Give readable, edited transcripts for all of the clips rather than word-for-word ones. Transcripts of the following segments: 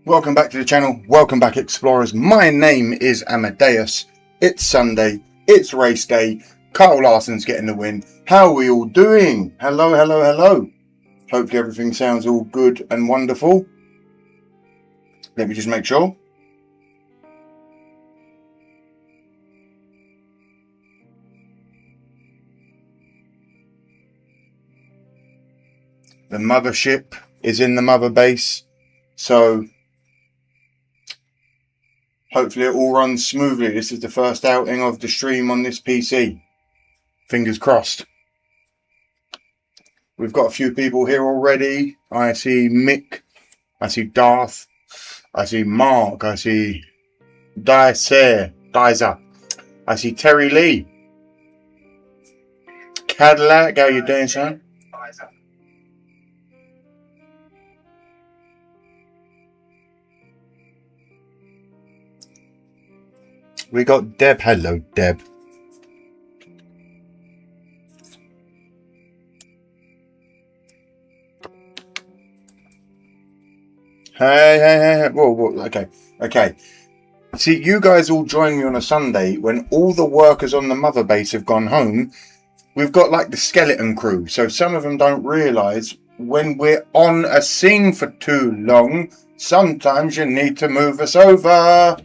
Welcome back to the channel. Welcome back, explorers. My name is Amadeus. It's Sunday. It's race day. Kyle Larson's getting the win. How are we all doing? Hello, hello, hello. Hopefully everything sounds all good and wonderful. Let me just make sure. The mothership is in the mother base, so hopefully it all runs smoothly. This is the first outing of the stream on this PC. Fingers crossed. We've got a few people here already. I see Mick. I see Darth. I see Mark. I see Dizer. I see Terry Lee. Cadillac, how you doing, son? We got Deb. Hello, Deb. Hey. Whoa. Okay. See, you guys all join me on a Sunday when all the workers on the mother base have gone home. We've got like the skeleton crew. So some of them don't realise when we're on a scene for too long, sometimes you need to move us over.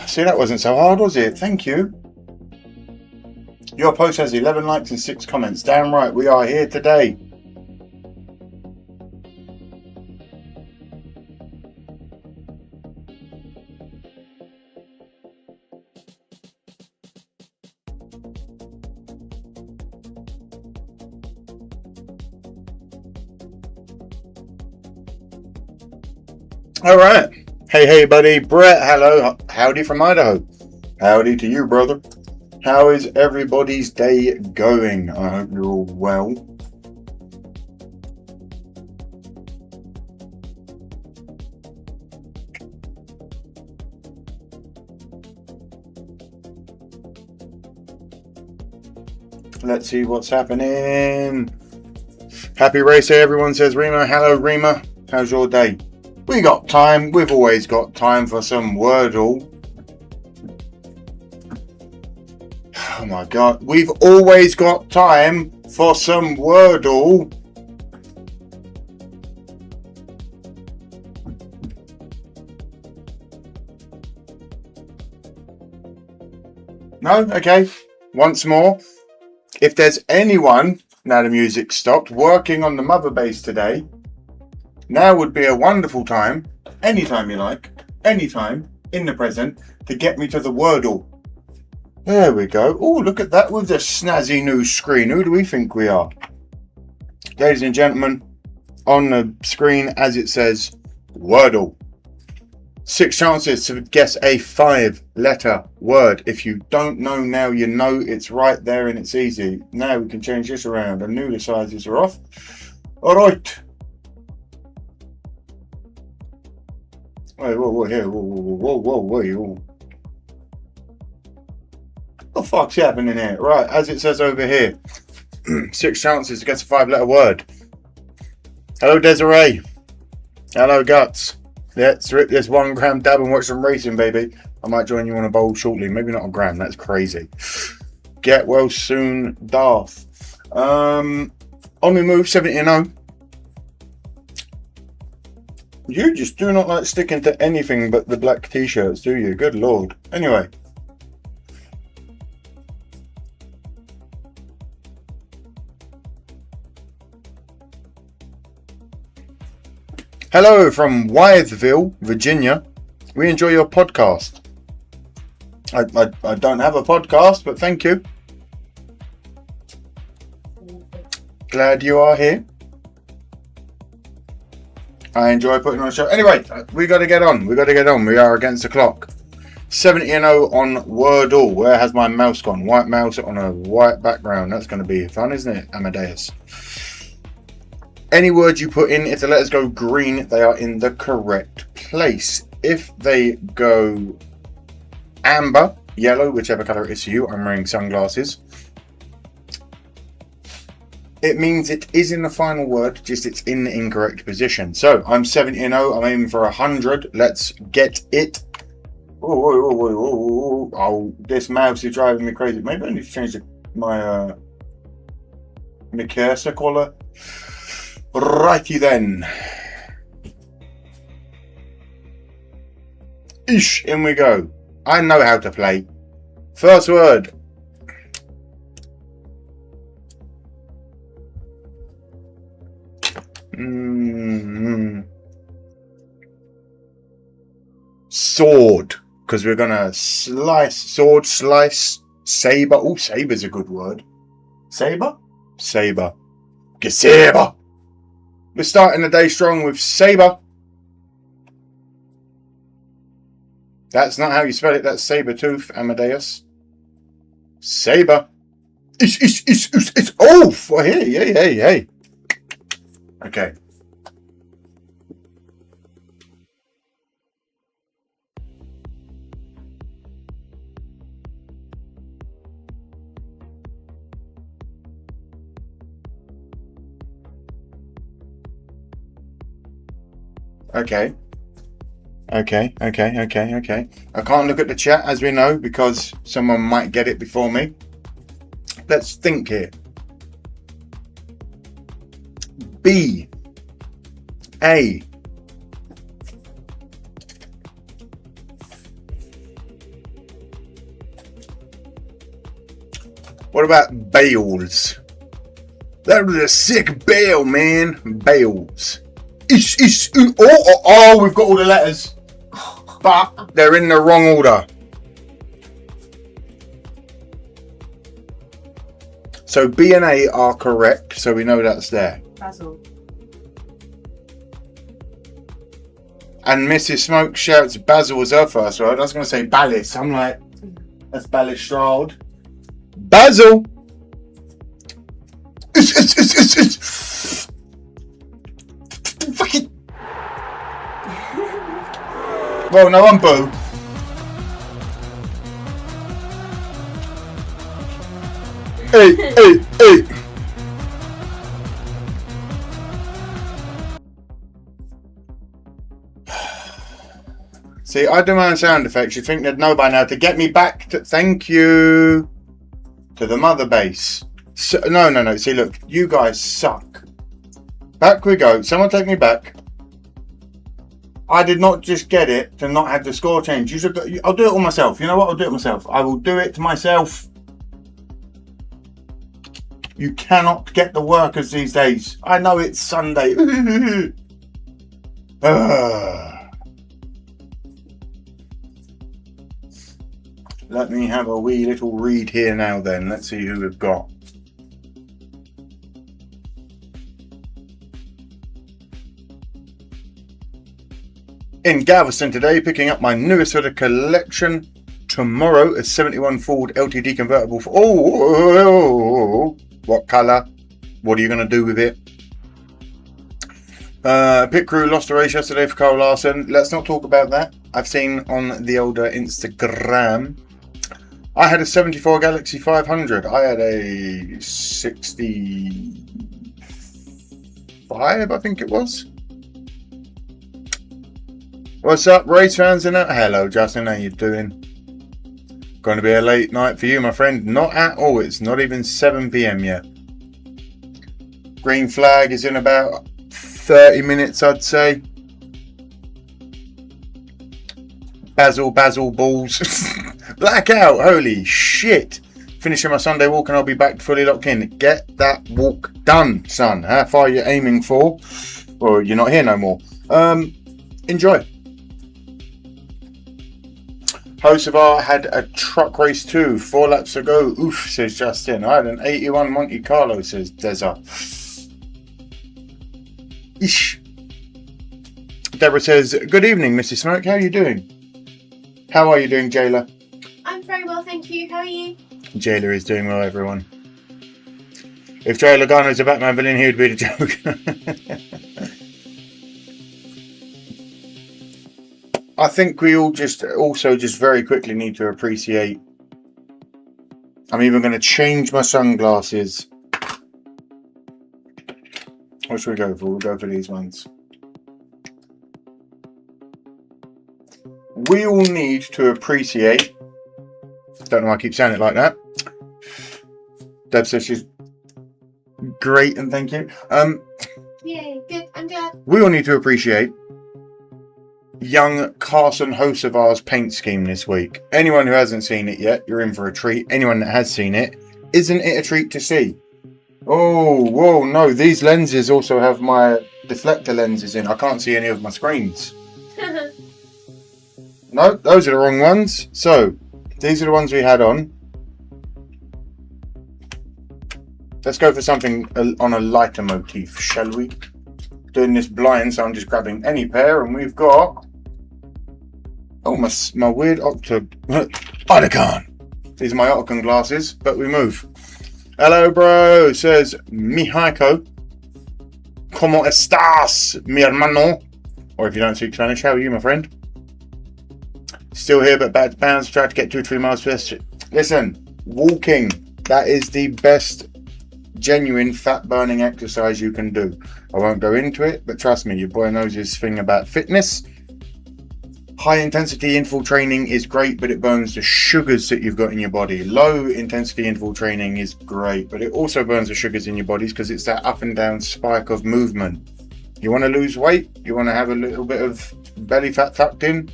See, that wasn't so hard, was it? Thank you. Your post has 11 likes and 6 comments. Damn right, we are here today. All right. Hey, buddy. Brett, hello. Howdy from Idaho. Howdy to you, brother. How is everybody's day going? I hope you're all well. Let's see what's happening. Happy race day, everyone, says Rima. Hello, Rima. How's your day? We got time. We've always got time for some Wordle. Oh my God. We've always got time for some Wordle. No? Okay. Once more. If there's anyone, now the music stopped, working on the mother base today, now would be a wonderful time, anytime you like, anytime in the present, to get me to the Wordle. There we go. Oh, look at that with the snazzy new screen. Who do we think we are? Ladies and gentlemen, on the screen, as it says, Wordle. 6 chances to guess a 5-letter word. If you don't know now, you know. It's right there and it's easy. Now we can change this around. I knew the sizes are off. All right. Whoa, here, whoa. What the fuck's happening here? Right, as it says over here, 6 chances to guess a 5-letter word. Hello, Desiree. Hello, Guts. Let's rip this 1 gram dab and watch some racing, baby. I might join you on a bowl shortly. Maybe not a gram, that's crazy. Get well soon, Darth. On we move, 70-0. You just do not like sticking to anything but the black t-shirts, do you? Good Lord. Anyway. Hello from Wytheville, Virginia. We enjoy your podcast. I don't have a podcast, but thank you. Glad you are here. I enjoy putting on a show. Anyway, we got to get on. We are against the clock. 70-0 on Wordle. Where has my mouse gone? White mouse on a white background. That's going to be fun, isn't it, Amadeus? Any word you put in, if the letters go green, they are in the correct place. If they go amber, yellow, whichever colour it is for you, I'm wearing sunglasses, it means it is in the final word, just it's in the incorrect position. So I'm 70-0, I'm aiming for 100. Let's get it. Oh, this mouse is driving me crazy. Maybe I need to change my cursor color. Righty then. Ish, in we go. I know how to play. First word. Sword. Because we're going to slice. Sword, slice, saber. Oh, saber's a good word. Saber? Saber. Saber. We're starting the day strong with saber. That's not how you spell it. That's saber tooth, Amadeus. Saber. It's oh, hey. Okay. Okay. I can't look at the chat, as we know, because someone might get it before me. Let's think here. B. A. What about bales? That was a sick bale, man. Bales. Oh, we've got all the letters. But they're in the wrong order. So B and A are correct, so we know that's there. Basil. And Mrs. Smoke shouts Basil was her first word. I was going to say Ballis. I'm like, that's Ballistrade. Basil! Fucking. Well, no, I'm Boo. Hey. See, I do my own sound effects. You think they'd know by now to get me back to. Thank you. To the mother base. So, no. See, look, you guys suck. Back we go. Someone take me back. I did not just get it to not have the score change. I'll do it all myself. You know what? I'll do it myself. I will do it myself. You cannot get the workers these days. I know it's Sunday. Let me have a wee little read here now then. Let's see who we've got. In Galveston today, picking up my newest for the collection. Tomorrow, a 71 Ford LTD convertible. What colour? What are you going to do with it? Pit crew lost a race yesterday for Carl Larson. Let's not talk about that. I've seen on the older Instagram. I had a 74 Galaxy 500. I had a 65, I think it was. What's up, race fans? Hello, Justin. How you doing? Going to be a late night for you, my friend. Not at all. It's not even 7 p.m. yet. Green flag is in about 30 minutes, I'd say. Basil balls. Blackout. Holy shit. Finishing my Sunday walk and I'll be back fully locked in. Get that walk done, son. How far are you aiming for? Well, you're not here no more. Enjoy. Hocevar had a truck race too. 4 laps ago. Oof, says Justin. I had an 81 Monte Carlo, says Deza. Ish. Deborah says, good evening, Mrs. Smoke. How are you doing? How are you doing, Jayla? I'm very well, thank you. How are you? Jayla is doing well, everyone. If Joe Logano is a Batman villain, he would be the Joker. I think we all just very quickly need to appreciate. I'm even going to change my sunglasses. What should we go for? We'll go for these ones. We all need to appreciate. Don't know why I keep saying it like that. Deb says she's great and thank you. Yay, good. I'm glad. We all need to appreciate young Carson Hocevar's paint scheme this week. Anyone who hasn't seen it yet, you're in for a treat. Anyone that has seen it, isn't it a treat to see? Oh, whoa, no. These lenses also have my deflector lenses in. I can't see any of my screens. No, those are the wrong ones. So, these are the ones we had on. Let's go for something on a lighter motif, shall we? Doing this blind, so I'm just grabbing any pair, and we've got... Oh, my weird Otacon. These are my Otacon glasses, but we move. Hello, bro, says Mihaiko. ¿Cómo estás, mi hermano? Or if you don't speak Spanish, how are you, my friend? Still here, but back to bounds. Try to get 2 or 3 miles first. Listen, walking, that is the best genuine fat burning exercise you can do. I won't go into it, but trust me, your boy knows his thing about fitness. High intensity interval training is great, but it burns the sugars that you've got in your body. Low intensity interval training is great, but it also burns the sugars in your bodies because it's that up and down spike of movement. You want to lose weight? You want to have a little bit of belly fat tucked in?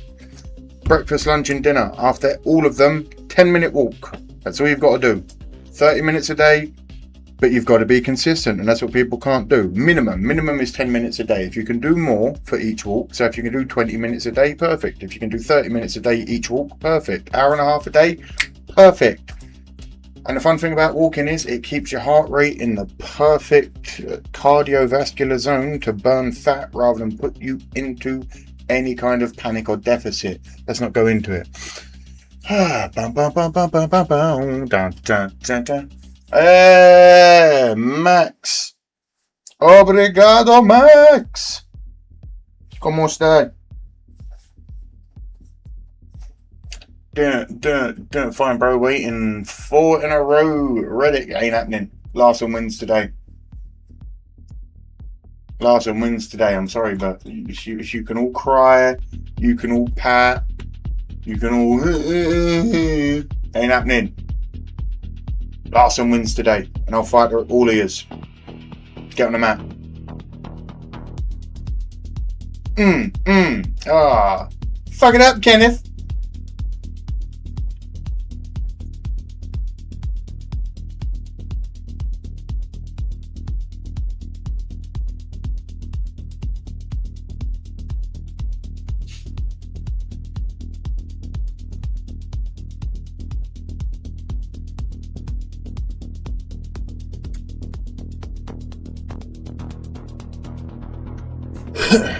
Breakfast, lunch and dinner. After all of them, 10-minute walk. That's all you've got to do. 30 minutes a day, but you've got to be consistent, and that's what people can't do. Minimum is 10 minutes a day. If you can do more for each walk, so if you can do 20 minutes a day, perfect. If you can do 30 minutes a day each walk, perfect. Hour and a half a day, perfect. And the fun thing about walking is it keeps your heart rate in the perfect cardiovascular zone to burn fat rather than put you into any kind of panic or deficit. Let's not go into it. Max. Obrigado, Max. ¿Cómo está? Doing fine, bro. Waiting 4 in a row. Reddit ain't happening. Larson wins today. Larson wins today. I'm sorry, but you can all cry. You can all pat. You can all... Ain't happening. Larson wins today, and I'll fight all ears. Get on the map. Fuck it up, Kenneth.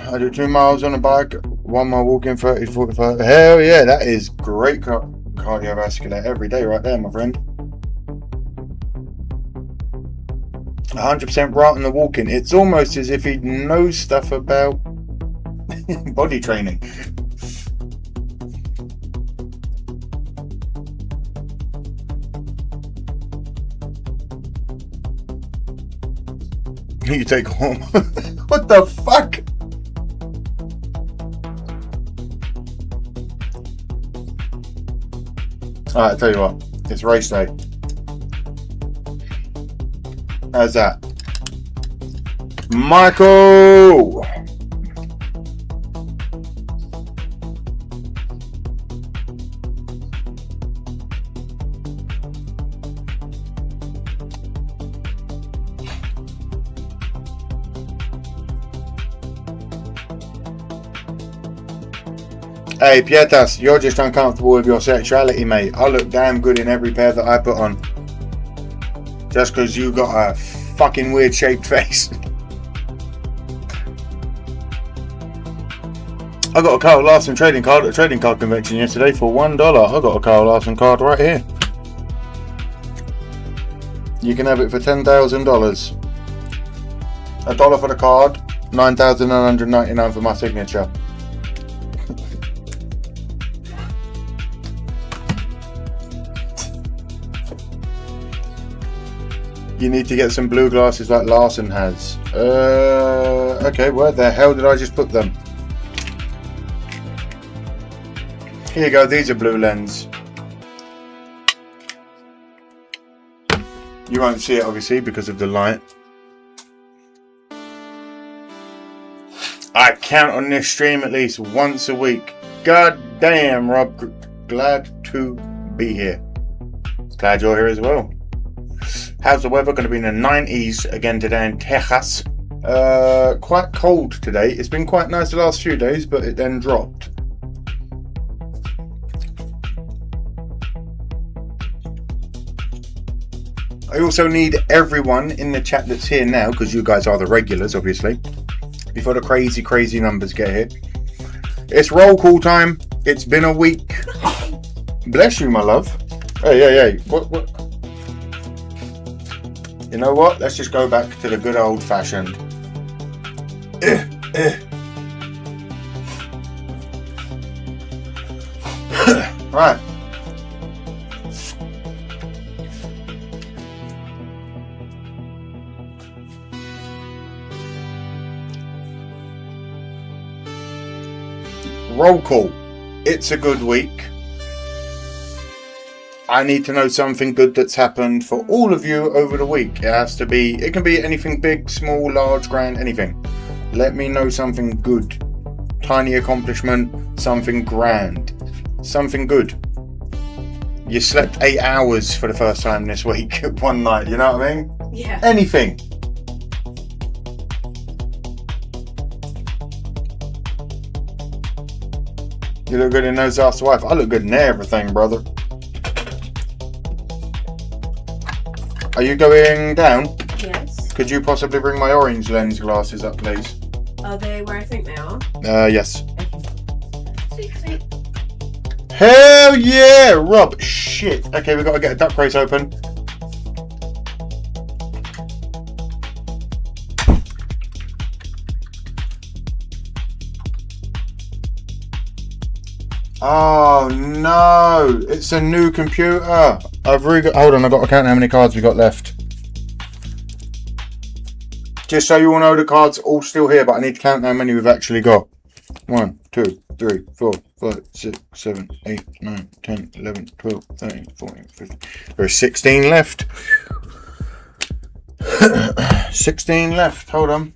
I do 2 miles on a bike, 1 mile walking, 30 to 45. Hell yeah, that is great cardiovascular every day right there, my friend. 100% right on the walking. It's almost as if he knows stuff about body training. You take home. What the fuck? Alright, I'll tell you what. It's race day. How's that? Michael! Hey, Pietas, you're just uncomfortable with your sexuality, mate. I look damn good in every pair that I put on. Just because you got a fucking weird shaped face. I got a Carl Larson trading card at a trading card convention yesterday for $1. I got a Carl Larson card right here. You can have it for $10,000. $1 for the card, $9,999 for my signature. You need to get some blue glasses like Larson has. Okay, where the hell did I just put them? Here you go, these are blue lens. You won't see it obviously because of the light. I count on this stream at least once a week. God damn, Rob, glad to be here. Glad you're here as well. How's the weather? Going to be in the 90s again today in Texas. Quite cold today. It's been quite nice the last few days, but it then dropped. I also need everyone in the chat that's here now, because you guys are the regulars, obviously, before the crazy numbers get here. It's roll call time. It's been a week. Bless you, my love. Hey. What? You know what? Let's just go back to the good old fashioned. Right. Roll call. It's a good week. I need to know something good that's happened for all of you over the week. It can be anything big, small, large, grand, anything. Let me know something good. Tiny accomplishment, something grand, something good. You slept 8 hours for the first time this week, one night, you know what I mean? Yeah. Anything. You look good in those Ask the Wife. I look good in everything, brother. Are you going down? Yes. Could you possibly bring my orange lens glasses up, please? Are they where I think they are? Yes. Sweet. Hell yeah, Rob. Shit. Okay, we've got to get a duck race open. Oh no, it's a new computer. Hold on, I've got to count how many cards we got left. Just so you all know, the cards are all still here, but I need to count how many we've actually got. 1, 2, 3, 4, 5, 6, 7, 8, 9, 10, 11, 12, 13, 14, 15. There's 16 left. 16 left, hold on.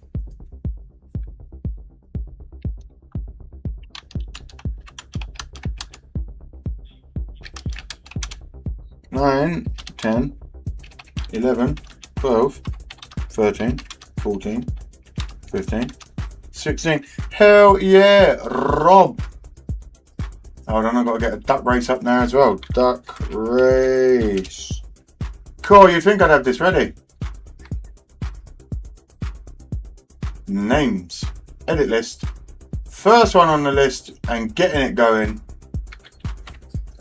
9, 10, 11, 12, 13, 14, 15, 16. Hell yeah, Rob. Hold on, I've got to get a duck race up now as well. Duck race. Cool, you'd think I'd have this ready. Names. Edit list. First one on the list and getting it going.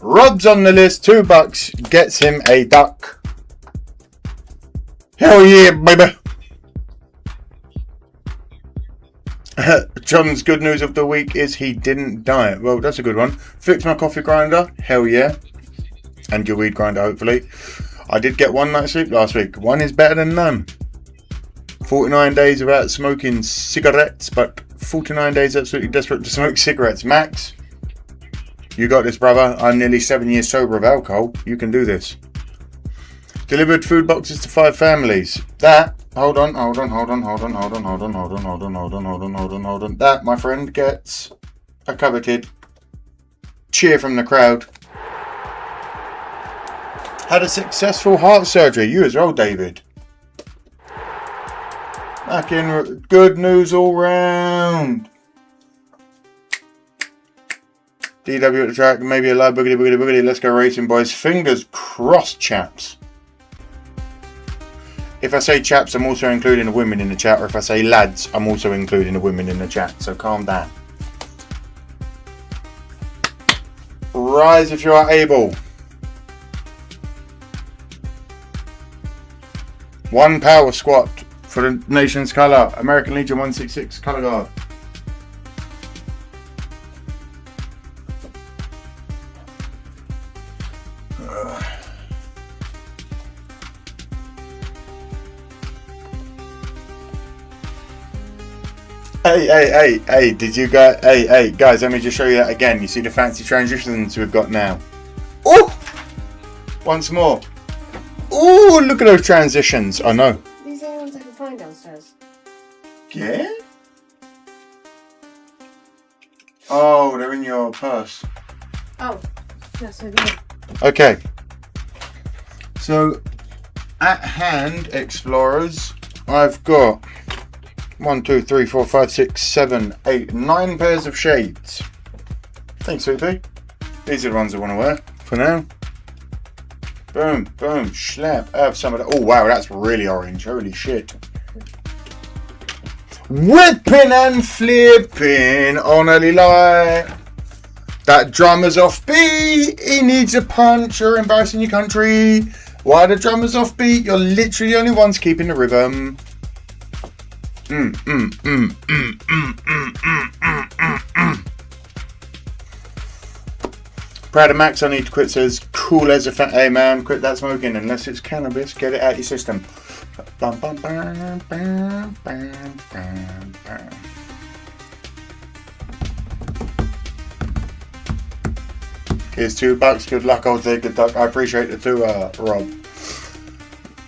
Rob's on the list, $2 gets him a duck. Hell yeah, baby. John's good news of the week is he didn't die. Well, that's a good one. Fixed my coffee grinder. Hell yeah. And your weed grinder, hopefully. I did get one night's sleep last week. One is better than none. 49 days without smoking cigarettes, but 49 days absolutely desperate to smoke cigarettes. Max, you got this, brother. I'm nearly 7 years sober of alcohol. You can do this. Delivered food boxes to 5 families. That, hold on. That, my friend, gets a coveted cheer from the crowd. Had a successful heart surgery. You as well, David. Fucking good news all round. DW at the track, maybe a live boogity. Let's go racing, boys. Fingers crossed, chaps. If I say chaps, I'm also including the women in the chat. Or if I say lads, I'm also including the women in the chat. So calm down. Rise if you are able. 1 power squat for the nation's colour. American Legion 166 colour guard. Hey, did you go? Hey, guys, let me just show you that again. You see the fancy transitions we've got now. Oh! Once more. Oh, look at those transitions. I know. These are the ones I can find downstairs. Yeah? Oh, they're in your purse. Oh, that's over here. Okay. So, at hand, explorers, I've got 1, 2, 3, 4, 5, 6, 7, 8, 9 pairs of shades. Thanks, Sophie. These are the ones I want to wear for now. Boom, boom, slap. I have some of that. Oh, wow, that's really orange. Holy shit. Whipping and flipping on a light. That drummer's off beat. He needs a punch. You're embarrassing your country. Why the drummer's off beat? You're literally the only ones keeping the rhythm. Proud of Max, I need to quit, says cool as a fat. Hey man, quit that smoking unless it's cannabis. Get it out your system. Bum, bum, bum, bum, bum, bum, bum. Here's $2. Good luck, old thing. Good luck. I appreciate the two, Rob.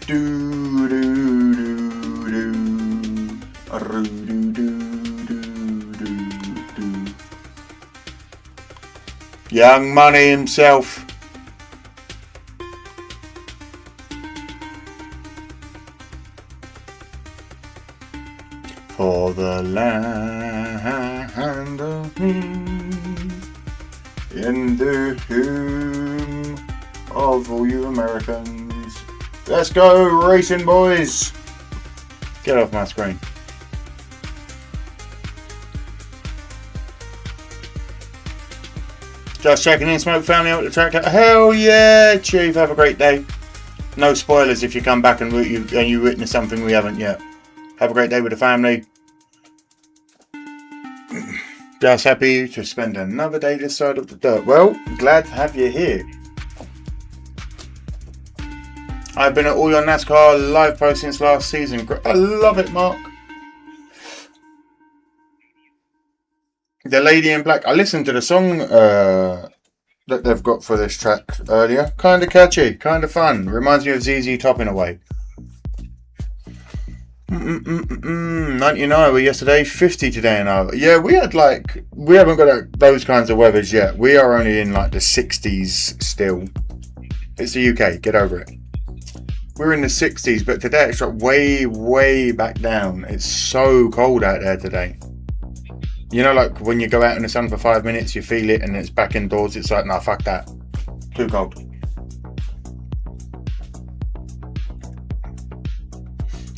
Do do do do. Do do do do do. Young Money himself. For the land of me, in the hymn of all you Americans. Let's go racing, boys. Get off my screen. Just checking in, Smoke family out the track. Hell yeah, Chief, have a great day. No spoilers if you come back and you witness something we haven't yet. Have a great day with the family. Just happy to spend another day this side of the dirt. Well, glad to have you here. I've been at all your NASCAR live posts since last season. I love it, Mark. The Lady in Black. I listened to the song that they've got for this track earlier. Kind of catchy, kind of fun. Reminds me of ZZ Top in a way. 99 were yesterday, 50 today now. Yeah, we haven't got those kinds of weathers yet. We are only in like the 60s still. It's the UK, get over it. We're in the 60s, but today it's like way back down. It's so cold out there today. You know, like when you go out in the sun for 5 minutes, you feel it and it's back indoors. It's like, nah, fuck that. Too cold.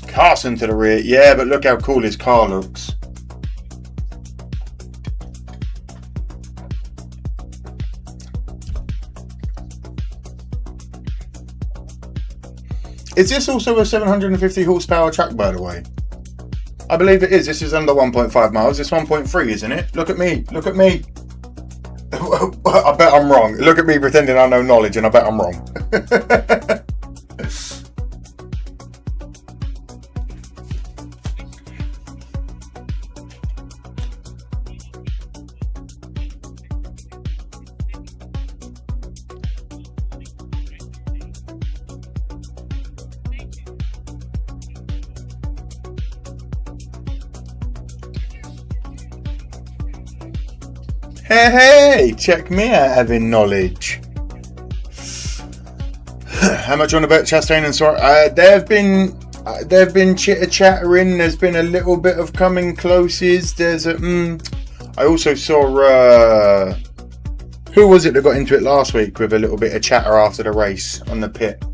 Carson to the rear. Yeah, but look how cool his car looks. Is this also a 750 horsepower truck, by the way? I believe it is. This is under 1.5 miles. It's 1.3, isn't it? Look at me. Look at me. I bet I'm wrong. Look at me pretending I know knowledge, and I bet I'm wrong. Hey, check me out having knowledge. How much on about Chastain and Suarez? They've been chitter-chattering. There's been a little bit of coming closes. There's a I also saw who was it that got into it last week with a little bit of chatter after the race on the pit?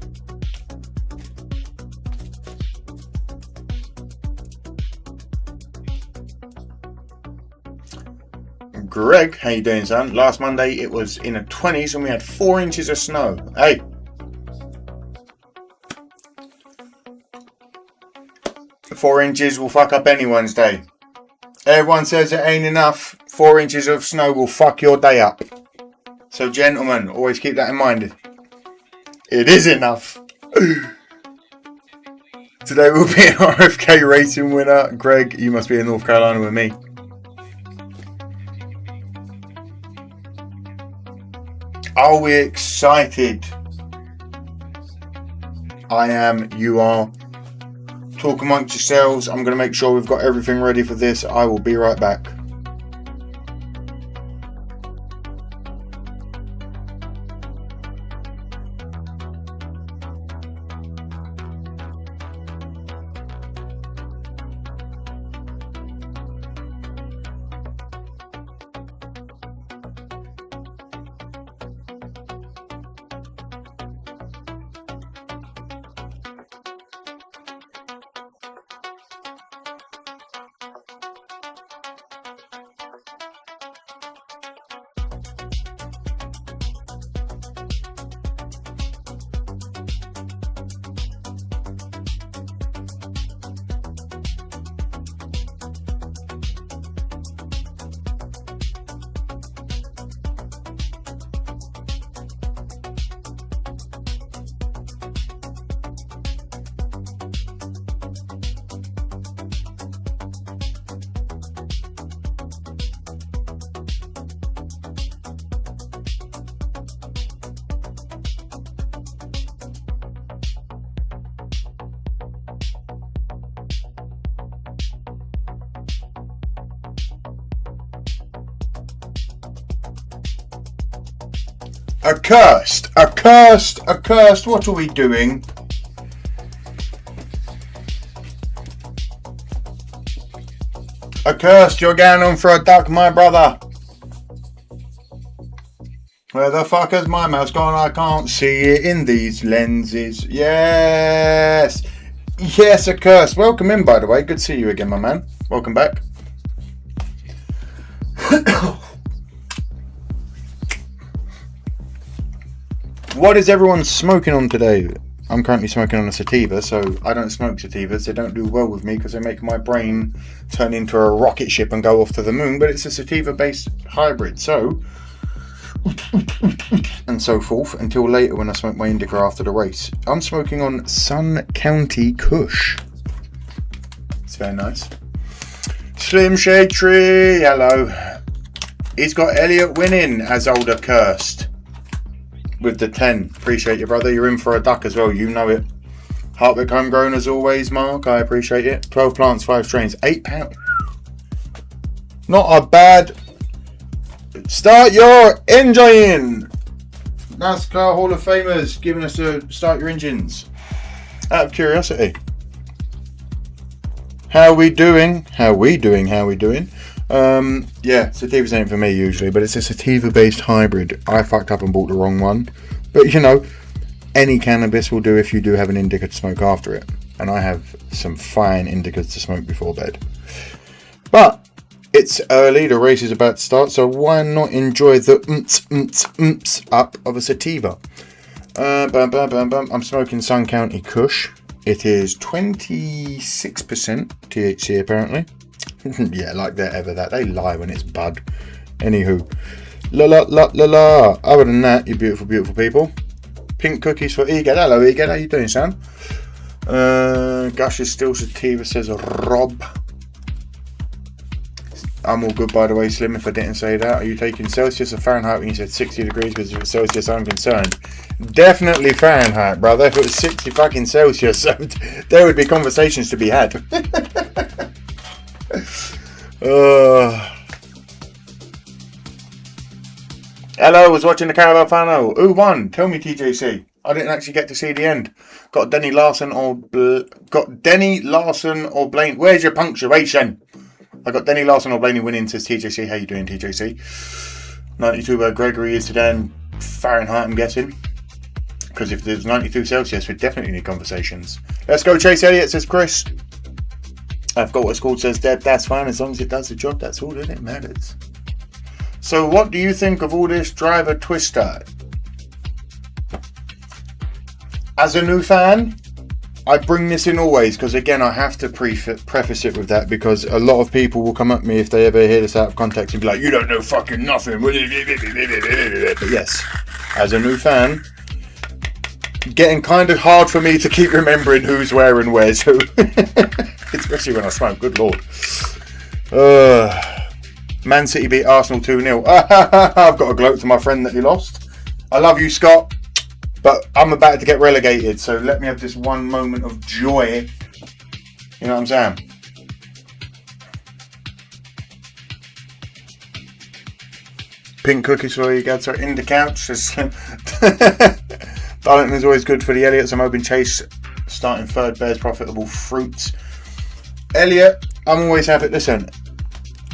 Greg, how you doing, son? Last Monday it was in the 20s and we had 4 inches of snow. Hey. The 4 inches will fuck up anyone's day. Everyone says it ain't enough. 4 inches of snow will fuck your day up. So gentlemen, always keep that in mind. It is enough. Today will be an RFK racing winner. Greg, you must be in North Carolina with me. Are we excited? I am, you are. Talk amongst yourselves. I'm going to make sure we've got everything ready for this. I will be right back. Accursed, accursed, accursed. What are we doing? Accursed, you're going on for a duck, my brother. Where the fuck has my mouse gone? I can't see it in these lenses. Yes. Yes, Accursed. Welcome in, by the way. Good to see you again, my man. Welcome back. What is everyone smoking on today? I'm currently smoking on a sativa, so I don't smoke sativas. They don't do well with me because they make my brain turn into a rocket ship and go off to the moon, but it's a sativa-based hybrid, so... and so forth, until later when I smoke my indica after the race. I'm smoking on Sun County Kush. It's very nice. Slim Shade Tree, hello. He's got Elliot winning as Old Accursed. With the 10. Appreciate you, brother. You're in for a duck as well. You know it. Hartwick homegrown as always, Mark. I appreciate it. 12 plants, 5 strains. £8. Not a bad... Start your enjoying. NASCAR Hall of Famers giving us a start your engines. Out of curiosity. How we doing? How we doing? Yeah, sativas ain't for me usually, but it's a sativa based hybrid. I fucked up and bought the wrong one. But you know, any cannabis will do if you do have an indica to smoke after it. And I have some fine indicas to smoke before bed. But it's early, the race is about to start, so why not enjoy the up of a sativa? I'm smoking Sun County Kush. It is 26% THC apparently. Yeah, like they're ever that. They lie when it's bud. Anywho. La. Other than that, you beautiful, beautiful people. Pink cookies for Egad. Hello, Egad. How you doing, son? Gush is still sativa, says Rob. I'm all good, by the way, Slim, if I didn't say that. Are you taking Celsius or Fahrenheit when you said 60 degrees? Because if it's Celsius, I'm concerned. Definitely Fahrenheit, brother. If it was 60 fucking Celsius, there would be conversations to be had. Hello, I was watching the Carabao final. Who won? Tell me, TJC. I didn't actually get to see the end. Got Denny Larson or Blaney. Where's your punctuation? I got Denny Larson or Blaney winning, says TJC. How you doing, TJC? 92 where Gregory is today in Fahrenheit, I'm guessing. Because if there's 92 Celsius, we definitely need conversations. Let's go, Chase Elliott, says Chris. I've got what it's called, says Deb. That's fine, as long as it does the job, that's all that it matters. So what do you think of all this driver twister? As a new fan, I bring this in always because, again, I have to preface it with that because a lot of people will come at me if they ever hear this out of context and be like, you don't know fucking nothing. But yes, as a new fan, getting kind of hard for me to keep remembering who's where and where's who. Especially when I smoke, good lord. Man City beat Arsenal 2-0. I've got to gloat to my friend that he lost. I love you, Scott. But I'm about to get relegated, so let me have this one moment of joy. You know what I'm saying? Pink cookies for you guys are in the couch. Darlington is always good for the Elliots. I'm hoping Chase starting third bears profitable fruits. Elliot, I'm always happy. Listen,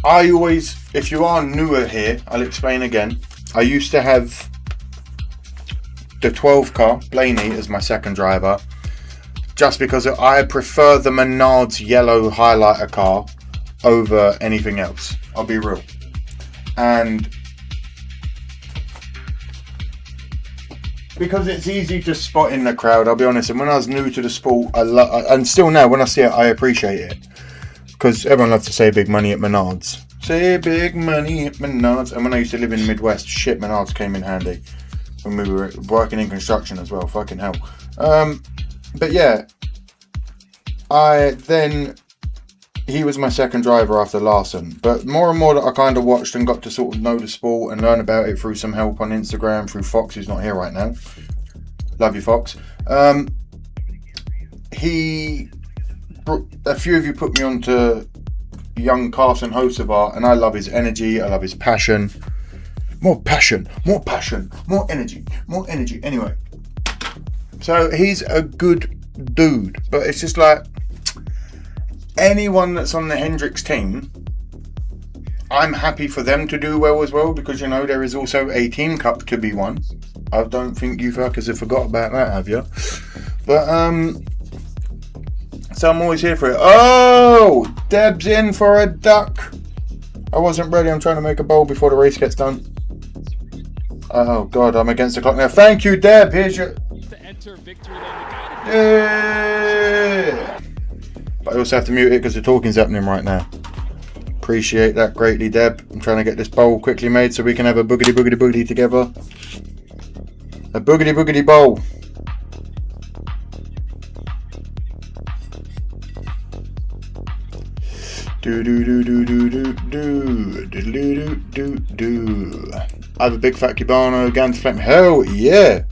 if you are newer here, I'll explain again. I used to have the 12 car, Blaney, as my second driver, just because I prefer the Menards yellow highlighter car over anything else. I'll be real. And because it's easy to spot in the crowd, I'll be honest, and when I was new to the sport, and still now, when I see it, I appreciate it. Because everyone loves to say big money at Menards. Say big money at Menards. And when I used to live in the Midwest, shit, Menards came in handy. When we were working in construction as well, fucking hell. But yeah, he was my second driver after Larson. But more and more that I kind of watched and got to sort of know the sport and learn about it through some help on Instagram, through Fox, who's not here right now. Love you, Fox. A few of you put me on to young Carson Hocevar, and I love his energy, I love his passion. More passion, more energy. Anyway, so he's a good dude, but it's just like anyone that's on the Hendricks team, I'm happy for them to do well as well, because, you know, there is also a team cup to be won. I don't think you fuckers have forgot about that, have you? But, so I'm always here for it. Oh, Deb's in for a duck. I wasn't ready. I'm trying to make a bowl before the race gets done. Oh God, I'm against the clock now. Thank you, Deb. Here's your. Yeah. But I also have to mute it because the talking's happening right now. Appreciate that greatly, Deb. I'm trying to get this bowl quickly made so we can have a boogity boogity boogity together. A boogity boogity bowl. Do do do do do do do do do do do. I have a big fat Cubano Gans flame. Hell yeah!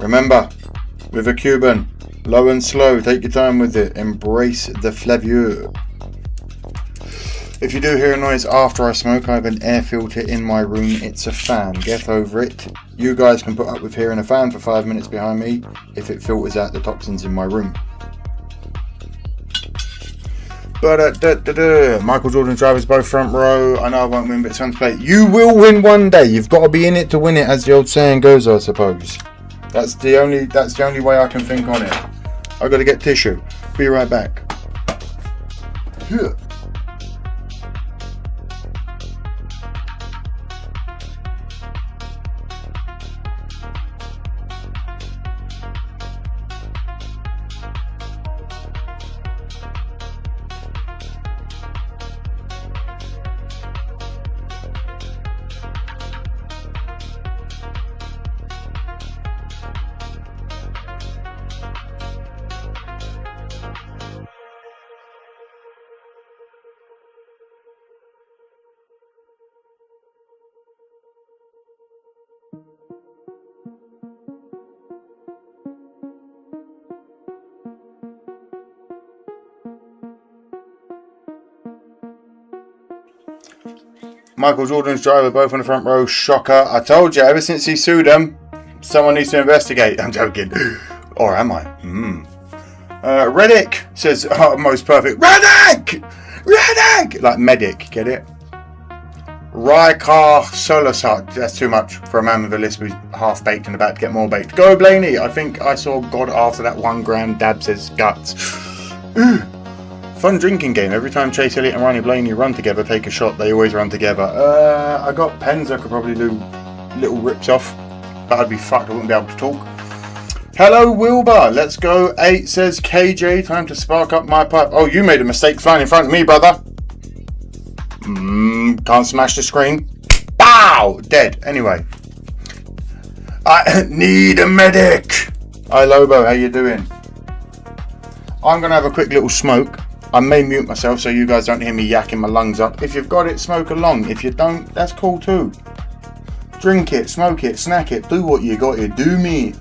Remember, with a Cuban, low and slow, take your time with it. Embrace the flavor. If you do hear a noise after I smoke, I have an air filter in my room. It's a fan. Get over it. You guys can put up with hearing a fan for 5 minutes behind me if it filters out the toxins in my room. Michael Jordan's drivers both front row. I know I won't win, but it's fun to play. You will win one day. You've got to be in it to win it, as the old saying goes, I suppose. That's the only way I can think on it. I've got to get tissue. Be right back. Yeah. Michael Jordan's driver, both on the front row. Shocker. I told you, ever since he sued them, someone needs to investigate. I'm joking. Or am I? Reddick says, most perfect. Reddick! Like medic, get it? Rykar Solasat. That's too much for a man with a lisp who's half baked and about to get more baked. Go Blaney. I think I saw God after that 1 gram dab says guts. Fun drinking game. Every time Chase Elliott and Ronnie Blaney run together, take a shot, they always run together. I got pens I could probably do little rips off, but I'd be fucked. I wouldn't be able to talk. Hello, Wilbur. Let's go. 8 says KJ. Time to spark up my pipe. Oh, you made a mistake flying in front of me, brother. Can't smash the screen. Bow! Dead. Anyway. I need a medic. Hi, Lobo. How you doing? I'm going to have a quick little smoke. I may mute myself so you guys don't hear me yakking my lungs up. If you've got it, smoke along. If you don't, that's cool too. Drink it, smoke it, snack it. Do what you got to do, me.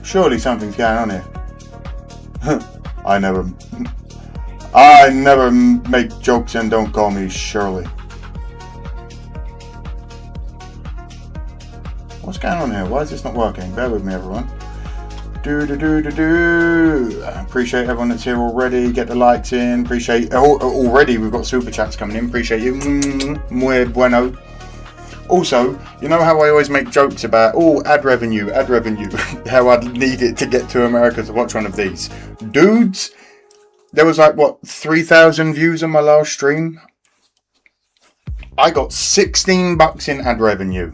Surely something's going on here. I never make jokes and don't call me Shirley. What's going on here? Why is this not working? Bear with me, everyone. Appreciate everyone that's here already. Get the likes in. Appreciate already. We've got super chats coming in. Appreciate you. Muy bueno. Also, you know how I always make jokes about ad revenue. How I'd need it to get to America to watch one of these. Dudes, there was like 3,000 views on my last stream. I got $16 in ad revenue.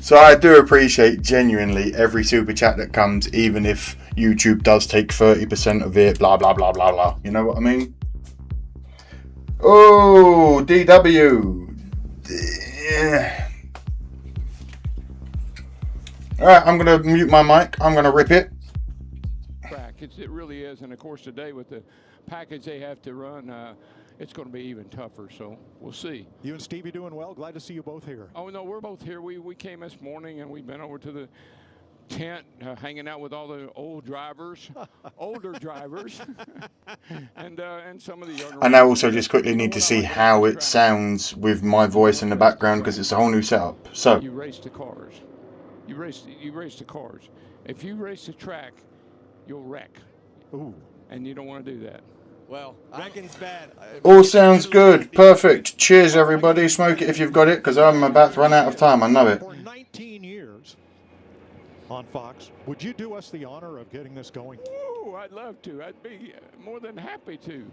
So I do appreciate genuinely every super chat that comes, even if YouTube does take 30% of it, blah, blah, blah, blah, blah. You know what I mean? Oh, DW. Yeah. Alright, I'm going to mute my mic. I'm going to rip it. It really is. And, of course, today with the package they have to run, it's going to be even tougher, so we'll see. You and Stevie doing well? Glad to see you both here. Oh, no, we're both here. We came this morning, and we've been over to the tent, hanging out with all the old drivers, older drivers, and some of the younger. And I also just quickly need to see how it sounds with my voice in the background, because it's a whole new setup. So you race the cars. You race the cars. If you race the track, you'll wreck. Ooh. And you don't want to do that. Well, wrecking's bad. all sounds good. Perfect. Cheers, everybody. Smoke it if you've got it, because I'm about to run out of time. I know it. For 19 years on Fox, would you do us the honor of getting this going? Ooh, I'd love to. I'd be more than happy to.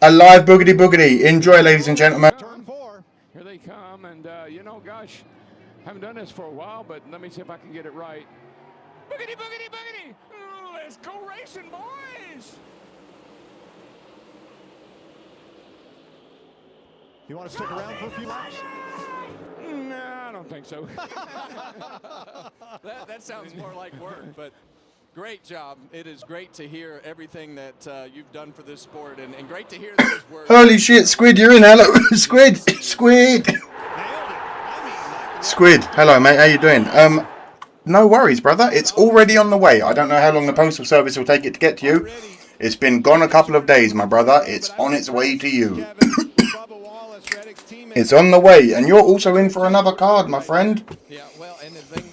A live boogity boogity. Enjoy, ladies and gentlemen. Turn 4. Here they come, and gosh, haven't done this for a while, but let me see if I can get it right. Boogity, boogity, boogity! Ooh, let's go racing, boys! You want to stick around for a few laps? No, I don't think so. That sounds more like work, but great job. It is great to hear everything that you've done for this sport, and great to hear those words. Holy shit, Squid, you're in. Hello, Squid. Squid. Squid. Hello, mate. How you doing? No worries, brother. It's already on the way. I don't know how long the postal service will take it to get to you. It's been gone a couple of days, my brother. It's on its way to you. It's on the way, and you're also in for another card, my friend. Yeah, well, and the thing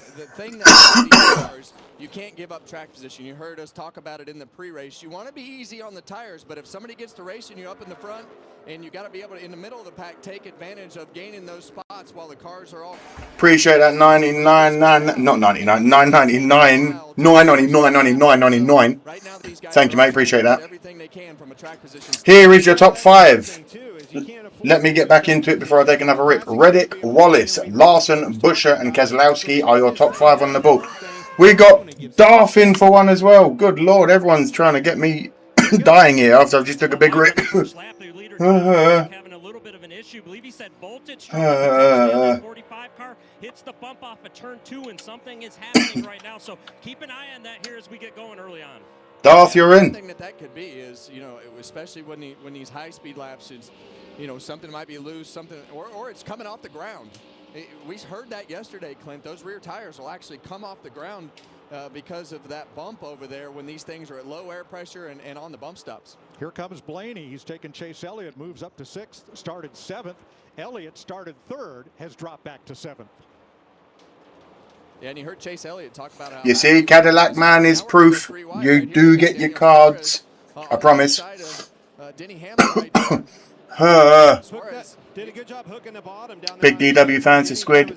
that these cars, you can't give up track position. You heard us talk about it in the pre-race. You want to be easy on the tires, but if somebody gets the race and you're up in the front, and you got to be able to, in the middle of the pack, take advantage of gaining those spots while the cars are all. Appreciate that 999. Right now, these guys Thank you, mate. Appreciate that. Everything they can from a track position. Here is your top 5. Let me get back into it before I take another rip. Reddick, Wallace, Larson, Busher, and Keselowski are your top 5 on the board. We got Darth in for one as well. Good lord, everyone's trying to get me dying here after I've just took a big rip. Having a little bit of an issue. I believe he said voltage. 45 car hits the bump off of turn 2, and something is happening right now. So keep an eye on that here as we get going early on. Darth, you're in. One thing that could be is, especially when these high-speed laps is, something might be loose, something, or it's coming off the ground. We heard that yesterday, Clint. Those rear tires will actually come off the ground because of that bump over there when these things are at low air pressure and on the bump stops. Here comes Blaney. He's taken Chase Elliott, moves up to 6th, started 7th. Elliott started 3rd, has dropped back to 7th. Yeah, and you heard Chase Elliott talk about how. You see, Cadillac Man is proof. You do get your cards. I promise. Denny Hamlin right there. Did a good job hooking the bottom down Big DW fans of Squid.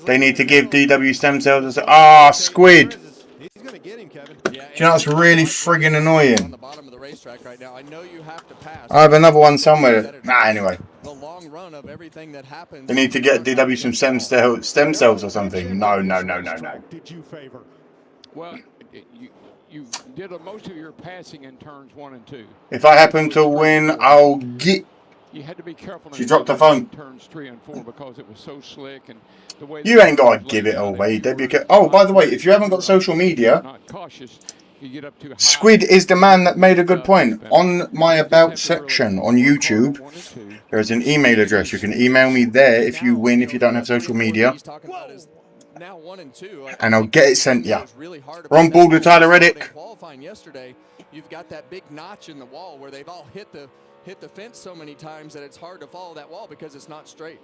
They need to give DW stem cells. Ah, Squid. He's gonna get him, Kevin. Do you know what's really friggin' annoying? On the bottom of the racetrack right now. I know you have to pass. I have another one somewhere. Nah, anyway. The long run of everything that happens. They need to get DW some stem cells or something. No. Did you favor? Well, you did most of your passing in turns 1 and 2. If I happen to win, I'll get... You had to be careful. She dropped the phone. Turns 3 and 4 because it was so slick and the way. You ain't got to give it away, Debbie. Oh, by the way, if you haven't got social media, Not cautious. You get up too high. Squid is the man that made a good point. On my About section on YouTube, there is an email address. You can email me there if you win, if you don't have social media. Now 1 and 2. And I'll get it sent ya. We're on board with Tyler Reddick. Qualifying yesterday, you've got that big notch in the wall where they've all hit the fence so many times that it's hard to follow that wall because it's not straight.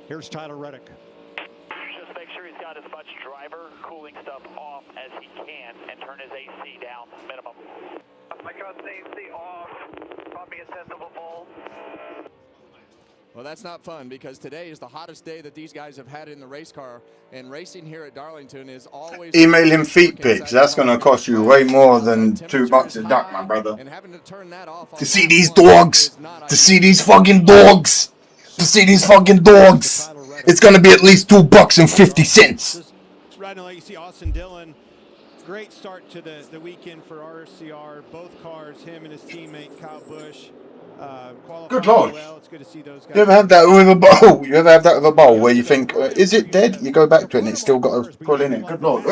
Here's Tyler Reddick. Just make sure he's got as much driver cooling stuff off as he can and turn his AC down minimum. I got the AC off, probably a tenth of a volt. Well, that's not fun because today is the hottest day that these guys have had in the race car, and racing here at Darlington is always... Email him feet pics. That's going to cost you way more than $2 a duck, my brother. And having to turn that off To see these dogs. To see these fucking dogs. To see these fucking dogs. It's going to be at least $2.50. Right now, you see Austin Dillon. Great start to the weekend for RCR. Both cars, him and his teammate Kyle Busch. Good lord. Well. It's good to see those guys. You ever have that with a bowl? You ever have that with a bowl where you think, is it dead? You go back to it and it's still got a pull in it. Good lord.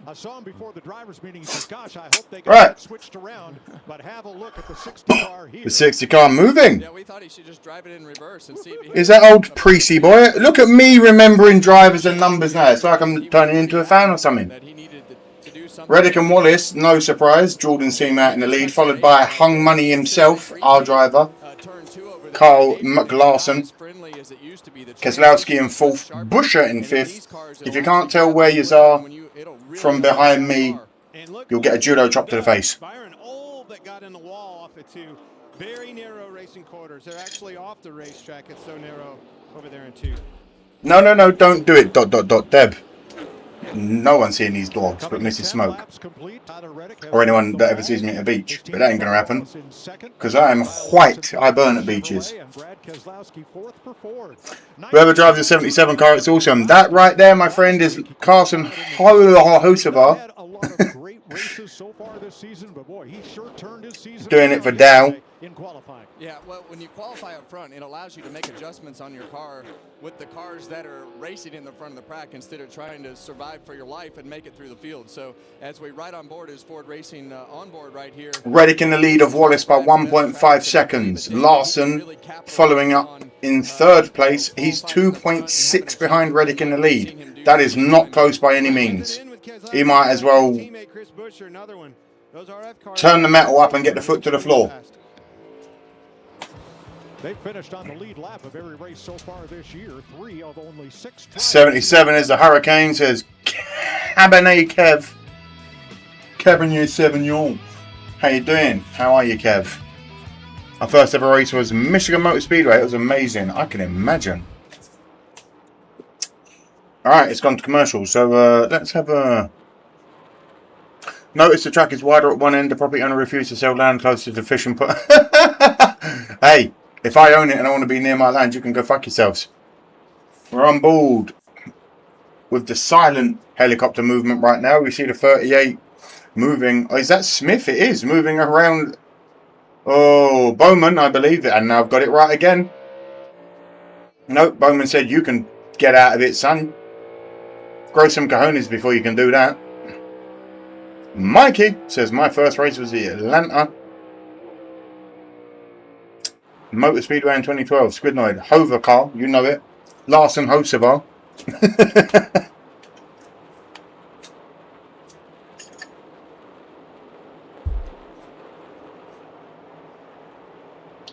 I saw him before the drivers' meeting. He said, gosh, I hope they get Right. switched around. But have a look at the 60 car here. The 60 car moving. Yeah, we thought he should just drive it in reverse and see if he Is that old Precy boy? Look at me remembering drivers and numbers now. It's like I'm turning into a fan or something. that he needed to do something. Reddick and Wallace, no surprise. Jordan Seam out in the lead, followed by Hung Money himself, our driver. Turn 2 over there. Carl McLarson. As friendly as it used to be. The Keselowski in fourth, Busher in fifth. If you can't tell where you are from behind me, And look, you'll get a judo chop to the face. Byron Old that got in the wall off of 2. Very narrow racing quarters. They're actually off the racetrack. It's so narrow over there in 2. No, don't do it, ... Deb. No one's seeing these dogs but Mrs. Smoke. Or anyone that ever sees me at a beach. But that ain't going to happen. Because I am white. I burn at beaches. Whoever drives a 77 car, it's awesome. That right there, my friend, is Carson Hosevar. Doing it for Dow. Yeah, well, when you qualify up front, it allows you to make adjustments on your car with the cars that are racing in the front of the pack instead of trying to survive for your life and make it through the field. So as we ride on board is Ford Racing on board right here. Reddick in the lead of Wallace by 1.5 seconds. Larson following up in third place. He's 2.6 behind Reddick in the lead. That is not close by any means. He might as well turn the metal up and get the foot to the floor. They finished on the lead lap of every race so far this year. 3 of only 6. 77 is the Hurricane, says Cabernet Kev. Cabernet Sauvignon. How you doing? How are you, Kev? Our first ever race was Michigan Motor Speedway. It was amazing. I can imagine. Alright, it's gone to commercial. So let's have a... Notice the track is wider at one end. The property owner refused to sell land close to the fishing port. Hey, if I own it and I want to be near my land, you can go fuck yourselves. We're on board with the silent helicopter movement right now. We see the 38 moving. Oh, is that Smith? It is moving around. Oh, Bowman, I believe it. And now I've got it right again. Nope, Bowman said you can get out of it, son. Grow some cojones before you can do that. Mikey says my first race was the Atlanta Motor Speedway in 2012. Squidnoid. Hover car, you know it. Larson Hosevar.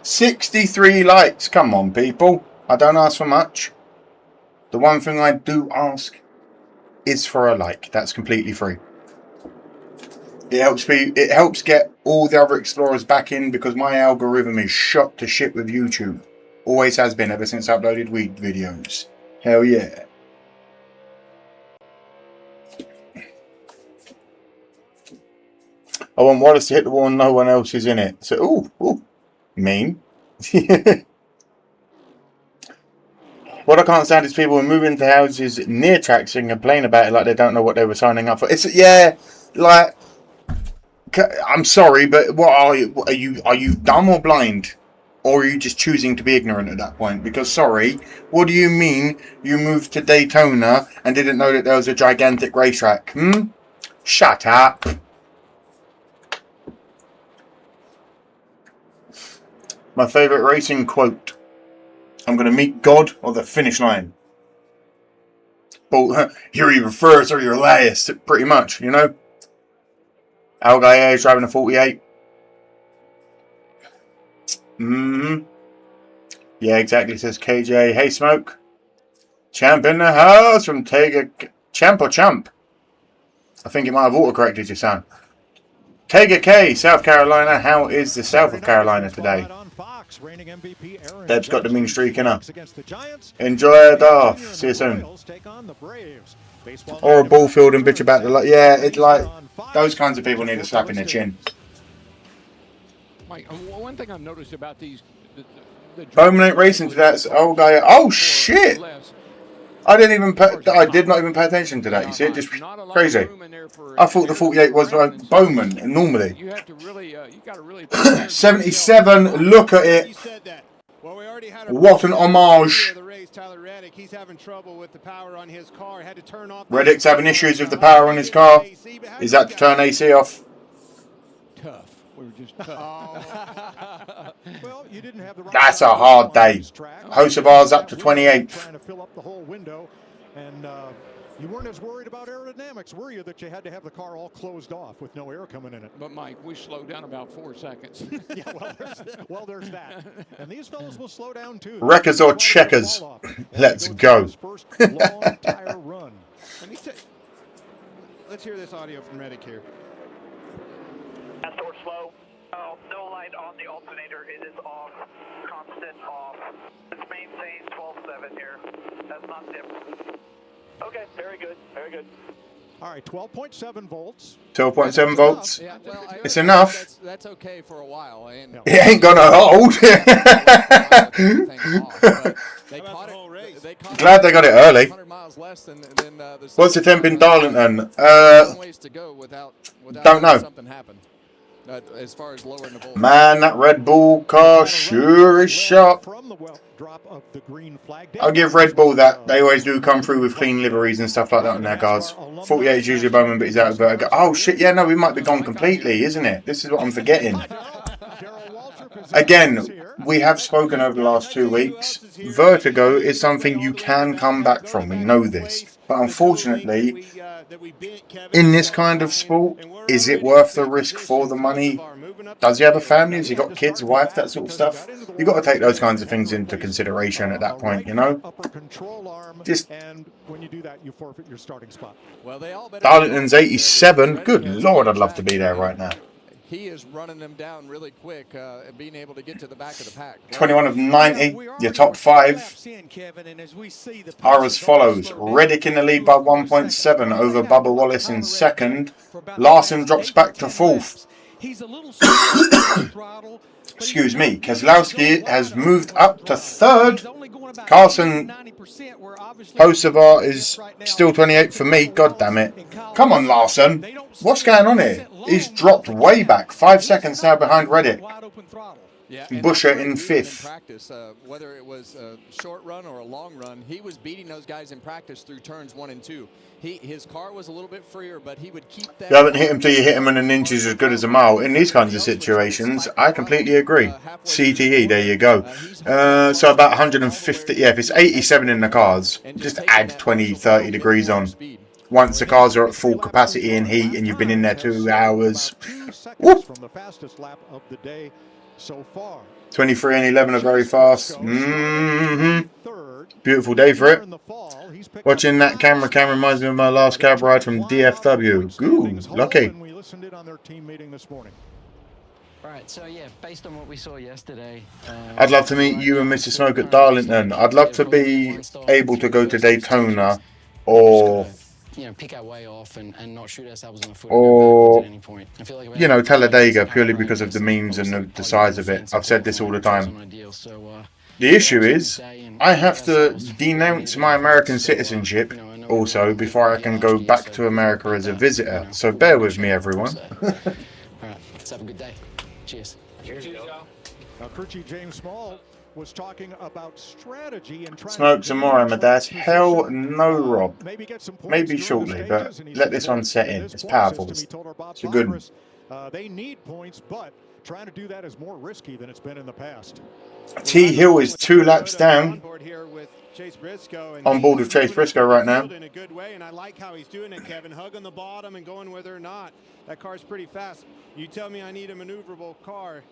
$63 likes. Come on, people. I don't ask for much. The one thing I do ask is for a like. That's completely free. It helps get all the other explorers back in because my algorithm is shot to shit with YouTube. Always has been ever since I uploaded weed videos. Hell yeah. I want Wallace to hit the wall and no one else is in it. So, ooh, mean. What I can't stand is people who move into houses near tracks and complain about it like they don't know what they were signing up for. It's, yeah, like, I'm sorry, but what are you? Are you dumb or blind? Or are you just choosing to be ignorant at that point? Because, sorry, what do you mean you moved to Daytona and didn't know that there was a gigantic racetrack? Shut up. My favourite racing quote. I'm going to meet God or the finish line. But you're either first or you're last, pretty much, you know? Algaia is driving a 48. Yeah, exactly, says KJ. Hey, Smoke. Champ in the house from Tega. Champ or Champ? I think it might have autocorrected your son. Tega K, South Carolina. How is the south of Carolina today? Deb's got the mean streak in her. Enjoy it off. See you soon. Or a ball field and bitch about the yeah. It's like those kinds of people need a slap in the chin. Mike, one thing I've noticed about these, the Bowman ain't racing to that old guy. Oh shit! I did not even pay attention to that. You see, it just crazy. I thought the 48 was Bowman normally. You have to really, you got to really. 77. Look at it. What an homage. Reddick's having issues with the power on his car. Is that to turn AC off? Tough. We were just tough. Well, you didn't have the right That's a hard day. Hocevar's up to 28th. Trying to fill up the whole window, and you weren't as worried about aerodynamics, were you, that you had to have the car all closed off with no air coming in it? But Mike, we slowed down about 4 seconds. Yeah, well, there's that. And these fellas will slow down too. Wreckers or checkers? Let's go. First long tire run. Let's hear this audio from Reddick here. Fast or slow? Oh, no light on the alternator. It is off. Constant off. It's maintained 12.7 here. That's not dipped. Okay, very good. Very good. All right, 12.7 volts. 12.7 volts. Yeah, well, It's enough. That's okay for a while. And It ain't gonna hold. Glad they got it early. 100 miles less than What's the temp in Darlington? ways to go without Don't know. something happen. As far as lowering the voltage. Man, that Red Bull car sure is sharp. I'll give Red Bull that. They always do come through with clean liveries and stuff like that on their cars. 48 is usually Bowman, but he's out of Vertigo. Oh shit, yeah, no, we might be gone completely, isn't it? This is what I'm forgetting. Again, we have spoken over the last 2 weeks. Vertigo is something you can come back from. We know this. But unfortunately, in this kind of sport, is it worth the risk for the money? Does he have a family? Has he got kids, wife, that sort of stuff? You've got to take those kinds of things into consideration at that point, you know? Just when you do that, you forfeit your starting spot. Darlington's 87. Good Lord, I'd love to be there right now. He is running them down really quick and being able to get to the back of the pack. 21 of 90, your top 5 are as follows. Reddick in the lead by 1.7 over Bubba Wallace in second. Larson drops back to 4th. Excuse me. Keselowski has moved up to 3rd. Carson Hocevar is still 28 for me. God damn it. Come on, Larson. What's going on here? He's dropped way back. 5 seconds now behind Reddick. Yeah, Busher in 5th. Practice, whether it was a short run or a long run, he was beating those guys in practice through turns 1 and 2. His car was a little bit freer, but he would keep that. You haven't hit him till you hit him, and an inch is as good as a mile. In these kinds of situations, I completely agree. CTE, there you go. So about 150. Yeah, if it's 87 in the cars, just add 20, 30 degrees on. Once the cars are at full capacity in heat and you've been in there 2 hours. Whoop. From the fastest lap of the day so far. 23 and 11 are very fast. Beautiful day for it. Watching that camera reminds me of my last cab ride from DFW. Ooh, lucky. listened in on their team meeting this morning. Right, so yeah, based on what we saw yesterday, I'd love to meet you and Mr. Smoke at Darlington. I'd love to be able to go to Daytona or, pick our way off and not shoot ourselves in the foot or at any point. I feel like Talladega, purely because of the memes and the size of it. I've said this all the time. The issue is, I have to denounce my American citizenship also before I can go back to America as a visitor. So bear with me, everyone. Alright, let's have a good day. Cheers. Cheers, y'all. Now, crew chief James Small was talking about strategy and trying Smoke to some more, Amadeus. Hell no, Rob. maybe get some points Maybe during the shortly, but stages, and he let said this that one set in. this It's point powerful. system, he told our Bob It's a good one. Barbara, they need points, but trying to do that is more risky than it's been in the past. T Hill is 2 laps down. On board here with Chase Briscoe, and On board with he's Chase moving Briscoe right now. in a good way, and I like how he's doing it, Kevin. Hugging the bottom and going with her or not. That car's pretty fast. You tell me I need a maneuverable car.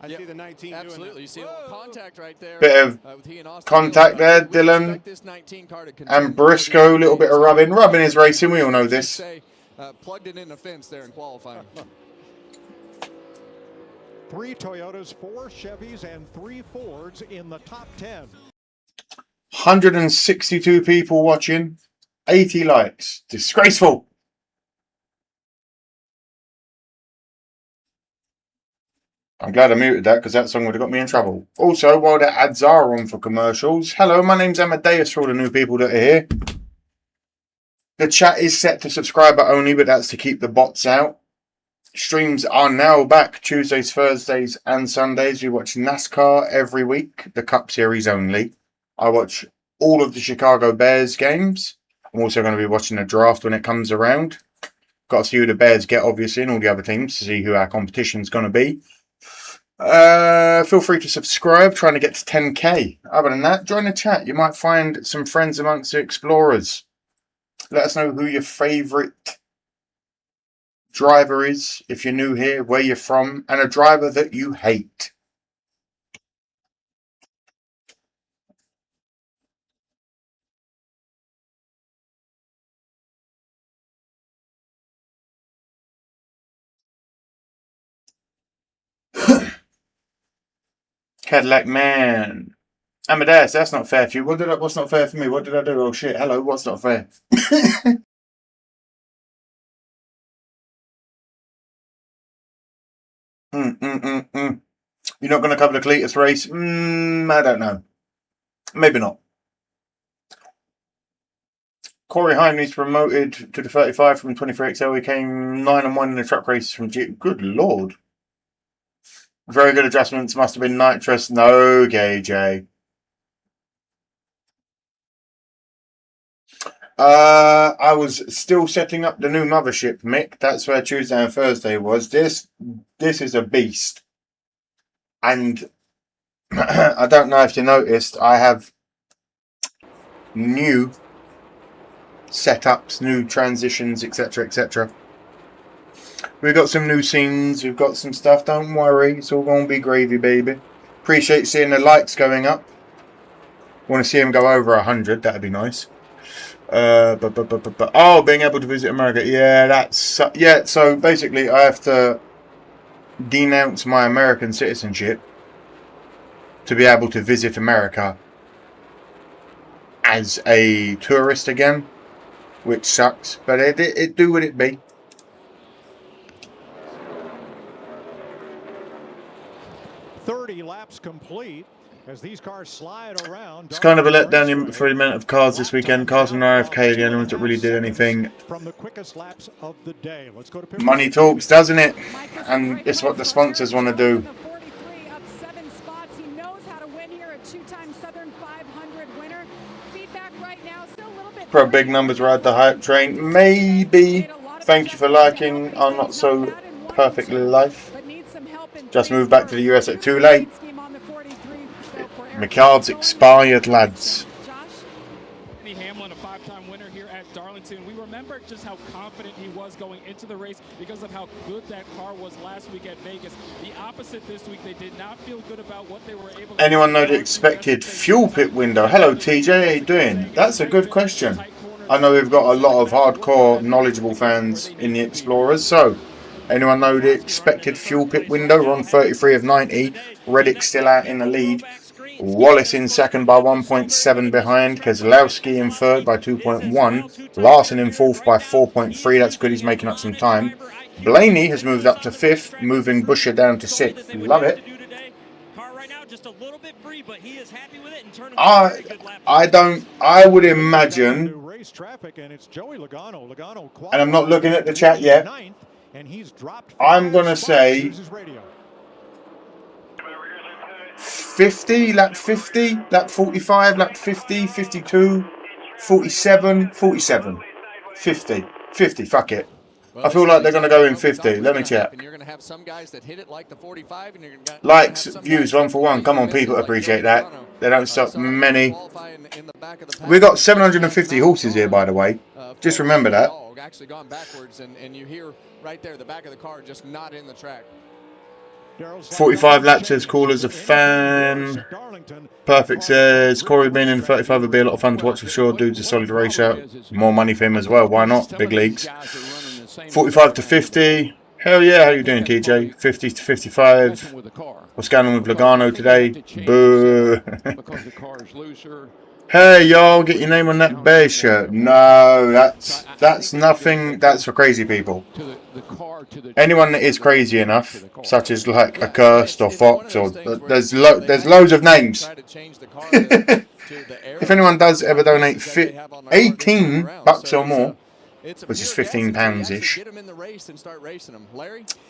I see the 19 Absolutely. doing that. You see a little contact right there. Bit of with he and Austin contact Dillon. there, We Dylan. expect this 19 car to continue And Briscoe, a little bit of rubbing. Rubbing is racing, we all know this. Say, plugged it in the fence there in qualifying. 3 Toyotas, 4 Chevys, and 3 Fords in the top 10. 162 people watching. 80 likes. Disgraceful. I'm glad I muted that because that song would have got me in trouble. Also, while the ads are on for commercials, hello, my name's Amadeus for all the new people that are here. The chat is set to subscriber only, but that's to keep the bots out. Streams are now back Tuesdays, Thursdays, and Sundays. We watch NASCAR every week, the Cup Series only. I watch all of the Chicago Bears games. I'm also going to be watching the draft when it comes around. Got to see who the Bears get, obviously, and all the other teams to see who our competition's going to be. Feel free to subscribe, trying to get to 10k. Other than that, join the chat. You might find some friends amongst the explorers. Let us know who your favourite driver is, if you're new here, where you're from, and a driver that you hate. Cadillac man. Amadeus, that's not fair for you. What's not fair for me? What did I do? Oh shit, hello, what's not fair? You're not going to cover the Cletus race? I don't know. Maybe not. Corey Heim needs promoted to the 35 from 23XL. He came 9-1 in the truck races from G. Good lord. Very good adjustments. Must have been nitrous. No, KJ. I was still setting up the new mothership, Mick. That's where Tuesday and Thursday was. This is a beast. And I don't know if you noticed, I have new setups, new transitions, etc., etc. We've got some new scenes, we've got some stuff. Don't worry, it's all going to be gravy, baby. Appreciate seeing the likes going up. Want to see them go over 100, that'd be nice. Oh, being able to visit America. Yeah, so basically I have to denounce my American citizenship to be able to visit America as a tourist again, which sucks, but it do what it be. Laps complete as these cars slide around. It's kind of a letdown for the amount of cars this weekend. Cars and RFK are the only ones that really did anything. From the quickest laps of the day. Let's go to money talks, doesn't it? And it's what the sponsors want to do. Up 7 spots. He knows how to win here, a 2-time Southern 500 winner. Feedback right now still a little bit. Pro big numbers ride the hype train. Maybe. Thank you for liking our not so perfect life. Just moved back to the US at too late. McCard's expired, lads. Hamlin, a 5-time winner here at Darlington. We remember just how confident he was going into the race because of how good that car was last week at Vegas. The opposite this week, they did not feel good about what they were able to do. Anyone know the expected fuel pit window? Hello TJ, how you doing? That's a good question. I know we've got a lot of hardcore, knowledgeable fans in the Explorers. So, anyone know the expected fuel pit window? We're on 33 of 90. Reddick still out in the lead. Wallace in second by 1.7 behind. Keselowski in third by 2.1. Larson in fourth by 4.3. That's good. He's making up some time. Blaney has moved up to fifth, moving Busher down to sixth. Love it. I would imagine, and I'm not looking at the chat yet, I'm going to say 50, lap 50, lap 45, lap 50, 52, 47, 47, 50, 50, fuck it. I feel like they're going to go in 50. Let me check. Likes, views, 1 for 1. Come on, people appreciate that. They don't stop many. We got 750 horses here, by the way. Just remember that. Actually gone backwards, and you hear right there the back of the car just not in the track. 45 laps says cool as a fan. Perfect says Corey being in 35 would be a lot of fun to watch for sure. Dude's a solid racer. More money for him as well. Why not? Big leagues. 45 to 50. Hell yeah. How you doing, TJ? 50 to 55. What's going on with Logano today? Boo. Hey y'all, get your name on that bear shirt. No, that's nothing. That's for crazy people. Anyone that is crazy enough, such as like a Cursed or Fox, or there's loads of names. If anyone does ever donate 18 bucks or more, which is £15-ish,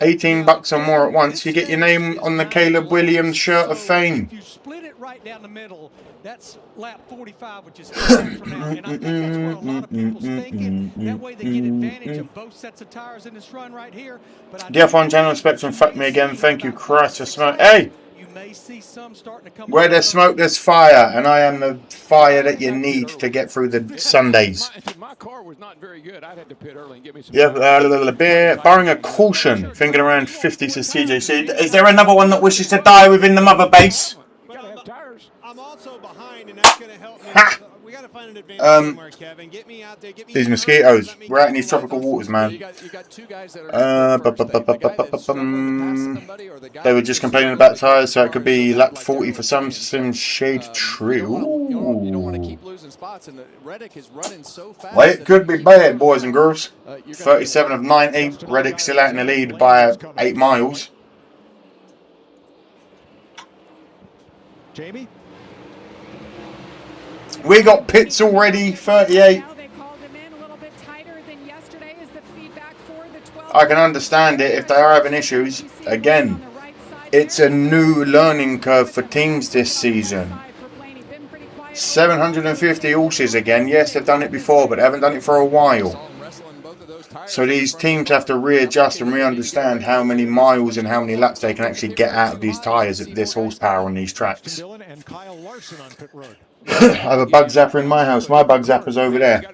18 bucks or more at once, you get your name on the Caleb Williams shirt of fame. You split it right down the middle. That's lap 45, which is from now. And I think that's where a lot of people's thinking. That way they get advantage of both sets of tires in this run right here. DF1 channel Spectrum, fuck me again. Thank you, Christ, for smoke. Hey! Where there's smoke, there's fire, and I am the fire that you need to get through the Sundays. Yeah, a little bit. Barring a caution, thinking around 50 says TJC. Is there another one that wishes to die within the mother base? I'm also behind, and that's going to help me. We got to find an advantage somewhere, Kevin. Get me out there. Get me these mosquitoes. We're out in these tropical waters, man. They were just complaining about tyres, so it could be lap 40 for some shade true. Well, it could be bad, boys and girls. 37 of 90. Reddick still out in the lead by 8 miles. Jamie? We got pits already, 38. I can understand it if they are having issues. Again, it's a new learning curve for teams this season. 750 horses again. Yes, they've done it before, but they haven't done it for a while. So these teams have to readjust and re-understand how many miles and how many laps they can actually get out of these tyres at this horsepower on these tracks. I have a bug zapper in my house. My bug zapper's over there.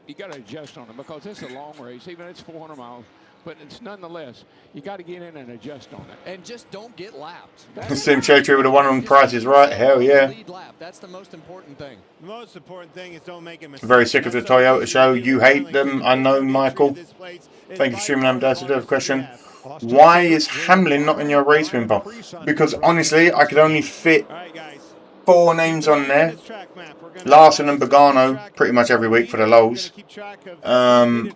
You got to adjust on them because it's a long race, even if it's 400 miles. But it's nonetheless, you got to get in and adjust on it. And just don't get lapped. Sim Cherry with a one on prices, right? Hell yeah. That's the most important thing. The most important thing is don't make a mistake. Very sick of the Toyota show. You hate them. I know, Michael. Thank you for streaming. I'm Darcy. A question. Why is Hamlin not in your race win poll? Because honestly, I could only fit 4 names on there. Larson and Bogano pretty much every week for the lows. And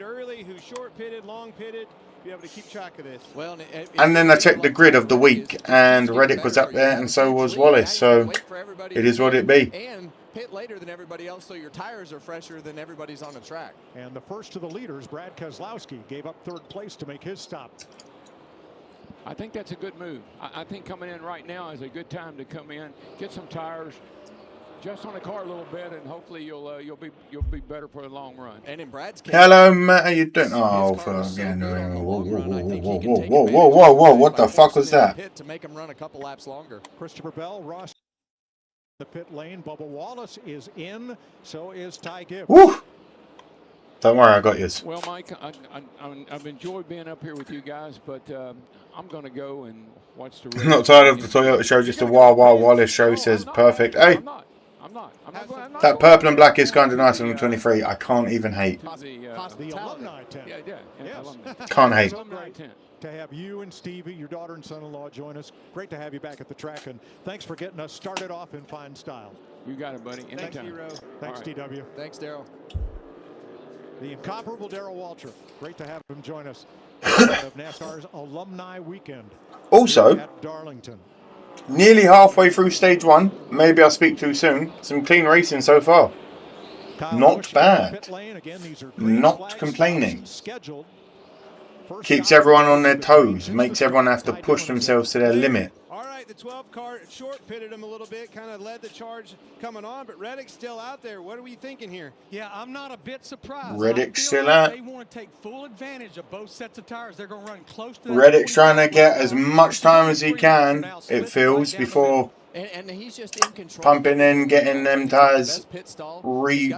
then I checked the grid of the week, and Reddick was up there, and so was Wallace. So it is what it be. And pit later than everybody else, so your tires are fresher than everybody's on the track. And the first of the leaders, Brad Keselowski, gave up 3rd place to make his stop. I think that's a good move. I think coming in right now is a good time to come in, get some tires, adjust on the car a little bit, and hopefully you'll be better for the long run. And in Brad's case, hello, Matt. How you doing? Oh, fucking whoa! What the fuck was that? To make him run a couple laps longer. Christopher Bell, Ross, the pit lane. Bubba Wallace is in. So is Ty Gibbs. Woo! Don't worry, I got you. Well, Mike, I've enjoyed being up here with you guys, but I'm going to go and watch the race. I'm not tired of the Toyota show, just a Wild Wallace show, says perfect. Hey, I'm not. That purple and black is kind of nice on the 23. I can't even hate. The alumni tent. Yeah. Yes. Can't hate. So great to have you and Stevie, your daughter and son-in-law, join us. Great to have you back at the track, and thanks for getting us started off in fine style. You got it, buddy. Anytime. Thanks, Hero. Thanks, DW. Thanks, Daryl. The incomparable Darrell Waltrip. Great to have him join us of NASCAR's Alumni Weekend. Also, at Darlington. nearly halfway through stage 1. Maybe I speak too soon. Some clean racing so far. Not bad. Not complaining. Keeps everyone on their toes. Makes everyone have to push themselves to their limit. All right, the 12 car short pitted him a little bit, kind of led the charge coming on, but Reddick's still out there. What are we thinking here? Yeah, I'm not a bit surprised. Reddick's still like out. They want to take full advantage of both sets of tires. They're going to run close to Reddick's trying to get as much time as he can, it feels, before And he's just in control. pumping in, getting them tires refitted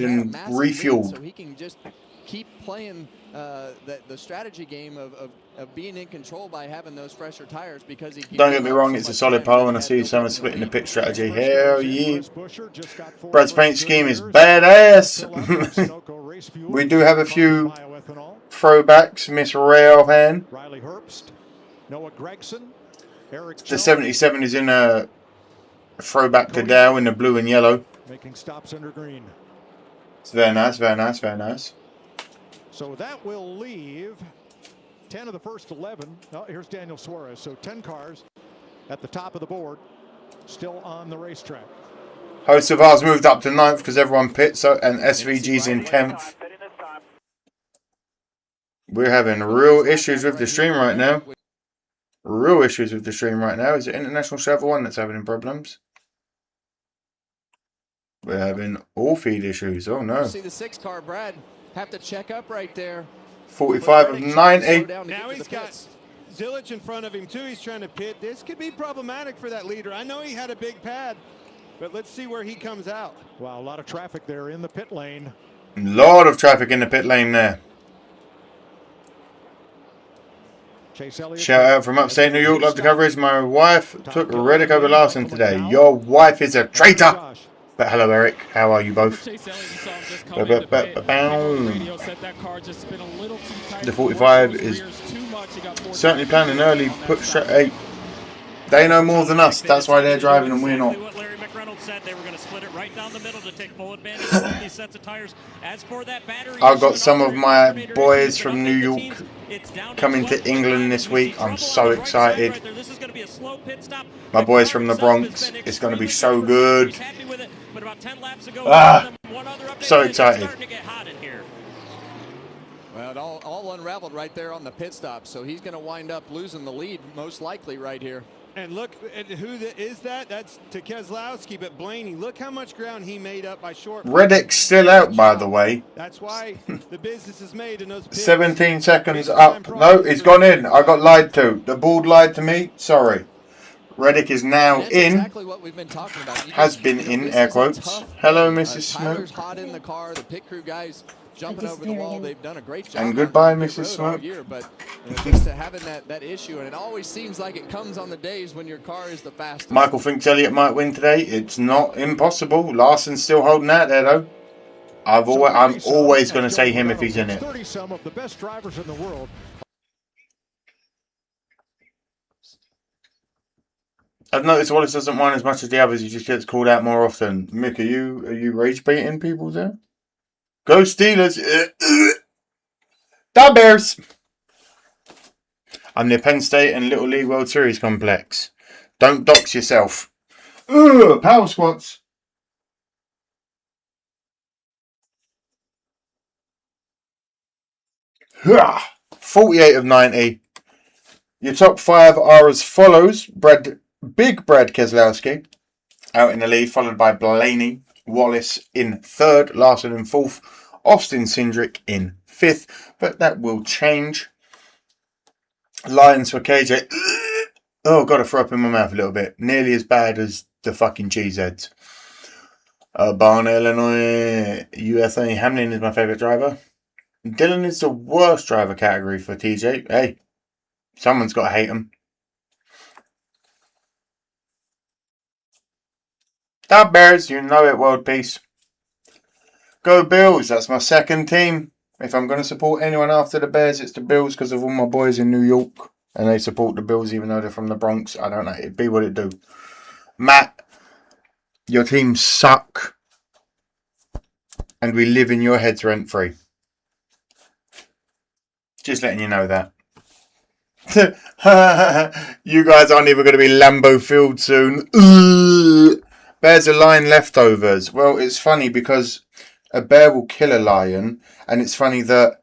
and refueled. So he can just keep playing the strategy game of being in control by having those fresher tires, because he Don't get me wrong, it's a solid pole, and I see someone splitting the pit strategy. Hell yeah. Brad's paint scheme is badass. We do have a few throwbacks. Miss Ray offhand. Riley Herbst, Noah Gregson, Eric The 77 is in a throwback to Dow in the blue and yellow. making stops under green. It's very nice, very nice, very nice. So that will leave 10 of the first 11. Oh, here's Daniel Suarez. So 10 cars at the top of the board, still on the racetrack. Host of ours moved up to 9th because everyone pits, so, and SVG's in 10th. We're having real issues with the stream right now. Real issues with the stream right now. Is it International Server 1 that's having problems? We're having all feed issues. Oh no. See the 6 car, Brad, have to check up right there. 45 of 90. Now he's got Zilich in front of him too. He's trying to pit. This could be problematic for that leader. I know he had a big pad, but let's see where he comes out. Wow, a lot of traffic there in the pit lane. A lot of traffic in the pit lane there. Shout out from upstate New York. Love the coverage. My wife took Reddick over Larson today. Your wife is a traitor. But hello, Eric. How are you both? The 45 is certainly planning early. Hey, they know more than us. That's why they're driving and we're not. Said they were going to split it right down the middle to take full advantage of these sets of tires. As for that battery, I've got some of my boys from New York coming to England this week. I'm so excited. My boys from the Bronx. It's going to be so good. So excited. Well, it all unraveled right there on the pit stop, so he's going to wind up losing the lead most likely right here. And look at who is that? That's to Keselowski, but Blaney, look how much ground he made up by short. Reddick's still out, by the way. That's why the business is made in those pits. 17 seconds up. No, he's gone in. I got lied to. The board lied to me. Sorry. Reddick is now in. Exactly what we've been talking about. Has been in, air quotes. Hello, Mrs. Smoke. Tires hot in the car. The pit crew guys jumping over the wall. They've done a great job. And goodbye, Mrs. Smoke. But just having that issue, and it always seems like it comes on the days when your car is the fastest. Michael thinks Elliott might win today. It's not impossible. Larson's still holding out there, though. I'm always going to say him if he's in it. 30-some of the best drivers in the world. I've noticed Wallace doesn't whine as much as the others. He just gets called out more often. Mick, are you rage baiting people there? Go Steelers! Da Bears! I'm near Penn State and Little League World Series complex. Don't dox yourself. Ugh, power squats. Hurrah! 48 of 90. Your top 5 are as follows. Big Brad Keselowski out in the lead, followed by Blaney, Wallace in 3rd, Larson in 4th, Austin Cindric in 5th, but that will change. Lions for KJ. Oh, got to throw up in my mouth a little bit. Nearly as bad as the fucking cheeseheads. Urbana, Illinois, USA. Hamlin is my favourite driver. Dylan is the worst driver category for TJ. Hey, someone's got to hate him. That Bears, you know it, world peace. Go Bills, that's my second team. If I'm going to support anyone after the Bears, it's the Bills because of all my boys in New York. And they support the Bills even though they're from the Bronx. I don't know, it'd be what it do. Matt, your team suck. And we live in your heads rent free. Just letting you know that. You guys aren't even going to be Lambeau Field soon. Bears are lion leftovers. Well, it's funny because a bear will kill a lion. And it's funny that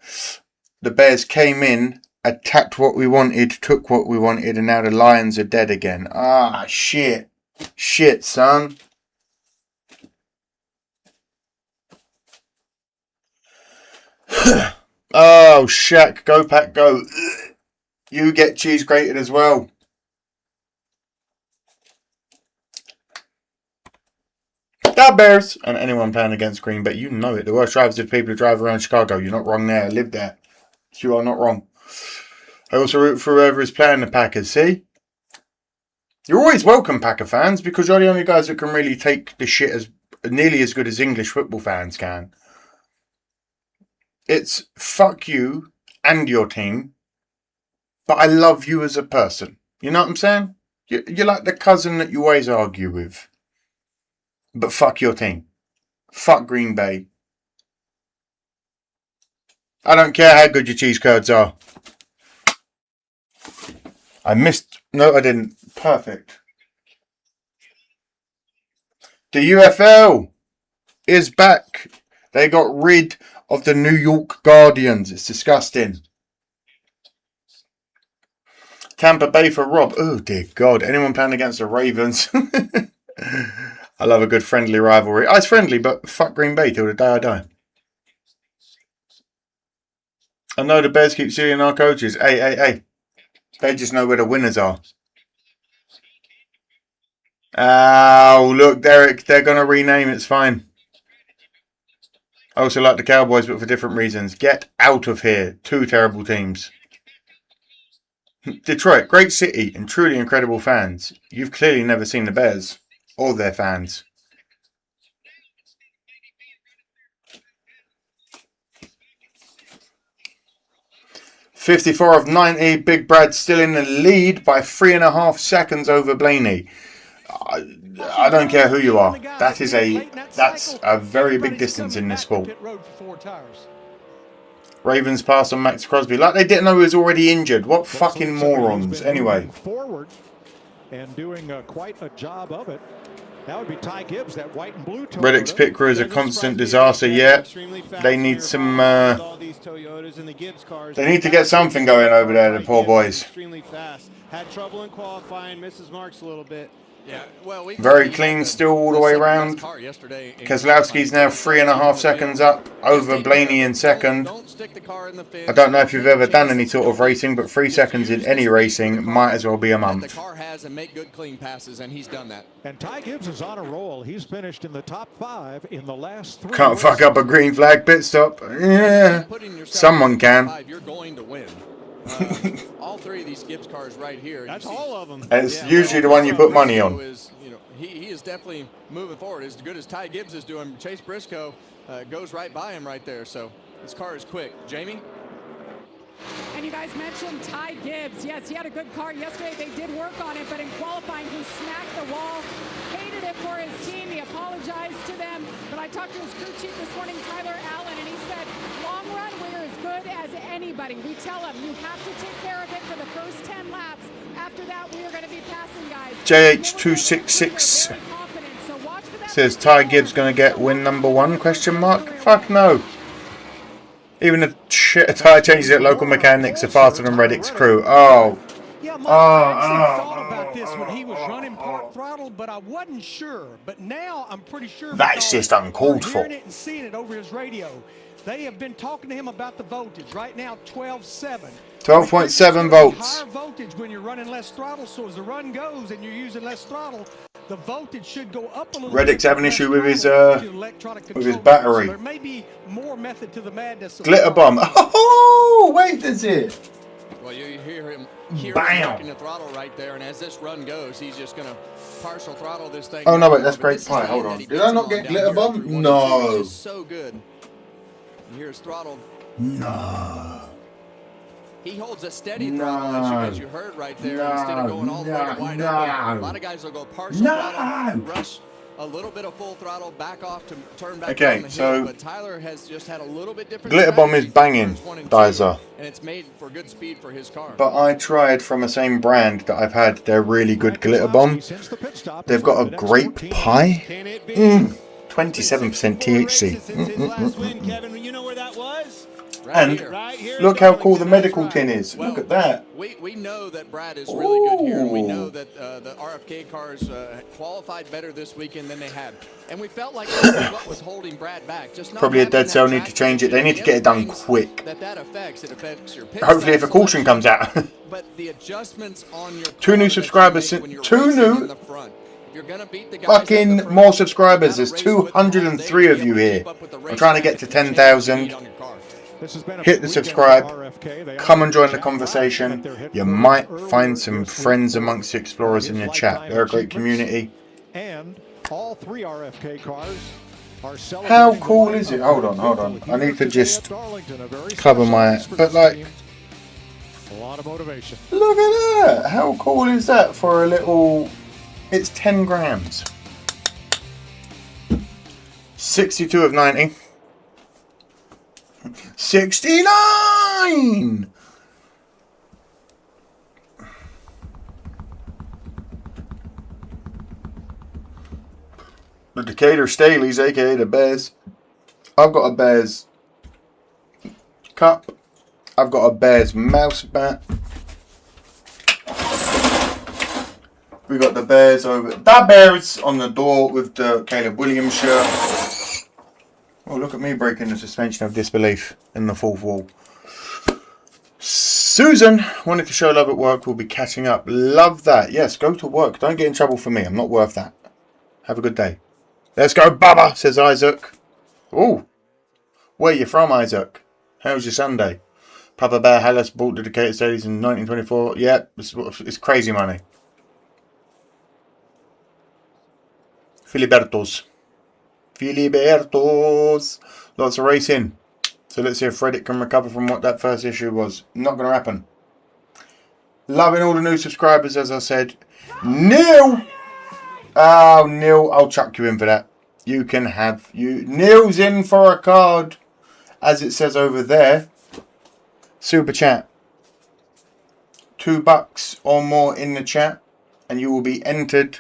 the Bears came in, attacked what we wanted, took what we wanted, and now the lions are dead again. Ah, shit. Shit, son. Oh, Shaq, go Pack, go. You get cheese grated as well. That Bears. And anyone playing against Green Bay, you know it. The worst drivers are the people who drive around Chicago. You're not wrong there. I live there. You are not wrong. I also root for whoever is playing the Packers. See? You're always welcome, Packer fans, because you're the only guys that can really take the shit as nearly as good as English football fans can. It's fuck you and your team, but I love you as a person. You know what I'm saying? You're like the cousin that you always argue with. But fuck your team. Fuck Green Bay. I don't care how good your cheese curds are. I missed... No, I didn't. Perfect. The UFL is back. They got rid of the New York Guardians. It's disgusting. Tampa Bay for Rob. Oh, dear God. Anyone playing against the Ravens? I love a good friendly rivalry. Oh, it's friendly, but fuck Green Bay till the day I die. I know the Bears keep suing our coaches. Hey. They just know where the winners are. Oh, look, Derek. They're going to rename. It's fine. I also like the Cowboys, but for different reasons. Get out of here. Two terrible teams. Detroit, great city and truly incredible fans. You've clearly never seen the Bears or their fans. $54 of 90. Big Brad still in the lead by 3.5 seconds over Blaney. I don't care who you are. That's a very big distance in this sport. Ravens pass on Max Crosby like they didn't know he was already injured. What fucking morons. Anyway. Forward and doing quite a job of it. That would be Ty Gibbs, that white and blue Toyota. Reddick's pit crew is a constant disaster. Yeah, they need some. They need to get something going over there, the poor boys. Had trouble in qualifying, misses marks a little bit. Yeah, well, very clean still all the way around. Keselowski's now 3.5 seconds up over Blaney in second. I don't know if you've ever done any sort of racing, but 3 seconds in any racing might as well be a month. The car has and make good clean passes, and he's done that. And Ty Gibbs is on a roll. He's finished in the top 5 in the last 3. Can't fuck up a green flag pit stop. Yeah, someone can. You're going to win. All 3 of these Gibbs cars right here. That's all of them. And it's usually the one you put money on. He is definitely moving forward. As good as Ty Gibbs is doing, Chase Briscoe goes right by him right there. So this car is quick. Jamie? And you guys mentioned Ty Gibbs. Yes, he had a good car yesterday. They did work on it, but in qualifying, he smacked the wall. Hated it for his team. He apologized to them. But I talked to his crew chief this morning, Tyler Allen, and he said, long run, we're as good as anybody. We tell him, you have to take care of it for the first 10 laps. After that, we are going to be passing guys. JH266 says Ty Gibbs going to get win number 1? Question mark. Fuck no. Even the shit tyre changes at local mechanics are faster than Reddick's crew. Oh. Yeah, Mike, I actually thought about this when he was running part throttle, but I wasn't sure. But now I'm pretty sure. That's just uncalled for. Hearing it and seeing it over his radio. They have been talking to him about the voltage. Right now, 12.7. 12.7 volts. Higher voltage when you're running less throttle. So as the run goes and you're using less throttle, the voltage should go up a little. Reddick's having an issue with his battery. So there may be more method to the madness. Glitter bomb. Oh, wait, that's it. Well, you hear him Bam! working the throttle right there, and as this run goes, he's just going to partial throttle this thing. Oh no, wait, that's But great this is pie. the Hold end on. that he Did gets I not him get on glitter down here bomb? through 1 and 2, No. which is so good. You hear his throttle. No. He holds a steady throttle, as you heard right there, instead of going all the way to wide open. A lot of guys will go partial throttle, rush a little bit of full throttle, back off to turn back down the hill. But Tyler has just had a little bit different glitter bomb is banging, Dizer. and it's made for good speed for his car. But I tried from the same brand that I've had. They're really good glitter bomb. They've got a grape pie. 27% THC. Kevin, you know where that was? And look how cool the medical tin is. Well, look at that. We know that Brad is really good here. We know that the RFK cars qualified better this weekend than they had. And we felt like that was what was holding Brad back. Just not Probably a dead cell. Need to change it. They need to get it done quick. That affects your pit Hopefully if a caution comes out. But the adjustments on your 2 new subscribers. 2 new fucking more subscribers. There's 203 of you here. I'm trying to get to 10,000. Hit the subscribe. Come and join the conversation. You might find some friends amongst the explorers in your chat. They're a great community. And all 3 RFK cars are how cool is it? Hold on. I need to just cover my... But like... A lot of motivation. Look at that. How cool is that for a little... It's 10 grams. 62 of 90. 69! The Decatur Staleys, aka the Bears. I've got a Bears cup. I've got a Bears mouse bat. We got the Bears over. The Bears on the door with the Caleb Williams shirt. Oh, look at me breaking the suspension of disbelief in the fourth wall. Susan wanted to show love at work. We'll be catching up. Love that. Yes, go to work. Don't get in trouble for me. I'm not worth that. Have a good day. Let's go, Bubba, says Isaac. Oh, where you from, Isaac? How's your Sunday? Papa Bear Hallis bought the Decatur Stadiums in 1924. Yep, it's crazy money. Filibertos. Lots of racing. So let's see if Reddit can recover from what that first issue was. Not going to happen. Loving all the new subscribers, as I said. Neil! Oh, Neil, I'll chuck you in for that. You can have you. Neil's in for a card, as it says over there. Super chat. $2 or more in the chat, and you will be entered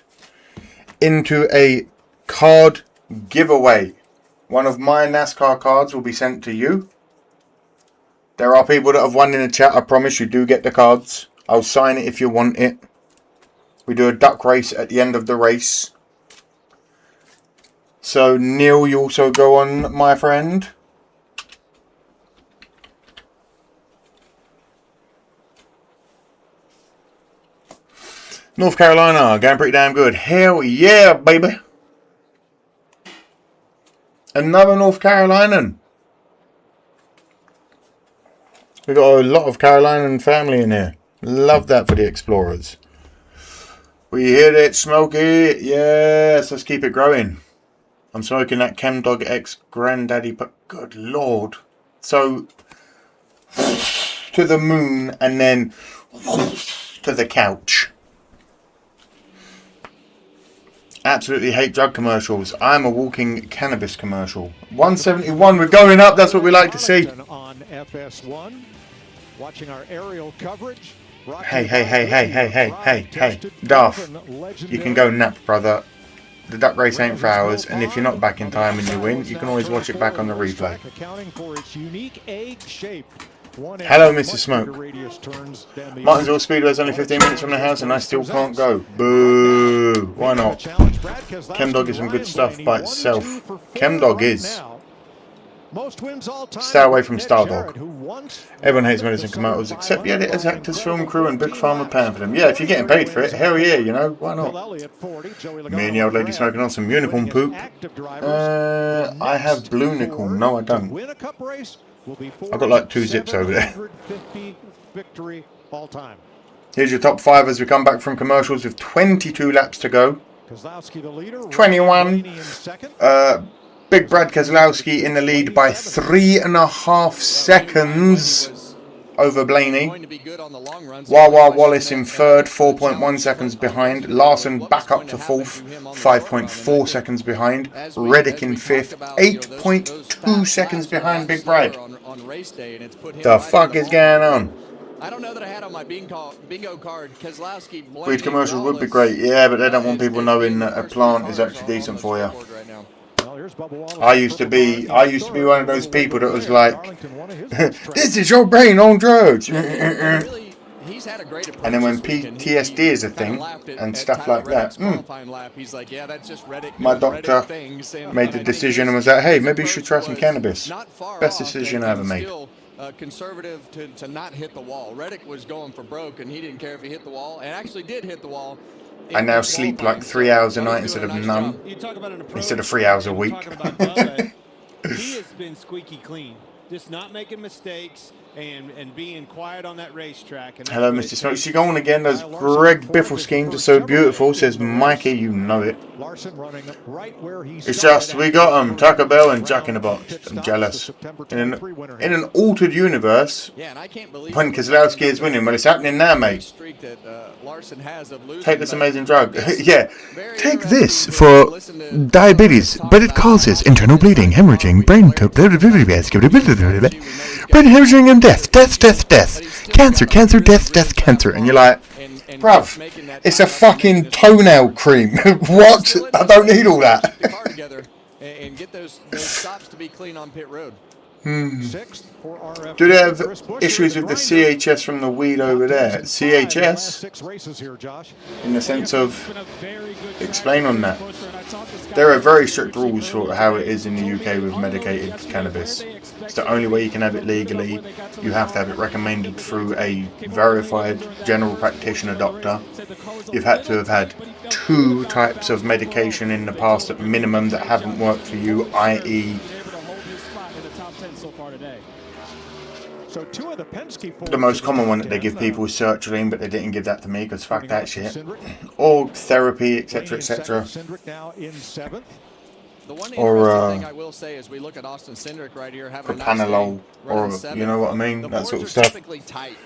into a card giveaway. One of my NASCAR cards will be sent to you. There are people that have won in the chat. I promise you do get the cards. I'll sign it if you want it. We do a duck race at the end of the race. So Neil, you also go on, my friend. North Carolina, going pretty damn good. Hell yeah, baby. Another North Carolinian. We got a lot of Carolinian family in here. Love that for the Explorers. We hit it, smoke it. Yes, let's keep it growing. I'm smoking that Chemdog X Granddaddy, but good lord. So, to the moon and then to the couch. Absolutely hate drug commercials. I'm a walking cannabis commercial. 171, we're going up. That's what we like to see. On FS1, watching our aerial coverage. Hey, Darth. You can go nap, brother. The duck race ain't for hours, and if you're not back in time and you win, you can always watch it back on the replay. Hello, Mr. Smoke. Martinsville Speedway is only 15 minutes from the house, and I still can't go. Boo! Why not? Chemdog is some good stuff by itself. Chemdog is. Stay away from Stardog. Everyone hates medicine commercials except the editors, actors, film crew, and Big Pharma paying for them. Yeah, if you're getting paid for it, hell yeah, you know, why not? Me and the old lady smoking on some unicorn poop. I have blue nickel. No, I don't. I've got like 2 zips over there. all time. Here's your top 5 as we come back from commercials with 22 laps to go. Keselowski the leader. 21. In second. Big Brad Keselowski in the lead by 3.5 seconds over Blaney. Wawa Wallace in third, 4.1 seconds behind. Larson back up to fourth, 5.4 seconds behind. Reddick in fifth, 8.2 seconds behind Big Brad. The fuck is going on? I don't know that I had on my bingo card Keselowski. Breed commercial would be great, yeah, but they don't want people knowing that a plant is actually decent for you. I used to be one of those people that was like, this is your brain on drugs. And then when PTSD is a thing and stuff like that, my doctor made the decision and was like, hey, maybe you should try some cannabis. Best decision I ever made. Conservative to not hit the wall. Reddick was going for broke, and he didn't care if he hit the wall, and actually did hit the wall. I now sleep like 3 hours a night instead of none. Instead of 3 hours a week. He has been squeaky clean. Just not making mistakes and being quiet on that racetrack. And hello, Mr. Smoke. She going again. Those Greg Biffle schemes are so beautiful, says Mikey. You know it. It's just, we got them. Taco Bell and Jack in the Box. I'm jealous. In an altered universe, when Keselowski is winning, well, it's happening now, mate. Take this amazing drug. Yeah. Take this for diabetes, but it causes internal bleeding, hemorrhaging, brain hemorrhaging, and death. Cancer, death. And you're like, bruv, it's a fucking toenail cream. What? I don't need all that. And get those stops to be clean on pit road. Do they have issues with the CHS from the weed over there? CHS? In the sense of, explain on that. There are very strict rules for how it is in the UK with medicated cannabis. It's the only way you can have it legally. You have to have it recommended through a verified general practitioner doctor. You've had to have had 2 types of medication in the past at minimum that haven't worked for you, i.e. the most common one that they give people is sertraline, but they didn't give that to me because fuck that shit. Or therapy, etc., etc. Or thing I will say is we look at Austin Cindric right here having propanolol, or you know what I mean, that sort of stuff. Tight.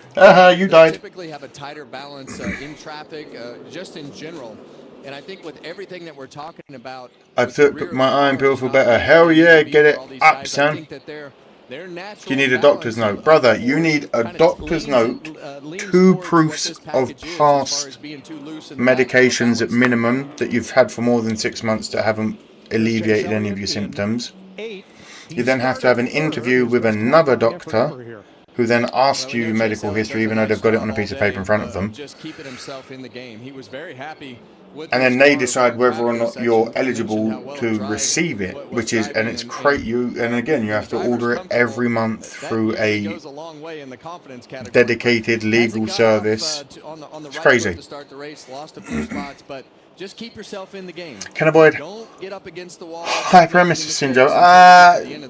You died. Typically have a tighter balance in traffic, just in general. And I think with everything that we're talking about, I took my iron pill for better. Hell yeah, get it up, son. You need a doctor's note. Brother, you need a doctor's note, 2 proofs of past medications at minimum that you've had for more than 6 months that haven't alleviated any of your symptoms. You then have to have an interview with another doctor who then asks you medical history, even though they've got it on a piece of paper in front of them. And then they decide whether or not you're eligible to receive it, which is, and it's and again, you have to order it every month through a dedicated legal service. It's crazy. Just keep yourself in the game. Cannabinoid. Don't get up against the wall. Hyperemesis syndrome. And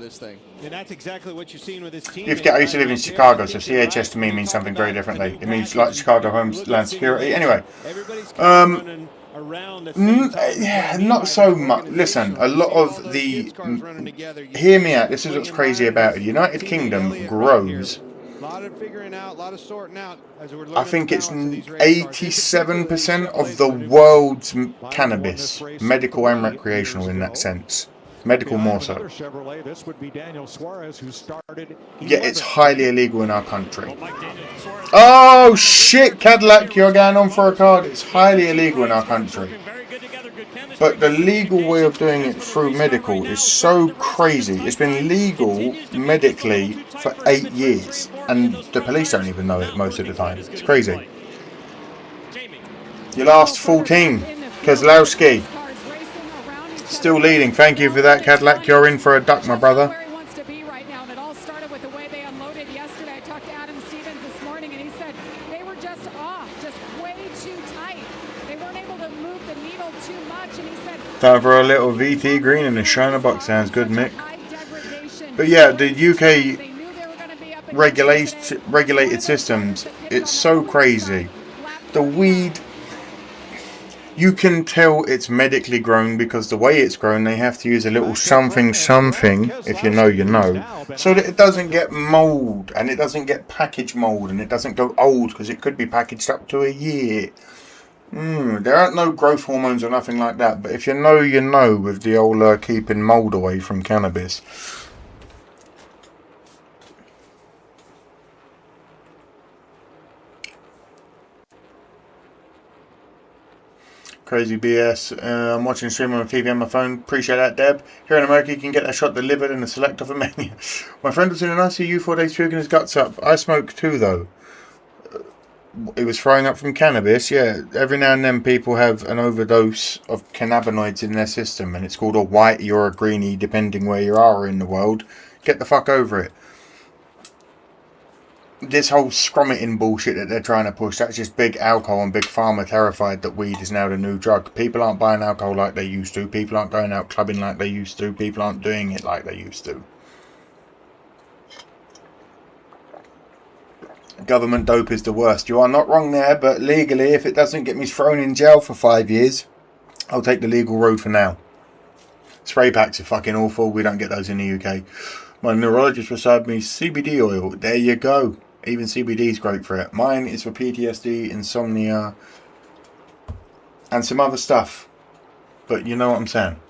that's exactly what you're seeing with this team. I used to live in Chicago, so CHS to me means something very differently. It means like Chicago Homeland Security. Anyway, not so much. Listen, a lot of the. Hear me out. This is what's crazy about it. United Kingdom grows. A lot of figuring out, a lot of sorting out. I think it's 87% of the world's cannabis, medical and recreational in that sense. Medical more so. Yet it's highly illegal in our country. Oh shit, Cadillac, you're going on for a card. It's highly illegal in our country. But the legal way of doing it through medical is so crazy. It's been legal medically for 8 years. And the police don't even know it most of the time. It's crazy. Your last 14, Keselowski. Still leading. Thank you for that, Cadillac. You're in for a duck, my brother. Time for a little VT green in the Shiner box. Sounds good, Mick. But yeah, the UK regulated systems. It's so crazy. The weed, you can tell it's medically grown because the way it's grown, they have to use a little something, if you know, you know, so that it doesn't get mold and it doesn't get package mold and it doesn't go old because it could be packaged up to a year. There aren't no growth hormones or nothing like that, but if you know, you know, with the old keeping mold away from cannabis. Crazy BS. I'm watching stream on TV on my phone. Appreciate that, Deb. Here in America, you can get that shot delivered in a select of a menu. My friend was in an ICU 4 days puking his guts up. I smoke too, though. He was throwing up from cannabis. Yeah, every now and then people have an overdose of cannabinoids in their system, and it's called a whitey or a greenie, depending where you are in the world. Get the fuck over it. This whole scrummeting bullshit that they're trying to push, that's just big alcohol and big pharma terrified that weed is now the new drug. People aren't buying alcohol like they used to. People aren't going out clubbing like they used to. People aren't doing it like they used to. Government dope is the worst. You are not wrong there, but legally, if it doesn't get me thrown in jail for 5 years, I'll take the legal road for now. Spray packs are fucking awful. We don't get those in the UK. My neurologist prescribed me CBD oil. There you go. Even CBD is great for it. Mine is for PTSD, insomnia, and some other stuff. But you know what I'm saying.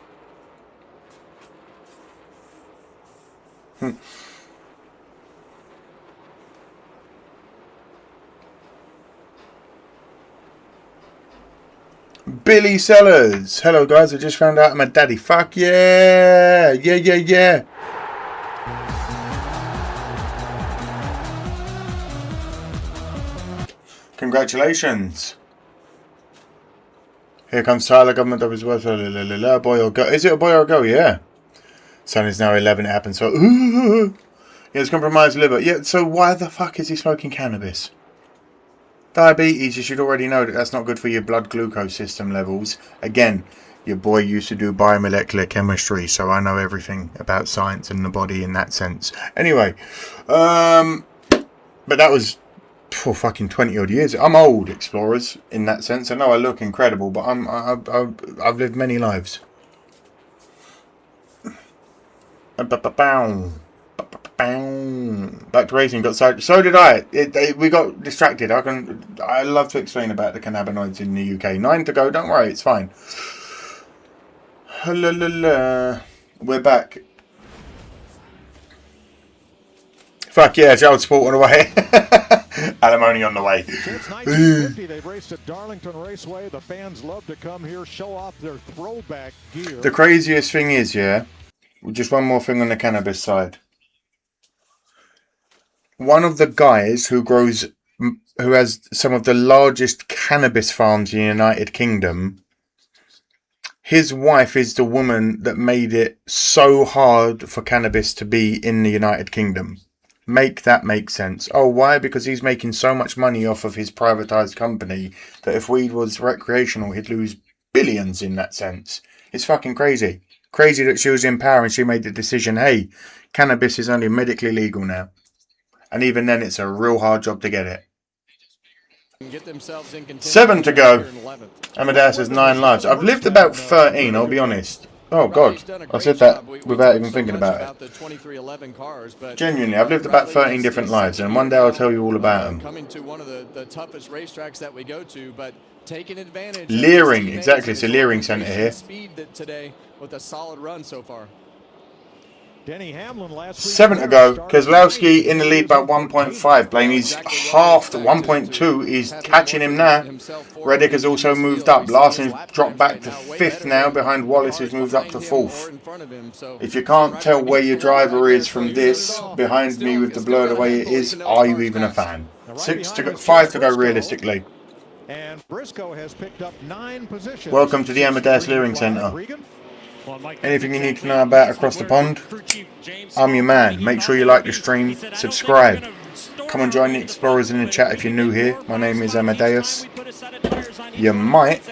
Billy Sellers. Hello guys, I just found out I'm a daddy. Fuck yeah. Yeah. Congratulations. Here comes Tyler, government of his worth. Boy or girl. Is it a boy or a girl? Yeah. Son is now 11. It happened so. He has compromised liver. Yeah, so why the fuck is he smoking cannabis? Diabetes, you should already know that that's not good for your blood glucose system levels. Again, your boy used to do biomolecular chemistry, so I know everything about science and the body in that sense. Anyway, but that was for fucking 20 odd years. I'm old, explorers, in that sense. I know I look incredible, but I've lived many lives. Back to racing. Got so did I. We got distracted. I love to explain about the cannabinoids in the UK. 9 to go. Don't worry, it's fine. We're back. Fuck yeah, child support on the way. Alimony on the way. Since 1950, they've raced at Darlington Raceway. The fans love to come here, show off their throwback gear. The craziest thing is, yeah, just one more thing on the cannabis side. One of the guys who has some of the largest cannabis farms in the United Kingdom, his wife is the woman that made it so hard for cannabis to be in the United Kingdom. Make that make sense. Oh, why? Because he's making so much money off of his privatized company that if weed was recreational, he'd lose billions in that sense. It's fucking crazy. Crazy that she was in power and she made the decision, hey, cannabis is only medically legal now. And even then, it's a real hard job to get it. 7 to go. Amadeus has 9 lives. I've lived about 13, I'll be honest. Oh, God. I said that without even thinking about it. Genuinely, I've lived about 13 different lives, and one day I'll tell you all about them. Coming to one of the toughest racetracks that we go to, but taking advantage. Leering, exactly. It's a Leering Centre here. Speed today with a solid run so far. Denny Hamlin last week 7 to go. Keselowski in the lead by 1.5. Blaney's half to 1.2. He's catching him now. Reddick has also moved up. Larson's dropped back to 5th now behind Wallace, who's moved up to 4th. If you can't tell where your driver is from this, behind me with the blur the way it is, are you even a fan? 5 to go realistically. And Briscoe has picked up 9 positions. Welcome to the Amadeus Leering Centre. Anything you need to know about across the pond? I'm your man. Make sure you like the stream, subscribe. Come and join the explorers in the chat if you're new here. My name is Amadeus. You might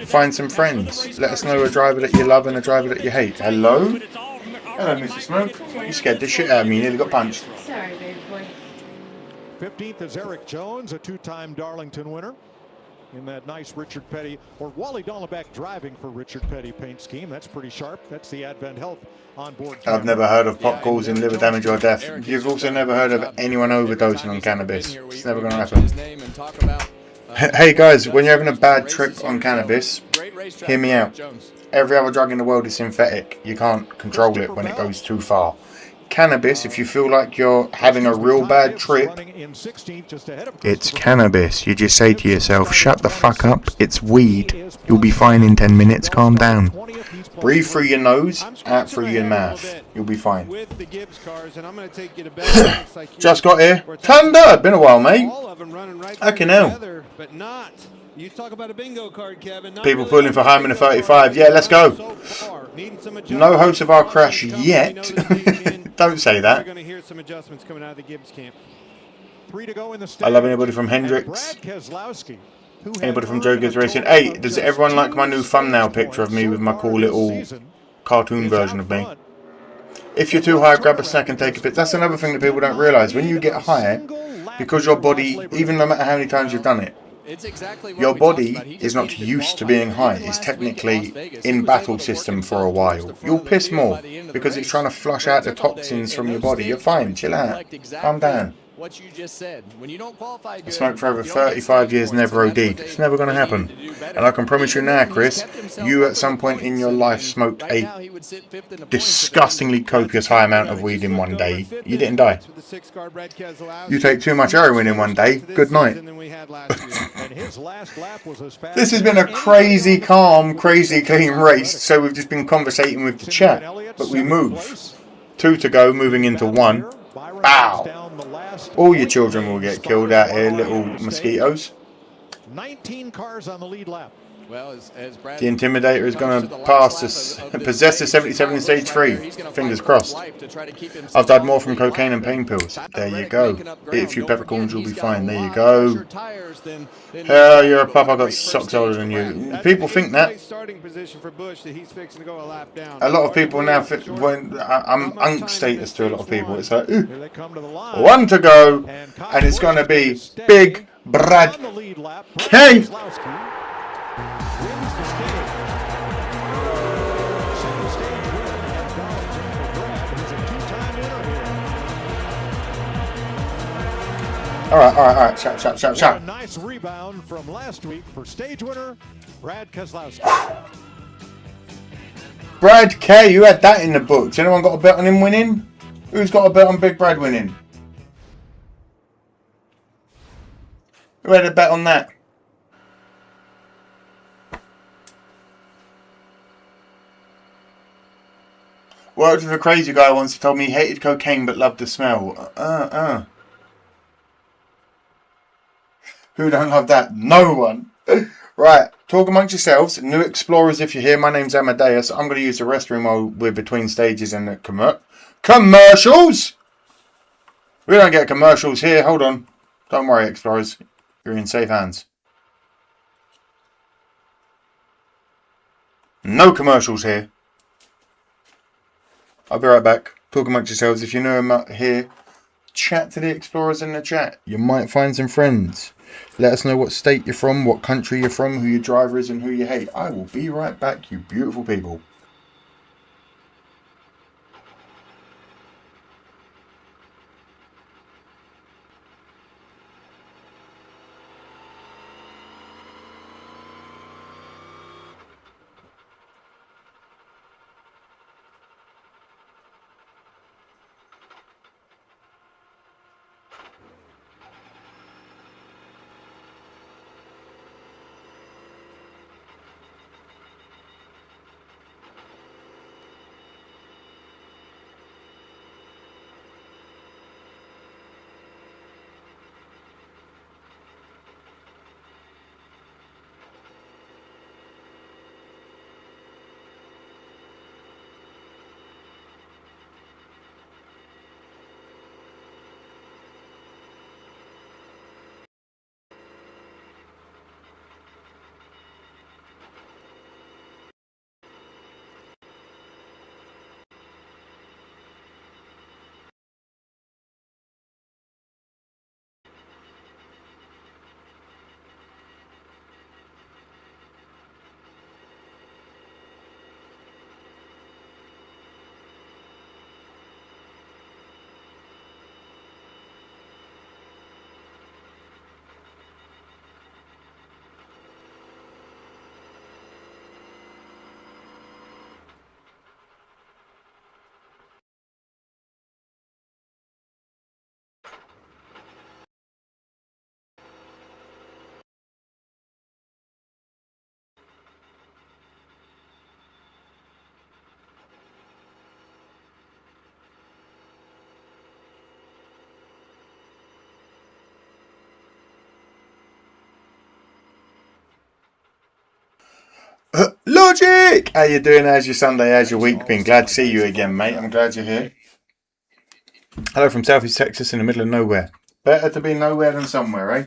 find some friends. Let us know a driver that you love and a driver that you hate. Hello? Hello, Mr. Smoke. You scared the shit out of me. You nearly got punched. Sorry. 15th is Eric Jones, a two-time Darlington winner in that nice Richard Petty, or Wally Dollenbach driving for Richard Petty paint scheme. That's pretty sharp. That's the Advent Health onboard camera. I've never heard of pot causing liver damage or death. You've also never heard of anyone overdosing on cannabis. It's never going to happen. Hey guys, when you're having a bad trip on cannabis, hear me out. Every other drug in the world is synthetic. You can't control it when it goes too far. Cannabis, if you feel like you're having a real bad trip, it's cannabis. You just say to yourself, shut the fuck up, it's weed. You'll be fine in 10 minutes, calm down. Breathe through your nose, out through your mouth. You'll be fine. Just got here. Thunder! Been a while, mate. Fucking hell. You talk about a bingo card, Kevin. People pulling for home in a 35. Yeah, let's go. No hopes of our crash yet. Don't say that. We're going to hear some adjustments coming out of the Gibbs camp. 3 to go in the I love anybody from Hendricks. Anybody from Joe Gibbs Racing. Hey, does everyone like my new thumbnail picture of me with my cool little cartoon version of me? If you're too high, grab a snack and take a pic. That's another thing that people don't realise. When you get high, because your body, even no matter how many times you've done it, your body is not used to being high. It's technically in battle system for a while. You'll piss more because it's trying to flush out the toxins from your body. You're fine. Chill out. Calm down. What you just said. When you don't qualify good, I smoked for over 35 years, never OD'd. It's never going to happen. And I can promise you now, Chris, you at some point in your life smoked a disgustingly copious high amount of weed in one day. You didn't die. You take too much heroin in one day. Good night. This has been a crazy calm, crazy clean race. So we've just been conversating with the chat. But we move. 2 to go, moving into 1. Bow! All your children will get killed out here, little mosquitoes. 19 cars on the lead lap. Well, as Brad, the Intimidator is going to pass us, possess the 77 in stage 3. Fingers crossed. I've died more from cocaine and pain pills. There you go. Eat a few peppercorns, you'll be fine. There you go. Hell, you're a pup. I got socks older than you. People think that. A lot of people now think, when I'm unk status to a lot of people. It's like, ooh, 1 to go, and it's going to be Big Brad K. All right. Shout. A nice rebound from last week for stage winner, Brad Keselowski. Brad K, you had that in the books. Anyone got a bet on him winning? Who's got a bet on Big Brad winning? Who had a bet on that? Worked with a crazy guy once who told me he hated cocaine but loved the smell. Who don't love that? No one. Right, talk amongst yourselves. New explorers, if you're here. My name's Amadeus. I'm going to use the restroom while we're between stages and the commercials. We don't get commercials here. Hold on. Don't worry, explorers. You're in safe hands. No commercials here. I'll be right back. Talk amongst yourselves. If you know I'm here, chat to the explorers in the chat. You might find some friends. Let us know what state you're from, what country you're from, who your driver is and who you hate. I will be right back, you beautiful people. Logic! How you doing? How's your Sunday? How's your week been? Glad to see you again, mate. I'm glad you're here. Hello from Southeast Texas in the middle of nowhere. Better to be nowhere than somewhere, eh?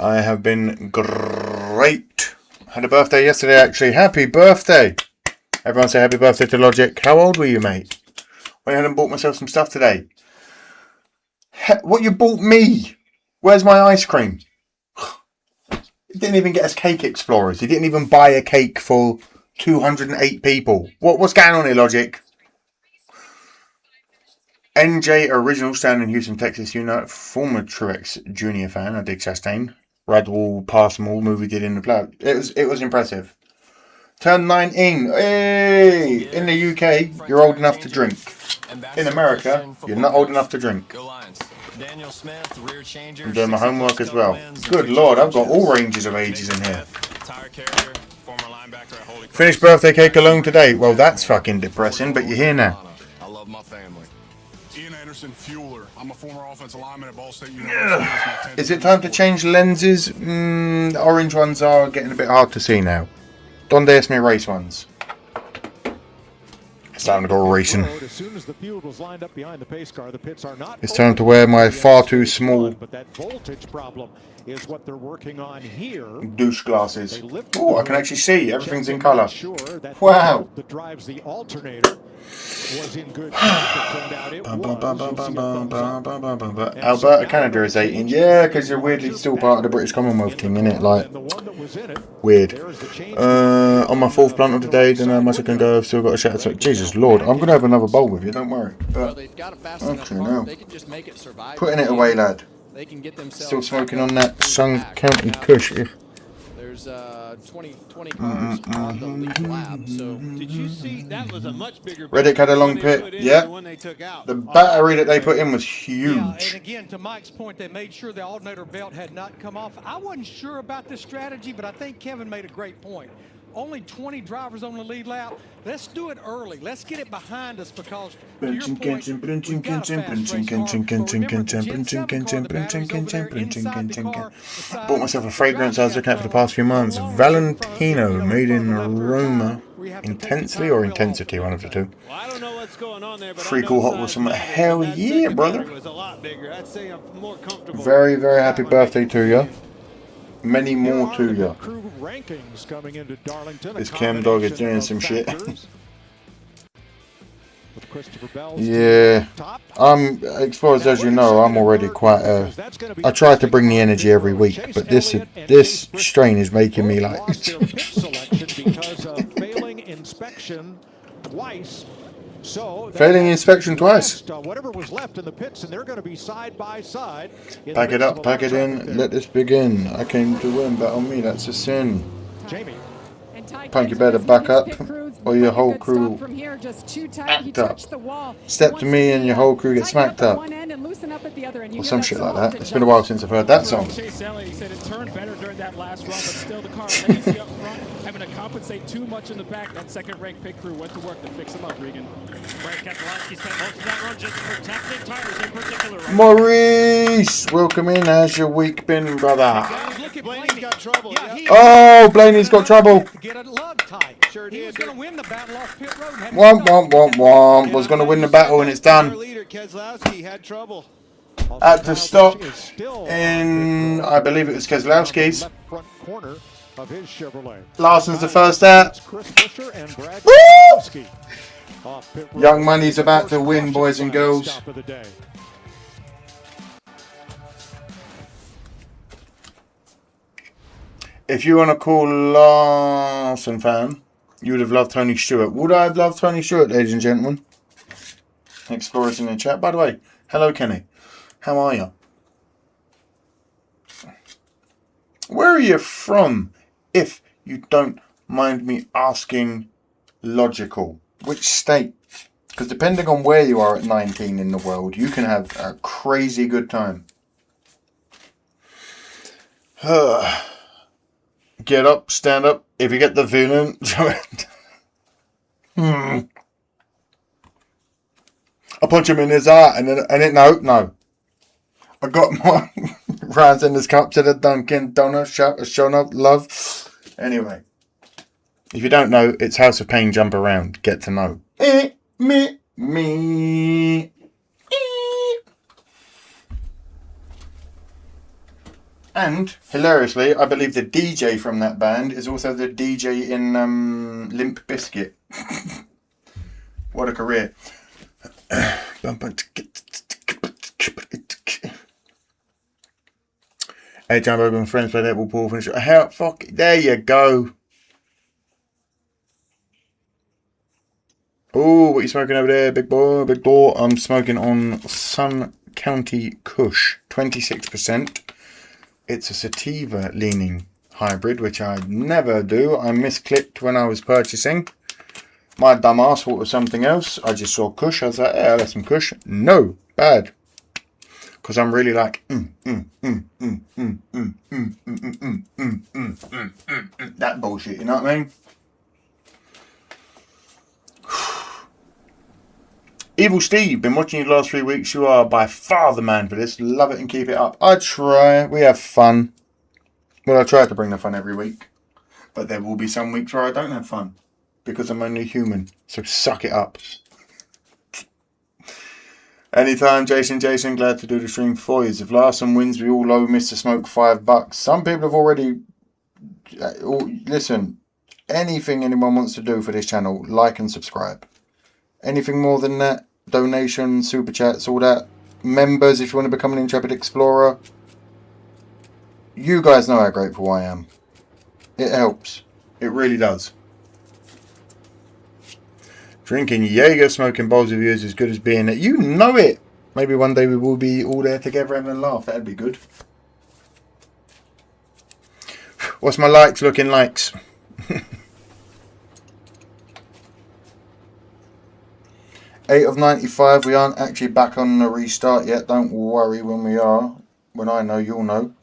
I have been great. Had a birthday yesterday, actually. Happy birthday. Everyone say happy birthday to Logic. How old were you, mate? Went ahead and bought myself some stuff today. What you bought me? Where's my ice cream? He didn't even get us cake explorers. He didn't even buy a cake for 208 people. What's going on here, Logic? NJ Original, stand in Houston, Texas. You know, former Truex Junior fan. I dig Chastain. Radwall, pass them all. Movie did in the cloud. It was impressive. Turned 19. Hey! In the UK, you're old enough to drink. In America, you're not old enough to drink. I'm doing my homework as well. Good Lord, I've got all ranges of ages in here. Finished birthday cake alone today. Well, that's fucking depressing, but you're here now. I love my family. Ian Anderson, Fueler. I'm a former offensive lineman at Ball State University. Is it time to change lenses? The orange ones are getting a bit hard to see now. Donde es mi race ones? It's time to go racing. It's time to wear my far too small douche glasses. Oh, I can actually see. Everything's in colour. Wow. Alberta, Canada is 18. Yeah, because you're weirdly still part of the British Commonwealth team, innit? Like, weird. On my fourth blunt of the day, don't know how much I can go. I've still got a shout out to Jesus Lord. I'm going to have another bowl with you, don't worry. But, actually, no. Putting it away, lad. Still smoking on that Sun County Kush. There's 20 cars on the lead lap. So did you see that was a much bigger Reddick had a long pit. Yeah. The battery that they put in was huge. Yeah, and again, to Mike's point, they made sure the alternator belt had not come off. I wasn't sure about this strategy, but I think Kevin made a great point. Only 20 drivers on the lead lap. Let's do it early. Let's get it behind us because to your point, we've got a fast race car. But remember, the Gen 7 car, the battery's over there inside the car. Bought myself a fragrance I was looking at for the past few months. Valentino, made in Roma. Intensely or intensity, one of the two. I don't know what's going on there, but Free cool hot with some. Hell yeah, brother. was a lot bigger. I'd say I'm more comfortable. Very, very happy birthday to you. Many more to you. This Cam Dog is doing some shit. Yeah. Explorers, as you know, I'm already quite I try to bring the energy every week, but this strain is making me like failing inspection twice. Whatever was left in the pits, and they're going to be side by side. Pack it up, pack it in, let this begin. I came to win, bet on me, that's a sin. Jamie. Punk, you better back up, or your whole crew act up. Step to me and your whole crew get smacked up. Or some shit like that. It's been a while since I've heard that song. Chase Elliott said it turned better during that last run, but still the car lazy up front, having to compensate too much in the back. That second-ranked pit crew went to work to fix him up, Regan. Brad Keselowski spent most of that run just protecting tires in particular. Right? Maurice, welcome in. How's your week been, brother? Blaney's got trouble. Oh, Blaney's got trouble. Get a lug tight. Sure he was going to win the battle off pit road. Womp. Was going to win the battle and it's done. Leader Keselowski had trouble. Had to stop in, I believe it was Keselowski's. Larson's the first out. Woo! Young Money's about to win, boys and girls. If you want to call Larson fan, you would have loved Tony Stewart. Would I have loved Tony Stewart, ladies and gentlemen? Explorers in the chat. By the way, hello Kenny. How are you? Where are you from, if you don't mind me asking logical? Which state? Because depending on where you are at 19 in the world, you can have a crazy good time. Get up, stand up. If you get the feeling, I punch him in his eye, and it no. I got my Ryan's in this cup to the Dunkin' Donuts shop, showing up love. Anyway, if you don't know, it's House of Pain Jump Around. Get to know. Me. And, hilariously, I believe the DJ from that band is also the DJ in Limp Bizkit. What a career. Hey, John Bogan, friends play netball, pool, finish. How, fuck, there you go. Oh, what are you smoking over there, big boy, big door? I'm smoking on Sun County Kush, 26%. It's a sativa leaning hybrid, which I never do. I misclicked when I was purchasing. My dumb ass thought of something else. I just saw Kush. I was like, yeah, that's some Kush. No, bad. Because I'm really like, that bullshit, you know what I mean? Evil Steve, been watching you the last 3 weeks. You are by far the man for this. Love it and keep it up. I try. We have fun. Well, I try to bring the fun every week. But there will be some weeks where I don't have fun. Because I'm only human. So suck it up. Anytime, Jason. Glad to do the stream for you. If Larson wins, we all owe Mr. Smoke $5. Some people have already... Listen, anything anyone wants to do for this channel, like and subscribe. Anything more than that, donations, super chats, all that. Members, if you want to become an Intrepid Explorer. You guys know how grateful I am. It helps. It really does. Drinking Jaeger, smoking bowls of you is as good as being it. You know it. Maybe one day we will be all there together having a laugh. That'd be good. What's my likes looking likes? 8 of 95. We aren't actually back on the restart yet. Don't worry when we are. When I know, you'll know.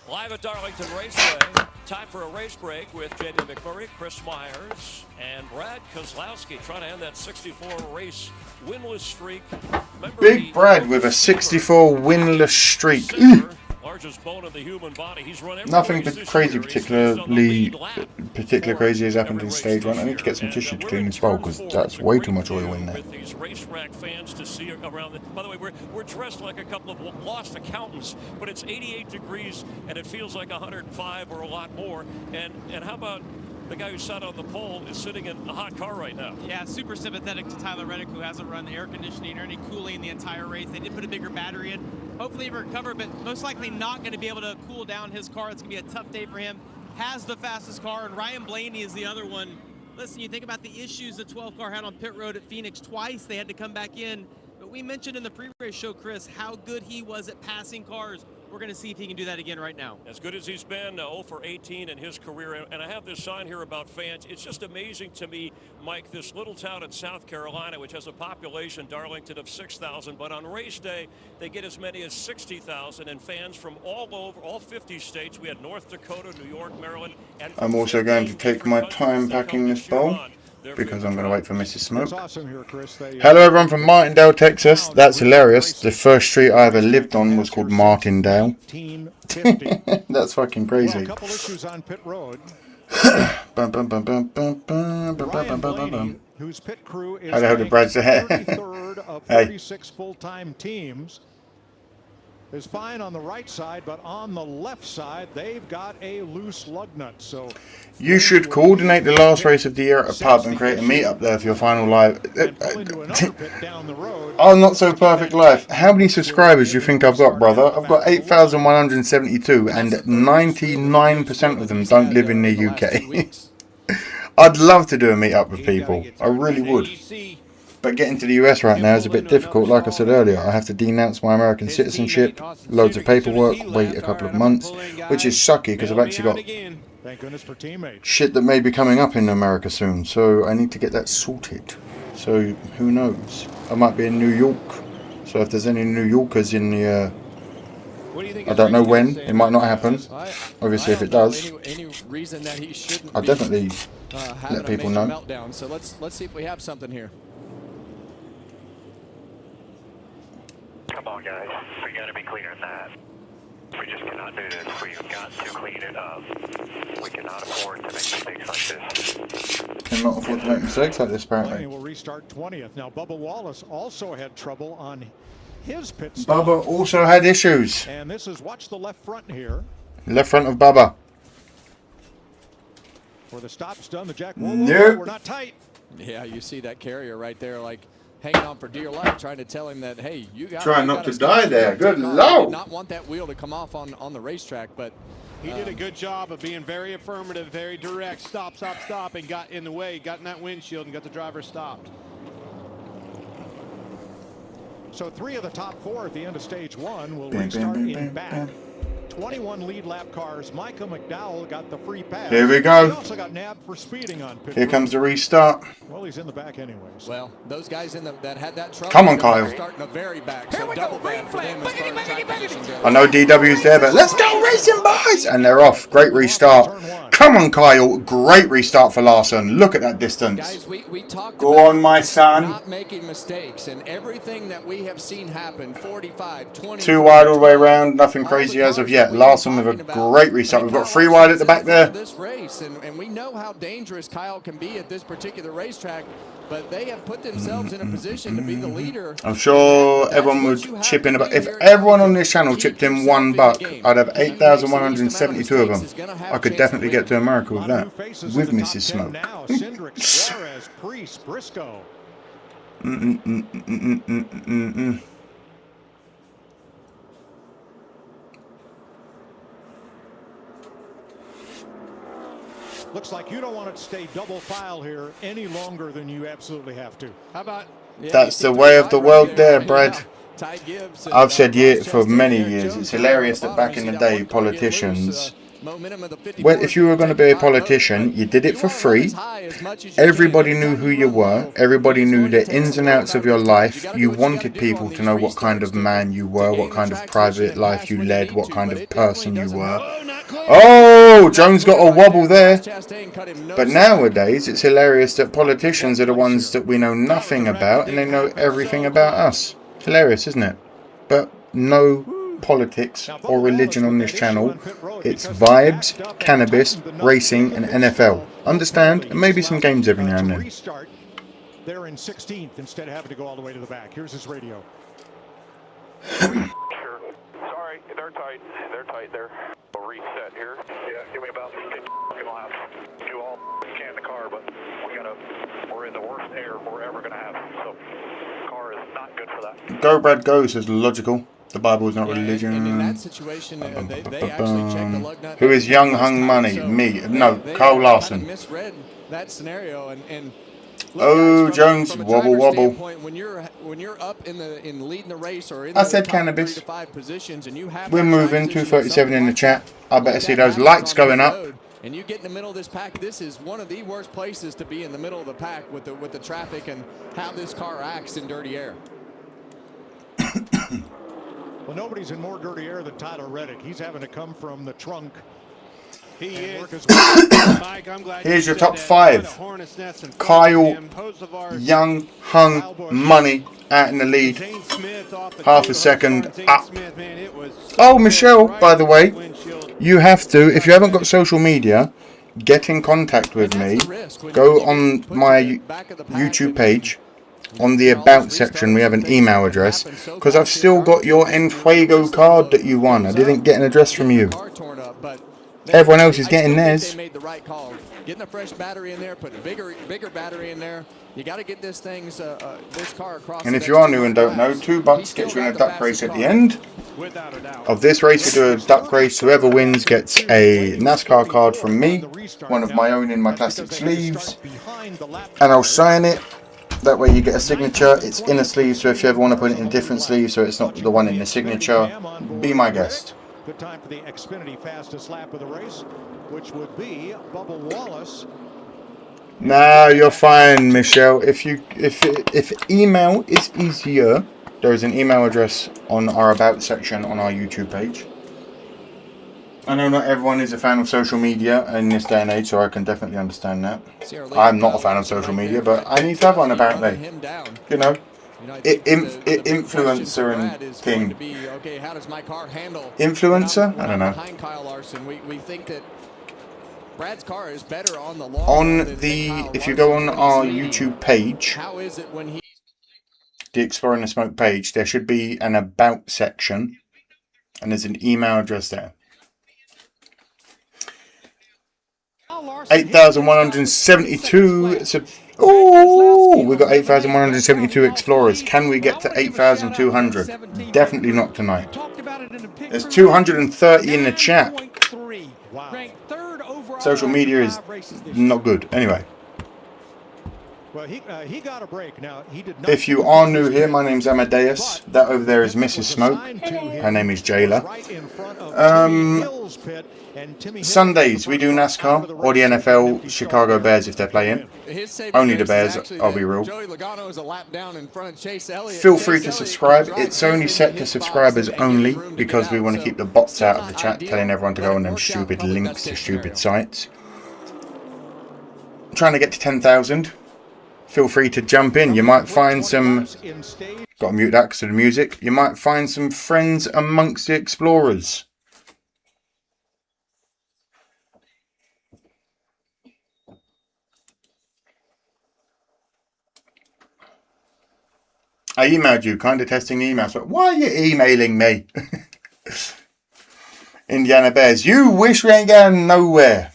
Live at Darlington Raceway. Time for a race break with J.D. McMurray, Chris Myers, and Brad Kozlowski trying to end that 64-race winless streak. Remember, Big Brad with a 64 winless streak. Largest bone of the human body. He's run nothing particularly crazy has happened in stage 1. I need to get some tissue to clean this bowl because that's way too much oil in there. These racetrack fans to see around. By the way, we're dressed like a couple of lost accountants, but it's 88 degrees and it feels like 105 or a lot more. And how about the guy who sat on the pole is sitting in a hot car right now? Yeah, super sympathetic to Tyler Reddick, who hasn't run the air conditioning or any cooling the entire race. They did put a bigger battery in. Hopefully he will recover, but most likely not going to be able to cool down his car. It's going to be a tough day for him. Has the fastest car, and Ryan Blaney is the other one. Listen, you think about the issues the 12 car had on pit road at Phoenix twice. They had to come back in. But we mentioned in the pre-race show, Chris, how good he was at passing cars. We're going to see if he can do that again right now. As good as he's been, 0 for 18 in his career. And I have this sign here about fans. It's just amazing to me, Mike, this little town in South Carolina, which has a population, Darlington, of 6,000. But on race day, they get as many as 60,000. And fans from all over, all 50 states. We had North Dakota, New York, Maryland. And I'm also going to take my time packing this bowl, because I'm going to wait for Mrs. Smoke. Awesome here, Chris. Hello everyone from Martindale, Texas. That's hilarious. The first street I ever lived on was called Martindale. That's fucking crazy. Well, a couple issues on pit road. Whose pit crew is how the hell did Brad say? 33rd of 36 full-time teams. Is fine on the right side, but on the left side, they've got a loose lug nut. So you should coordinate the last race of the year at a pub and create a meet-up there for your final live. Oh, not so perfect life. How many subscribers do you think I've got, brother? I've got 8,172, and 99% of them don't live in the UK. I'd love to do a meet-up with people. I really would. But getting to the US right now is a bit difficult. Like I said earlier, I have to denounce my American citizenship, loads of paperwork, wait a couple of months, which is sucky because I've actually got shit that may be coming up in America soon. So I need to get that sorted. So who knows? I might be in New York. So if there's any New Yorkers in the What do you think? I don't know when. It might not happen. Obviously, if it does, any reason that he shouldn't I'll definitely let people know. Meltdown. So let's see if we have something here. Come on, guys. We got to be cleaner than that. We just cannot do this. We've got to clean it up. We cannot afford to make mistakes like this. Cannot afford to make mistakes like this, apparently. Will restart 20th. Now, Bubba Wallace also had trouble on his pit stop. Bubba also had issues. And this is, watch the left front here. Left front of Bubba. For the stop's done, the jack. Nope. We're not tight. Yeah, you see that carrier right there, like hanging on for dear life, trying to tell him that, hey, you got trying not to die there. Good lord. Did not want that wheel to come off on the racetrack, but he did a good job of being very affirmative, very direct. Stop, stop, stop, and got in the way, got in that windshield, and got the driver stopped. So 3 of the top 4 at the end of stage 1 will restart in back. 21 lead lap cars. Micah McDowell got the free pass. Here we go. He also got nabbed for speeding on pit. Here comes the restart. Well, he's in the back anyways. Well, those guys that had that trouble. Come on, Kyle. Starting the very back, so double bad for them as far as track position goes. I know DW's there, but let's go racing, boys! And they're off. Great restart. Come on, Kyle. Great restart for Larson. Look at that distance. Guys, we talked Go about on, my son. not making mistakes, and everything that we have seen happen, 45, 20. 2 wide all the way around. Nothing crazy as of yet. Larson with a great restart. We've got 3 wide at the back there. This race, and we know how dangerous Kyle can be at this particular racetrack, but they have put themselves in a position to be the leader. I'm sure everyone would chip in about. If everyone on this channel chipped in $1, I'd have 8,172 of them. I could definitely get to America with that. With Mrs. Smoke. Suarez, Priest, Briscoe. Looks like you don't want it to stay double file here any longer than you absolutely have to. How about? That's the way of the world there, Brad. I've said for many years, it's hilarious that back in the day, politicians, well, if you were going to be a politician, you did it for free. Everybody knew who you were. Everybody knew the ins and outs of your life. You wanted people to know what kind of man you were, what kind of private life you led, what kind of person you were. Oh, Jones got a wobble there. But nowadays, it's hilarious that politicians are the ones that we know nothing about, and they know everything about us. Hilarious, isn't it? But no politics or religion on this channel. It's vibes, cannabis, racing, and NFL. Understand? And maybe some games every now and then. They're in 16th instead of having to go all the way to the back. Here's his radio. Sure. Sorry, they're tight. They're tight there. We'll reset here. Yeah, give me about 50 laps. Do all we can in the car, but we're in the worst air we're ever going to have. So, the car is not good for that. Go, Brad, go, says logical. The Bible is not religion. And in that situation, they actually checked the lug nut. Who is Young Hung Money? Me. No, Kyle Larson. Misread that scenario and oh, Jones, wobble wobble. When you're up in leading the race or in I the said top cannabis. 3 to 5 positions, and you have We're moving. 237 in the chat. I better see those lights going up. And you get in the middle of this pack. This is one of the worst places to be in the middle of the pack with the traffic and how this car acts in dirty air. Well, nobody's in more dirty air than Tyler Reddick. He's having to come from the trunk. He is. Mike, I'm glad here's your top 5. Kyle, Young, Hung, Money out in the lead. Half a second up. Oh, Michelle, by the way, you have to, if you haven't got social media, get in contact with me. Go on my YouTube page. On the About section, we have an email address, because I've still got your Enfuego card that you won. I didn't get an address from you. Everyone else is getting theirs. They made the right call. Getting a fresh battery in there, putting a bigger battery in there. You got to get this car across. And if you are new and don't know, $2 gets you in a duck race at the end of this race. We do a duck race. Whoever wins gets a NASCAR card from me, one of my own in my plastic sleeves, and I'll sign it. That way you get a signature. It's in a sleeve, so if you ever want to put it in a different sleeve so it's not the one in the signature, be my guest. Good time for the Xfinity fastest lap of the race, which would be Bubba Wallace. Nah, you're fine, Michelle. If email is easier, there is an email address on our About section on our YouTube page. I know not everyone is a fan of social media in this day and age, so I can definitely understand that. I'm not a fan of social media, but I need to have one apparently. You know, influencer and thing. Okay, how does my car handle? Influencer? I don't know. Behind Kyle Larson, we think that Brad's car is better on the long On run the, Kyle if you go on Larson's our when he's leading. YouTube page, How is it when he? the Exploring the Smoke page, there should be an About section, and there's an email address there. 8,172. Ooh, we got 8,172 explorers. Can we get to 8,200? Definitely not tonight. There's 230 in the chat. Social media is not good. Anyway. Well, he got a break. Now, he did not. If you are new here, my name's Amadeus. That over there is Mrs. Smoke. Her name is Jayla. Sundays we do NASCAR or the NFL Chicago Bears if they're playing. Only the Bears, I'll be real. Feel free to subscribe. It's only set to subscribers only because we want to keep the bots out of the chat telling everyone to go on them stupid links to stupid sites. I'm trying to get to 10,000. Feel free to jump in. You might find some... Got to mute that because of the music. You might find some friends amongst the explorers. I emailed you, kind of testing the emails. But why are you emailing me? Indiana Bears. You wish we ain't going nowhere.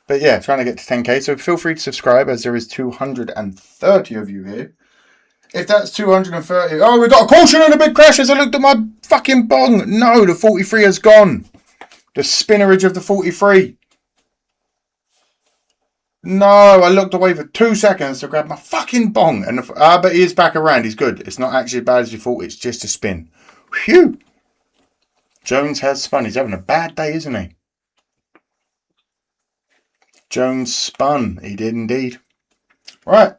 But yeah, trying to get to 10k. So feel free to subscribe as there is 230 of you here. If that's 230... Oh, we got a caution and a big crash as I looked at my fucking bong. No, the 43 has gone. The spinnerage of the 43. No, I looked away for 2 seconds to grab my fucking bong. And but he is back around. He's good. It's not actually as bad as you thought. It's just a spin. Phew. Jones has spun. He's having a bad day, isn't he? Jones spun. He did indeed. Right.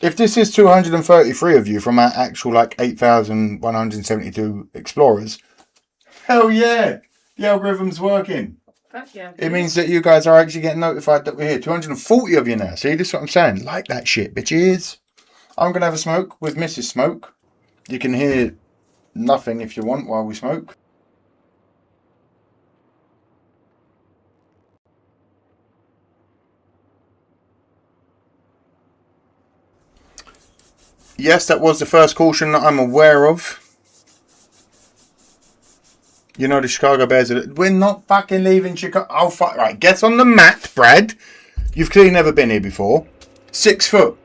If this is 233 of you from our actual like 8,172 explorers, hell yeah. The algorithm's working. Fuck yeah. It means that you guys are actually getting notified that we're here. 240 of you now. See, this is what I'm saying. Like that shit, bitches. I'm going to have a smoke with Mrs. Smoke. You can hear nothing if you want while we smoke. Yes, that was the first caution that I'm aware of. You know the Chicago Bears are... We're not fucking leaving Chicago. Oh, fuck. Right, get on the mat, Brad. You've clearly never been here before. 6 foot.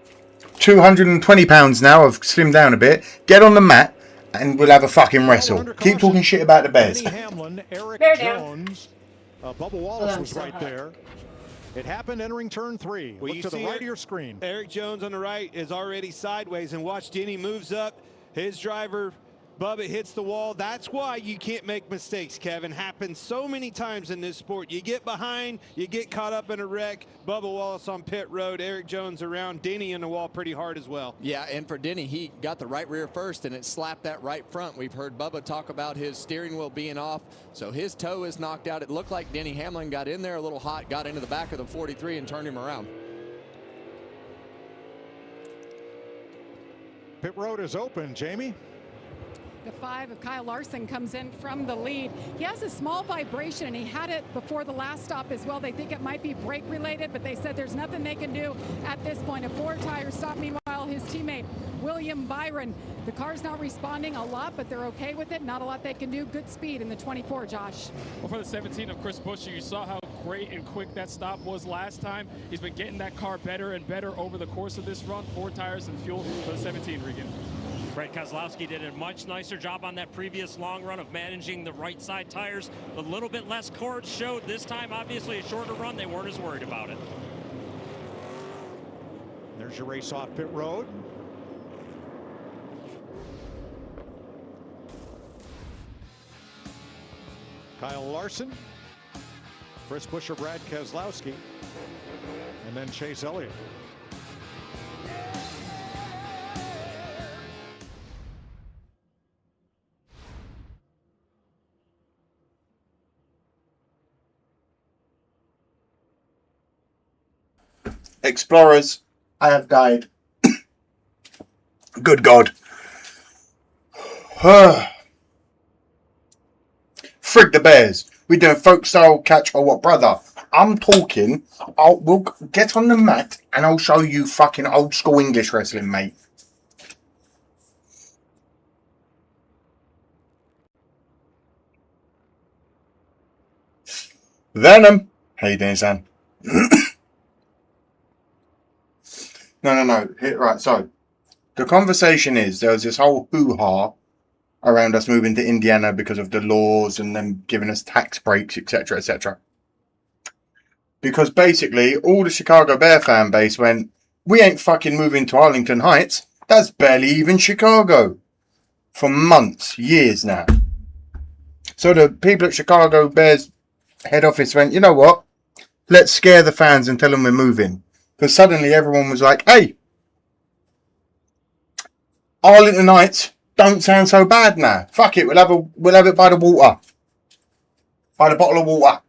220 pounds now. I've slimmed down a bit. Get on the mat and we'll have a fucking wrestle. Keep talking shit about the Bears. Hamlin, Eric Jones. Bubba Wallace was right there. It happened entering turn 3. Well, Look to the right of your screen. Eric Jones on the right is already sideways, and watch Denny moves up. His driver, Bubba, hits the wall. That's why you can't make mistakes, Kevin. Happens so many times in this sport. You get behind, you get caught up in a wreck. Bubba Wallace on pit road, Eric Jones around, Denny in the wall pretty hard as well. Yeah, and for Denny, he got the right rear first, and it slapped that right front. We've heard Bubba talk about his steering wheel being off, so his toe is knocked out. It looked like Denny Hamlin got in there a little hot, got into the back of the 43 and turned him around. Pit road is open, Jamie. The 5 of Kyle Larson comes in from the lead. He has a small vibration, and he had it before the last stop as well. They think it might be brake related, but they said there's nothing they can do at this point. A 4-tire stop. Meanwhile, his teammate, William Byron, the car's not responding a lot, but they're okay with it. Not a lot they can do. Good speed in the 24, Josh. Well, for the 17 of Chris Buescher, you saw how great and quick that stop was last time. He's been getting that car better and better over the course of this run. 4 tires and fuel for the 17, Regan. Brad Keselowski did a much nicer job on that previous long run of managing the right side tires. A little bit less cords showed this time. Obviously, a shorter run. They weren't as worried about it. There's your race off pit road. Kyle Larson, Chris Buescher, Brad Keselowski, and then Chase Elliott. Explorers, I have died. Good God. Frig the Bears. We doing folk style catch or what, brother? I'm talking. We'll get on the mat and I'll show you fucking old school English wrestling, mate. Venom. How you doing, Sam? No. Right, so the conversation is there was this whole hoo-ha around us moving to Indiana because of the laws and them giving us tax breaks, etc., etc. Because basically all the Chicago Bear fan base went, we ain't fucking moving to Arlington Heights. That's barely even Chicago. For months, years now. So the people at Chicago Bears head office went, you know what? Let's scare the fans and tell them we're moving. Because suddenly everyone was like, hey, Arlington Heights don't sound so bad now. Fuck it, we'll have it by the water. By the bottle of water.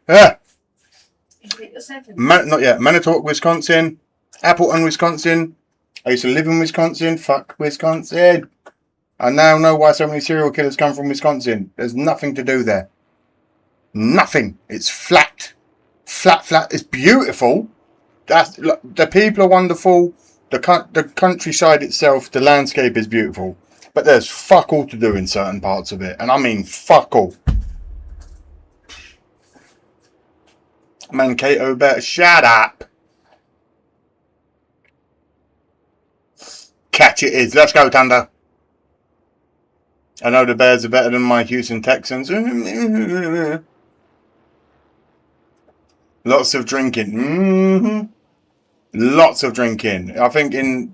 Yeah. Not yet. Manitowoc, Wisconsin. Appleton, Wisconsin. I used to live in Wisconsin. Fuck Wisconsin. I now know why so many serial killers come from Wisconsin. There's nothing to do there. Nothing. It's flat. Flat. It's beautiful. Look, the people are wonderful. The countryside itself, the landscape is beautiful. But there's fuck all to do in certain parts of it. And I mean fuck all. Mankato better shut up. Catch it is. Let's go, Thunder. I know the Bears are better than my Houston Texans. Lots of drinking. Lots of drinking. I think in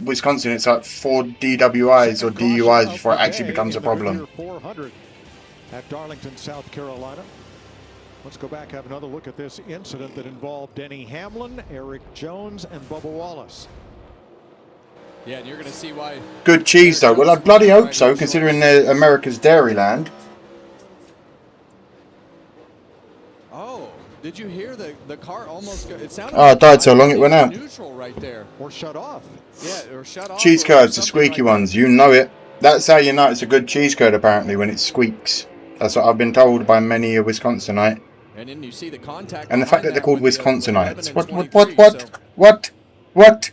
Wisconsin it's like 4 DWIs or DUIs before it actually becomes a problem. 400 at Darlington, South Carolina. Let's go back, have another look at this incident that involved Denny Hamlin, Eric Jones, and Bubba Wallace. Yeah, and you're going to see why. Good cheese, though. Well, I bloody hope so, considering they're America's Dairyland. Oh, did you hear the car almost go? It sounded. Oh, it died so long it went out. Neutral right there. Or shut off. Yeah, or shut off. Cheese curds, the squeaky ones. You know it. That's how you know it's a good cheese curd, apparently, when it squeaks. That's what I've been told by many a Wisconsinite. And then you see the contact. And the fact that they're called Wisconsinites. What?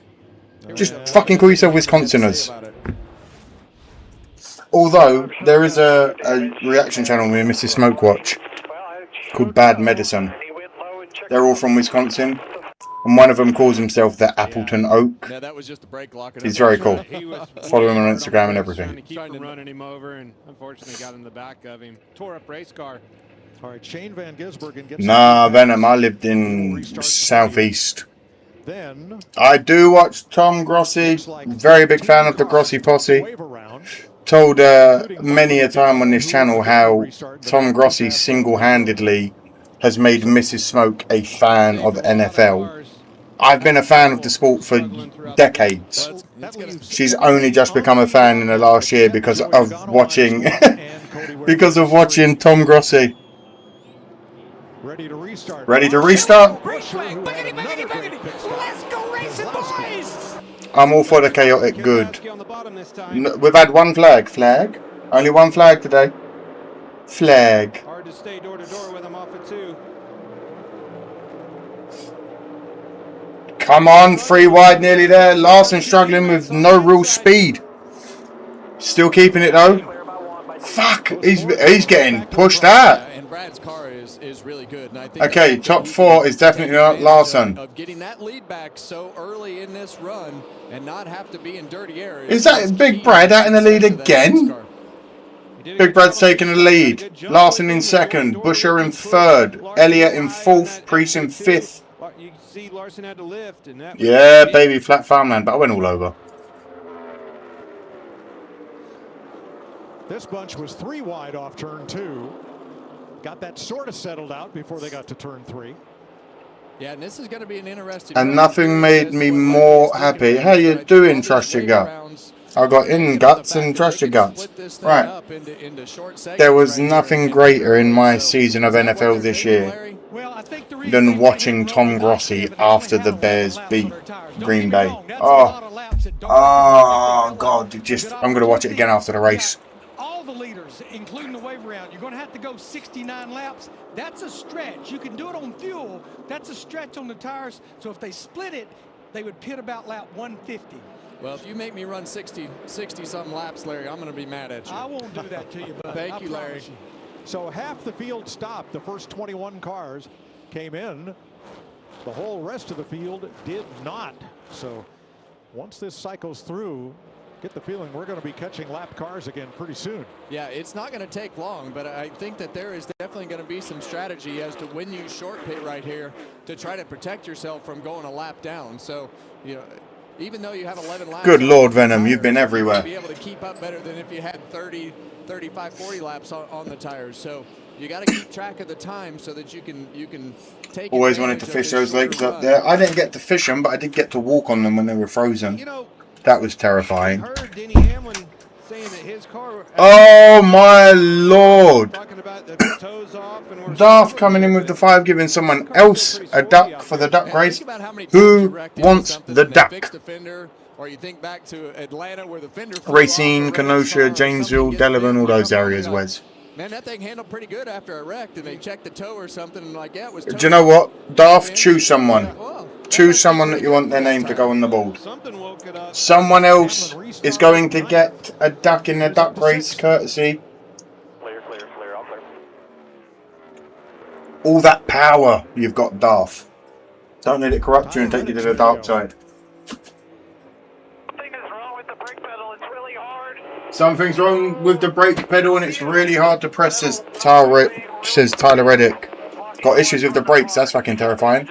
Just fucking call yourself Wisconsiners. Although, there is a reaction channel with Mrs. Smokewatch called Bad Medicine. They're all from Wisconsin. And one of them calls himself the Appleton Oak. Yeah, that was just a break lock. He's very cool. Follow him on Instagram and everything. Trying to keep from running him over, and unfortunately got in the back of him. Tore up race car. All right, Shane Van Gisbergen gets. Nah, Venom. I lived in Southeast. Then I do watch Tom Grossi. Very big fan of the Grossi posse. Told many a time on this channel how Tom Grossi single-handedly has made Mrs. Smoke a fan of NFL. I've been a fan of the sport for decades. She's only just become a fan in the last year because of watching Tom Grossi. Ready to restart. Ready to restart? Let's go racing, boys! I'm all for the chaotic good. We've had one flag. Flag? Only one flag today. Flag. Hard to stay door to door with him off of 2. Come on, 3 wide, nearly there. Larson struggling with no real speed. Still keeping it though. Fuck, he's getting pushed out. And Brad's car is really good. And I think Okay, top 4 is definitely not Larson. Of getting that lead back so early in this run and not have to be in dirty areas. Is that Big Brad out in the lead again? Big Brad's taking the lead. Larson in second, Busher in third, Elliott in fourth, Priest in fifth. You see Larson had to lift, and that Yeah, baby, flat farmland, but I went all over. This bunch was 3 wide off turn 2. Got that sort of settled out before they got to turn 3. Yeah, and this is going to be an interesting. And nothing made me more happy. How you doing, Trust Your Gut? I got in guts and Trust Your Guts. Right. There was nothing greater in my season of NFL this year than watching Tom Grossi after the Bears beat Green Bay. Oh God! I'm gonna watch it again after the race. All the leaders, including the wave round, you're going to have to go 69 laps. That's a stretch. You can do it on fuel. That's a stretch on the tires. So if they split it, they would pit about lap 150. Well, if you make me run 60-something laps, Larry, I'm going to be mad at you. I won't do that to you, bud. Thank you, Larry. You. So half the field stopped. The first 21 cars came in. The whole rest of the field did not. So once this cycles through, get the feeling we're going to be catching lap cars again pretty soon. Yeah, it's not going to take long, but I think that there is definitely going to be some strategy as to when you short pit right here to try to protect yourself from going a lap down. So, you know, even though you have 11 laps. Good Lord, Venom, you've been everywhere. Be able to keep up better than if you had 30, 35, 40 laps on the tires. So you got to keep track of the time so that you can take. Always wanted to fish those lakes up there. I didn't get to fish them, but I did get to walk on them when they were frozen. You know, that was terrifying. Heard Denny Hamlin saying that his car. Oh my Lord! Darth coming in with the 5, giving someone else a duck for the duck race. Who wants the duck? Or you think back to Atlanta where the fender Racine, Kenosha, Janesville, Delavan, all those areas, Wes. Man, that thing handled pretty good after a wreck. And they checked the toe or something and like, yeah, it was. Do you know what? Darth, choose someone. Choose someone that you want their name to go on the board. Someone else is going to get a duck in the duck race, courtesy. Clear, all clear. All that power you've got, Darth. Don't let it corrupt you and take you to the dark side. Something's wrong with the brake pedal and it's really hard to press, says Tyler Reddick. Got issues with the brakes, that's fucking terrifying.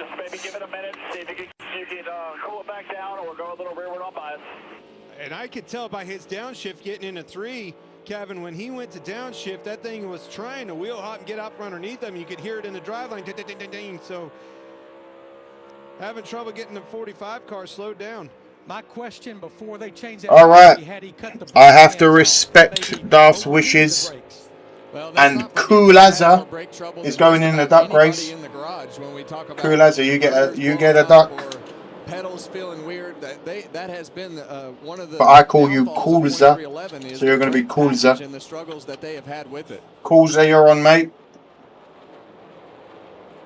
And I could tell by his downshift getting into 3, Kevin, when he went to downshift, that thing was trying to wheel hop and get up from underneath him. You could hear it in the driveline. So having trouble getting the 45 car slowed down. My question before they changed that. All right, I have to respect Darth's wishes. And Coolaza is going in the duck race. Coolaza, you get a duck. Pedals feeling weird. That has been one of the. But I call you Coolza, so you're going to be Coolza. And the struggles that they have had with it. Coolza, you're on, mate.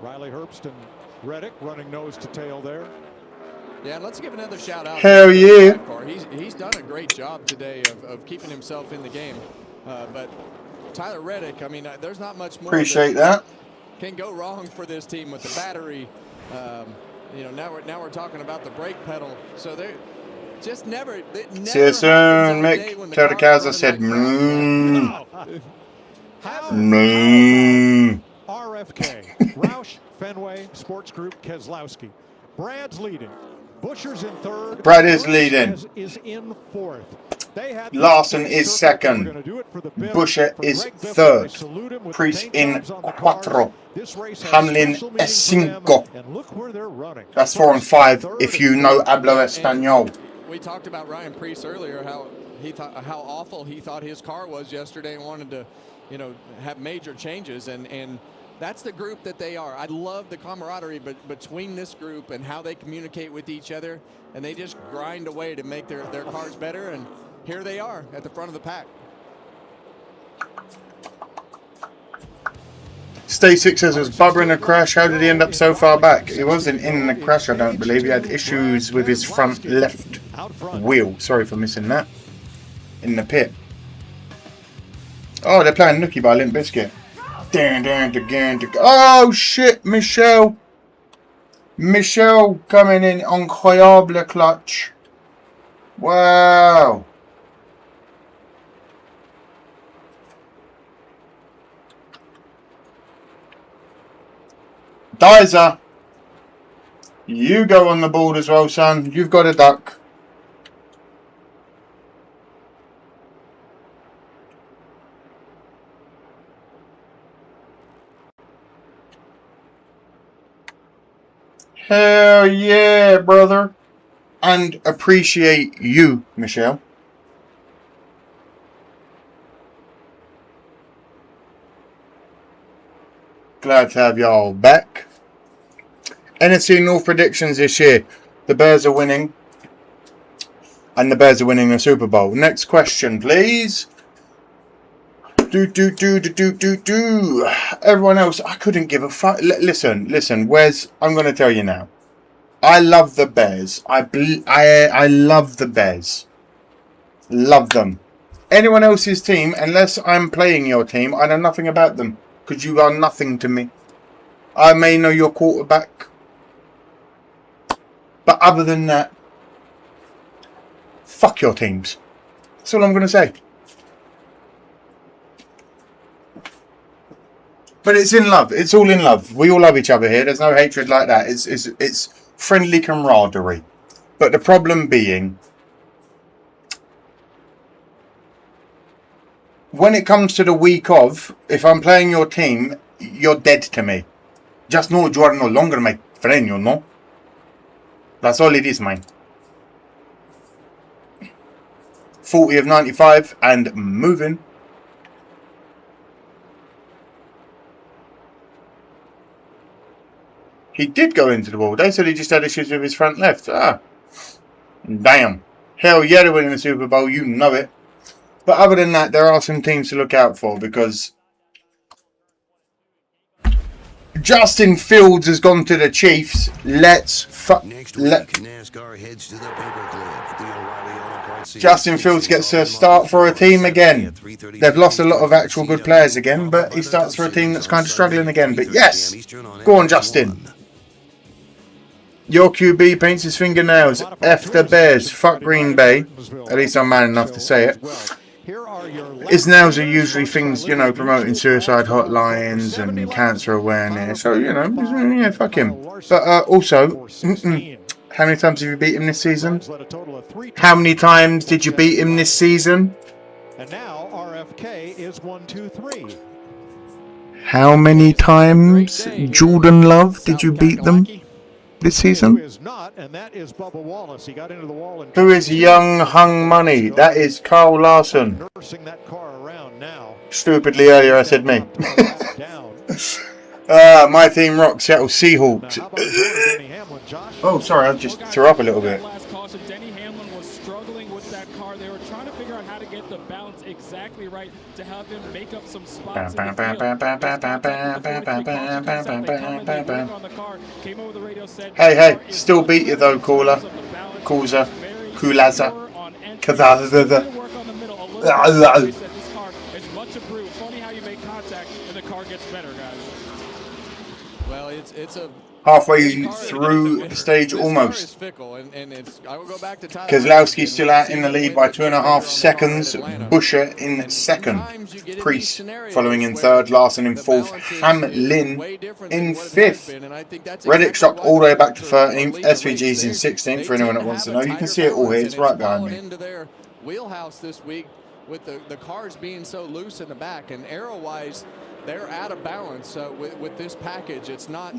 Riley Herbst and Reddick running nose to tail there. Yeah, let's give another shout out. Hell yeah. He's done a great job today of keeping himself in the game. But Tyler Reddick, I mean, there's not much more. Appreciate that. Can go wrong for this team with the battery. You know, now we're talking about the brake pedal. So they're just never. See you soon, Mick. Tell the cows I said RFK, Roush, Fenway, Sports Group, Keselowski. Brad's leading. Buscher's in 3rd. Brad is leading. Is in 4th. Larson is 2nd. Buscher is 3rd. Priest in 4. Hamlin is 5. That's 4 and 5 if you know hablo español. We talked about Ryan Priest earlier, how awful he thought his car was yesterday and wanted to, you know, have major changes, and that's the group that they are. I love the camaraderie between this group and how they communicate with each other, and they just grind away to make their cars better, and here they are at the front of the pack. Stay 6 says, was Bubba in a crash? How did he end up so far back? He wasn't in the crash, I don't believe. He had issues with his front left wheel. Sorry for missing that. In the pit. Oh, they're playing Nookie by Limp Bizkit. Oh shit, Michelle. Michelle coming in incroyable clutch. Wow. Dizer, you go on the board as well, son. You've got a duck. Hell yeah, brother. And appreciate you, Michelle. Glad to have y'all back. NFC North predictions this year. The Bears are winning. And the Bears are winning the Super Bowl. Next question, please. Everyone else, I couldn't give a fuck. Listen, Wes, I'm going to tell you now. I love the Bears. I love the Bears. Love them. Anyone else's team, unless I'm playing your team, I know nothing about them. Because you are nothing to me. I may know your quarterback. But other than that, fuck your teams. That's all I'm going to say. But it's in love. It's all in love. We all love each other here. There's no hatred like that. It's friendly camaraderie. But the problem being, when it comes to the week of, if I'm playing your team, you're dead to me. Just know you are no longer my friend, you know. That's all it is, man. 40 of 95 and moving. He did go into the wall. They said he just had issues with his front left. Ah. Damn. Hell yeah, they're winning the Super Bowl. You know it. But other than that, there are some teams to look out for because Justin Fields has gone to the Chiefs. NASCAR heads to the paperclip. The O'Reilly Auto Parts Justin Fields gets a start for a team again. They've lost a lot of actual good players again, but he starts for a team that's kind of struggling again. But yes, go on, Justin. Your QB paints his fingernails. F the Bears. Fuck Green Bay. At least I'm man enough to say it. His nails are usually things, you know, promoting suicide hotlines and cancer awareness. So, you know, yeah, fuck him. But also, how many times have you beat him this season? How many times did you beat him this season? And now RFK is 1, 2, 3. How many times, Jordan Love, did you beat them this season? Who is Young Hung Money? That is Carl Larson. Stupidly earlier I said me. My team rocks, Seattle Seahawks. Oh, sorry, I just threw up a little bit. Denny Hamlin was struggling with that car. They were trying to figure out how to get the balance exactly right to have him make up some spots. Hey, still beat you though, caller. Kulaza. Funny how you make contact and the car gets better, guys. Well, it's a halfway through the stage almost. Keselowski's still out in the lead by 2.5 seconds. Busher in second. Preece following in third. Larson in fourth. Hamlin in fifth. Reddick dropped all the way back to 13th. SVG's in 16th for anyone that wants to know. You can see it all here. It's right behind me. Into their wheelhouse this week with the cars being so loose in the back, and aero-wise, they're out of balance with this package. It's not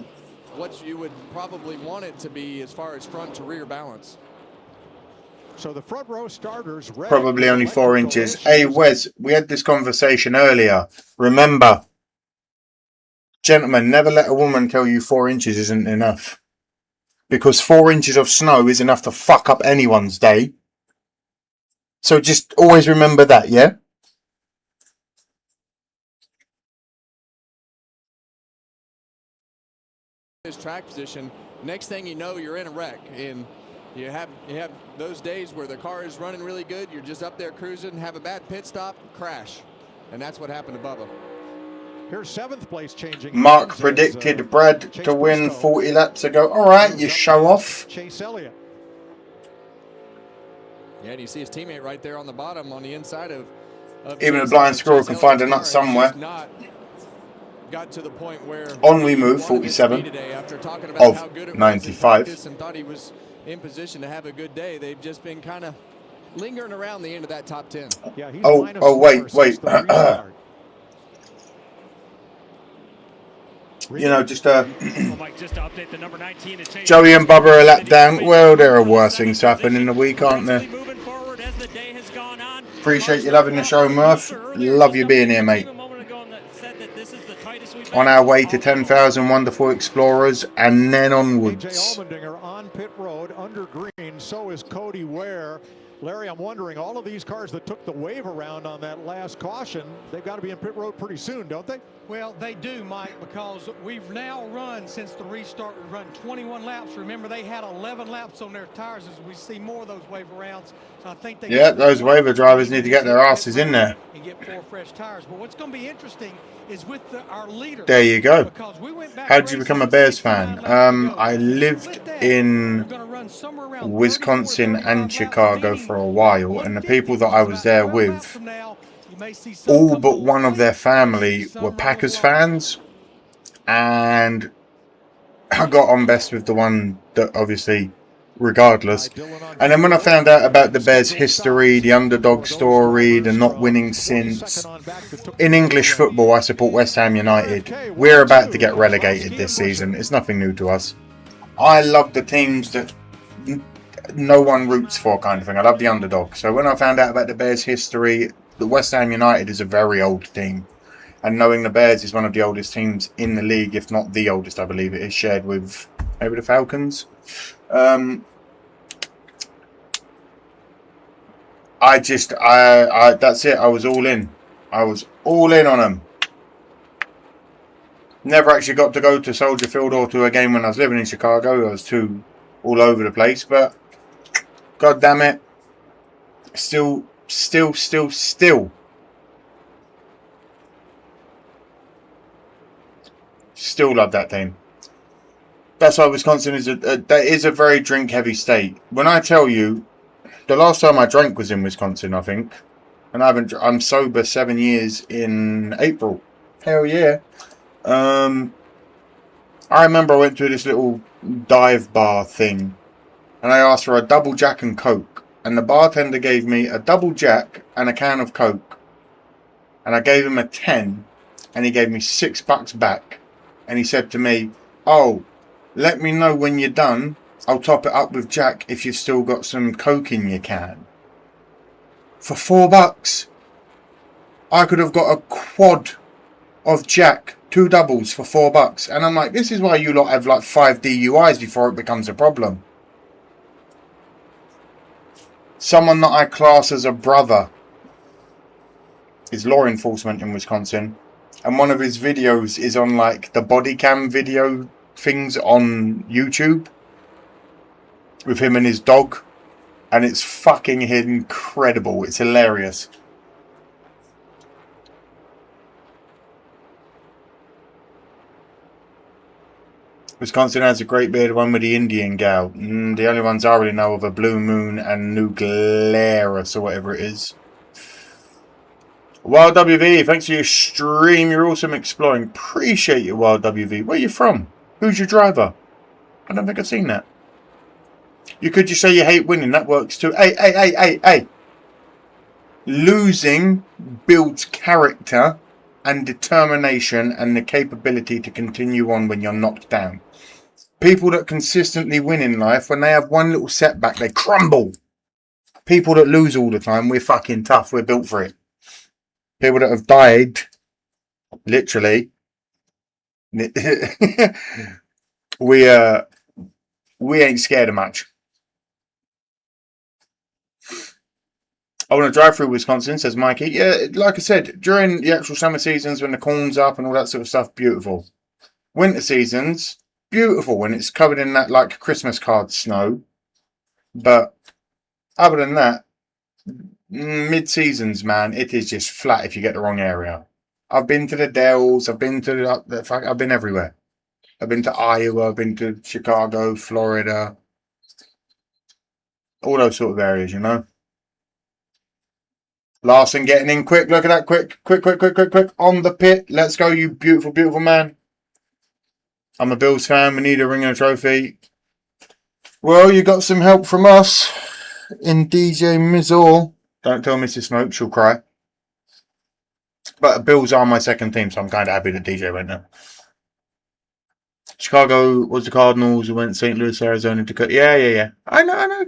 what you would probably want it to be as far as front to rear balance. So the front row starters probably only 4 inches. Hey Wes, we had this conversation earlier. Remember, gentlemen, never let a woman tell you 4 inches isn't enough. Because 4 inches of snow is enough to fuck up anyone's day. So just always remember that, yeah? His track position, next thing you know, you're in a wreck, and you have those days where the car is running really good, you're just up there cruising, have a bad pit stop, crash, and that's what happened to Bubba. Here's 7th place changing. Mark predicted Brad to win 40 laps ago. All right, you show off. Chase Elliott. Yeah, and you see his teammate right there on the bottom on the inside of even a blind squirrel can find a nut somewhere. Got to the point where on we move 47 of 95. And thought he was in position to have a good day. They've just been kind of lingering around the end of that top 10. Yeah, oh wait. You know, just Well, Mike, just to update the number 19 to change Joey and Bubba are let down. Well, there are worse things to happen in the week, aren't there? Appreciate you loving the show, Murph. Love you being here, mate. On our way to 10,000 wonderful explorers and then onwards. Allmendinger on pit road under green. So is Cody Ware. Larry, I'm wondering, all of these cars that took the wave around on that last caution, they've got to be in pit road pretty soon, don't they? Well, they do, Mike, because we've now run, since the restart, we've run 21 laps. Remember, they had 11 laps on their tires as we see more of those wave rounds. So I think they those waiver drivers need to get their asses in there. And get 4 fresh tires. But what's going to be interesting is with our leader. There you go. How did you become a Bears fan? I lived in Wisconsin and Chicago for a while, and the people that I was there with, all but one of their family were Packers fans, and I got on best with the one that obviously, regardless. And then when I found out about the Bears' history, the underdog story, the not winning since, in English football I support West Ham United. We're about to get relegated this season. It's nothing new to us. I love the teams that no one roots for, kind of thing. I love the underdog. So when I found out about the Bears' history, the West Ham United is a very old team. And knowing the Bears is one of the oldest teams in the league, if not the oldest, I believe it is, shared with maybe the Falcons. That's it. I was all in. I was all in on them. Never actually got to go to Soldier Field or to a game when I was living in Chicago. I was too all over the place, but God damn it. Still love that team. That's why Wisconsin is a very drink heavy state. When I tell you, the last time I drank was in Wisconsin, I think, and I'm sober 7 years in April. Hell yeah. I remember I went to this little dive bar thing, and I asked for a double Jack and Coke, and the bartender gave me a double Jack and a can of Coke, and I gave him a 10, and he gave me $6 back, and he said to me, "Oh, let me know when you're done. I'll top it up with Jack if you've still got some Coke in your can." For $4, I could have got a quad of Jack, 2 doubles for $4. And I'm like, this is why you lot have like 5 DUIs before it becomes a problem. Someone that I class as a brother is law enforcement in Wisconsin. And one of his videos is on like the body cam video things on YouTube with him and his dog, and it's fucking incredible. It's hilarious. Wisconsin has a great beard, one with the Indian gal. The only ones I really know of are Blue Moon and New Glarus or whatever it is. Wild WV, thanks for your stream. You're awesome exploring. Appreciate you, Wild WV. Where are you from? Who's your driver? I don't think I've seen that. You could just say you hate winning. That works too. Hey. Losing builds character and determination and the capability to continue on when you're knocked down. People that consistently win in life, when they have one little setback, they crumble. People that lose all the time, we're fucking tough. We're built for it. People that have died, literally, we ain't scared of much. I want to drive through Wisconsin, says Mikey. Yeah, like I said, during the actual summer seasons when the corn's up and all that sort of stuff, beautiful. Winter seasons, beautiful when it's covered in that like Christmas card snow. But other than that, mid-seasons, man, it is just flat if you get the wrong area. I've been to the Dells, I've been everywhere. I've been to Iowa, I've been to Chicago, Florida, all those sort of areas, you know. Larson getting in quick. Look at that. Quick. On the pit. Let's go, you beautiful, beautiful man. I'm a Bills fan. We need a ring and a trophy. Well, you got some help from us in DJ Mizzle. Don't tell Mrs. Smoke. She'll cry. But the Bills are my second team, so I'm kind of happy that DJ went there. Chicago was the Cardinals who went St. Louis, Arizona to... Yeah. I know.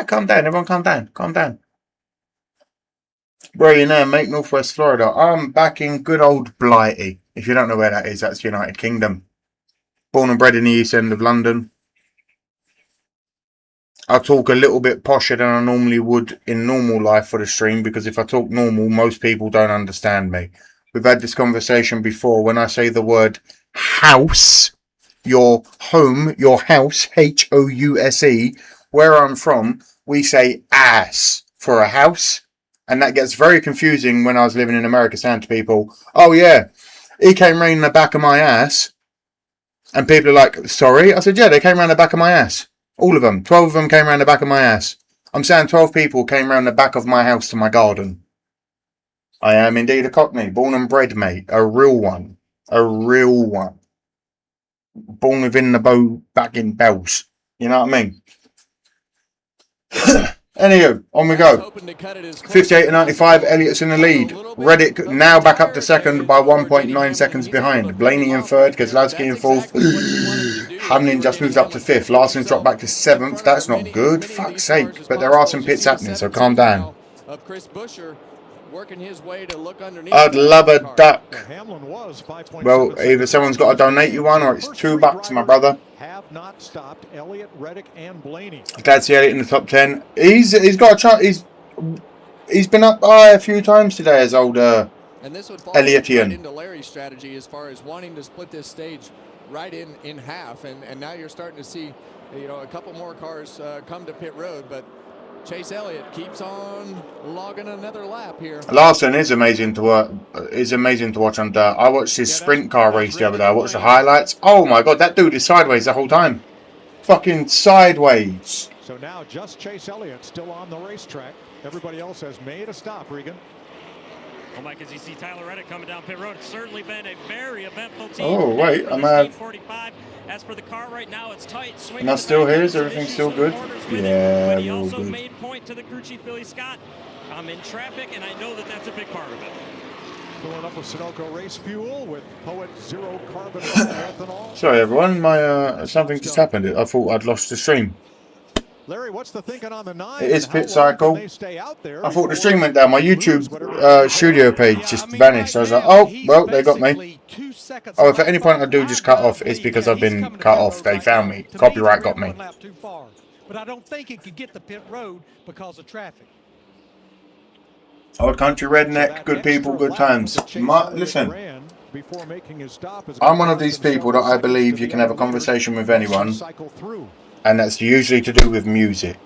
Calm down. Everyone calm down. Calm down. Where are you now, mate? Northwest Florida. I'm back in good old Blighty. If you don't know where that is, that's United Kingdom. Born and bred in the East End of London. I talk a little bit posher than I normally would in normal life for the stream, because if I talk normal, most people don't understand me. We've had this conversation before. When I say the word house, your home, your house, House, where I'm from, we say ass for a house. And that gets very confusing when I was living in America, saying to people, oh yeah, he came round the back of my ass. And people are like, sorry? I said, yeah, they came round the back of my ass. All of them. 12 of them came round the back of my ass. I'm saying 12 people came round the back of my house to my garden. I am indeed a Cockney. Born and bred, mate. A real one. A real one. Born within the bow back in bells. You know what I mean? Anywho, on we go. 58 to 95, Elliott's in the lead. Reddick now back up to second by 1.9 seconds behind. Blaney in third, Keselowski in fourth. Hamlin just moved up to fifth. Larson dropped back to seventh. That's not good. Fuck's sake. But there are some pits happening, so calm down. I'd love a duck. Well, either someone's got to donate you one, or it's $2, my brother. Have not stopped Elliott, Reddick, and Blaney. Glad to see Elliott in the top 10. He's got a chance. He's been up by a few times today as old and this would fall Elliotian. right into Larry's strategy as far as wanting to split this stage right in half, and now you're starting to see, you know, a couple more cars come to pit road, but Chase Elliott keeps on logging another lap here. Larson is amazing to watch. On dirt. I watched his sprint car race the other day. I watched the highlights. Oh my god, that dude is sideways the whole time. Fucking sideways. So now just Chase Elliott still on the racetrack. Everybody else has made a stop, Regan. Well, Mike, as you see Tyler Reddick coming down pit road, it's certainly been a very eventful team. Oh wait, I'm at. As for the car right now, it's tight. Am I still here? Is everything still good? Yeah, but he we're all also good. made point to the crew chief Billy Scott. I'm in traffic, and I know that that's a big part of it. Filling up with Sunoco race fuel with Poet Zero Carbon ethanol. Sorry everyone, my something just happened. I thought I'd lost the stream. Larry, what's the thinking on the 9? It is pit cycle. I thought the stream went down. My YouTube studio page just vanished. I was like, oh, well, they got me. Oh, if at any point I do just cut off, it's because I've been cut off. They found me. Copyright got me. But I don't think it could get the pit road because of traffic. Old country redneck, good people, good times. Listen, I'm one of these people that I believe you can have a conversation with anyone, and that's usually to do with music.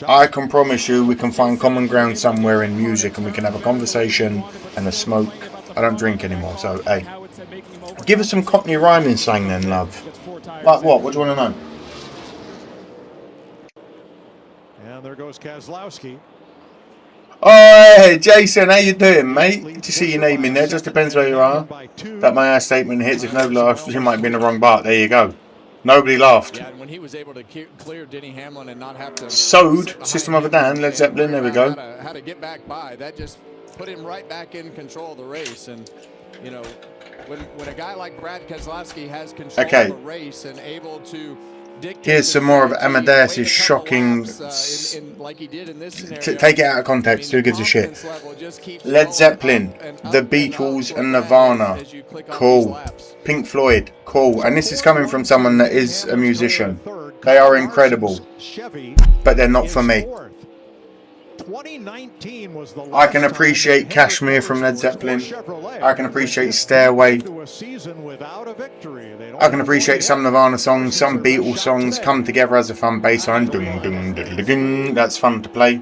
I can promise you we can find common ground somewhere in music, and we can have a conversation and a smoke. I don't drink anymore, so hey. Give us some Cockney rhyming slang then, love. Like what? What do you want to know? And there goes Keselowski. Oh, Jason, how you doing, mate? Good to see your name in there. Just depends where you are. That my ass statement hits. If nobody laughs, you might be in the wrong part. There you go. Nobody laughed. Yeah, and when he was able to clear Denny Hamlin and not have to... Sewed, System of a Down, Led Zeppelin, there we go. How to get back by. That just put him right back in control of the race. And, you know, when a guy like Brad Keselowski has control of the race and able to... Here's some more of Amadeus's shocking... Take it out of context, who gives a shit? Led Zeppelin, The Beatles and Nirvana. Cool. Pink Floyd. Cool. And this is coming from someone that is a musician. They are incredible. But they're not for me. 2019 was the I can appreciate Kashmir from Led Zeppelin. I can appreciate Stairway. I can appreciate some Nirvana songs, some Beatles songs come together as a fun bass line. Ding, ding, ding, ding. That's fun to play.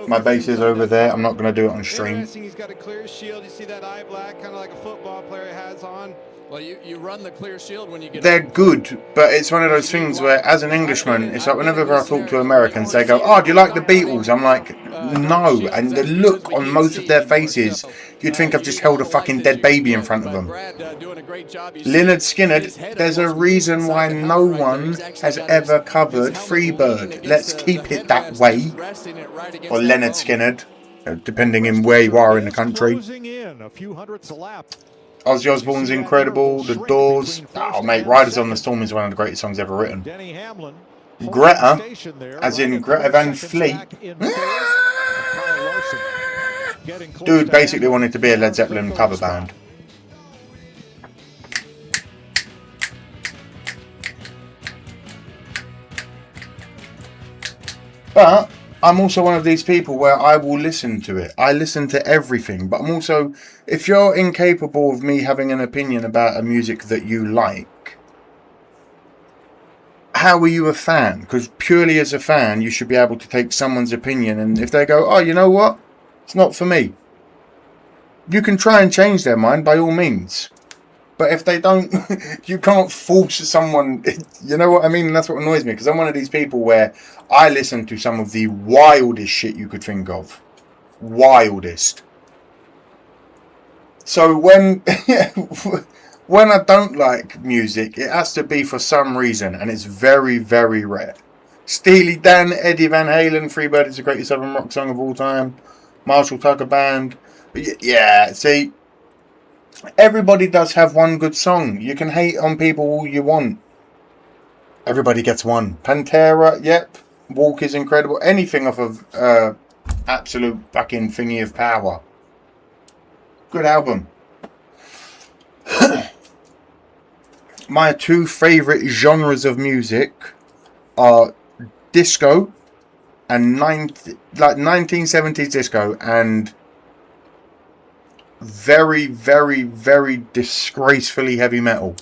My bass is over there. I'm not going to do it on stream. He's got a clear shield. You see that eye black, kind of like a football player has on. Well, you run the clear shield when you get... They're good, but it's one of those things where, as an Englishman, it's like whenever I talk to Americans, they go, oh, do you like the Beatles? I'm like, no. And the look on most of their faces, you'd think I've just held a fucking dead baby in front of them. Lynyrd Skynyrd, there's a reason why no one has ever covered Freebird. Let's keep it that way. Or Lynyrd Skynyrd, depending on where you are in the country. A few hundredths a lap. Ozzy Osbourne's incredible. The Doors. Oh, mate, Riders on the Storm is one of the greatest songs ever written. Greta, as in Greta Van Fleet. Dude basically wanted to be a Led Zeppelin cover band. But I'm also one of these people where I will listen to it. I listen to everything. But I'm also, if you're incapable of me having an opinion about a music that you like, how are you a fan? Because purely as a fan, you should be able to take someone's opinion, and if they go, oh, you know what? It's not for me. You can try and change their mind by all means. But if they don't, you can't force someone, you know what I mean? And that's what annoys me, because I'm one of these people where I listen to some of the wildest shit you could think of. Wildest. So when, when I don't like music, it has to be for some reason, and it's very, very rare. Steely Dan, Eddie Van Halen, Freebird is the greatest Southern rock song of all time. Marshall Tucker Band. But yeah, see, everybody does have one good song. You can hate on people all you want. Everybody gets one. Pantera, yep. Walk is incredible. Anything off of Absolute fucking Thingy of Power. Good album. My two favourite genres of music are disco and 1970s disco and very, very, very disgracefully heavy metal.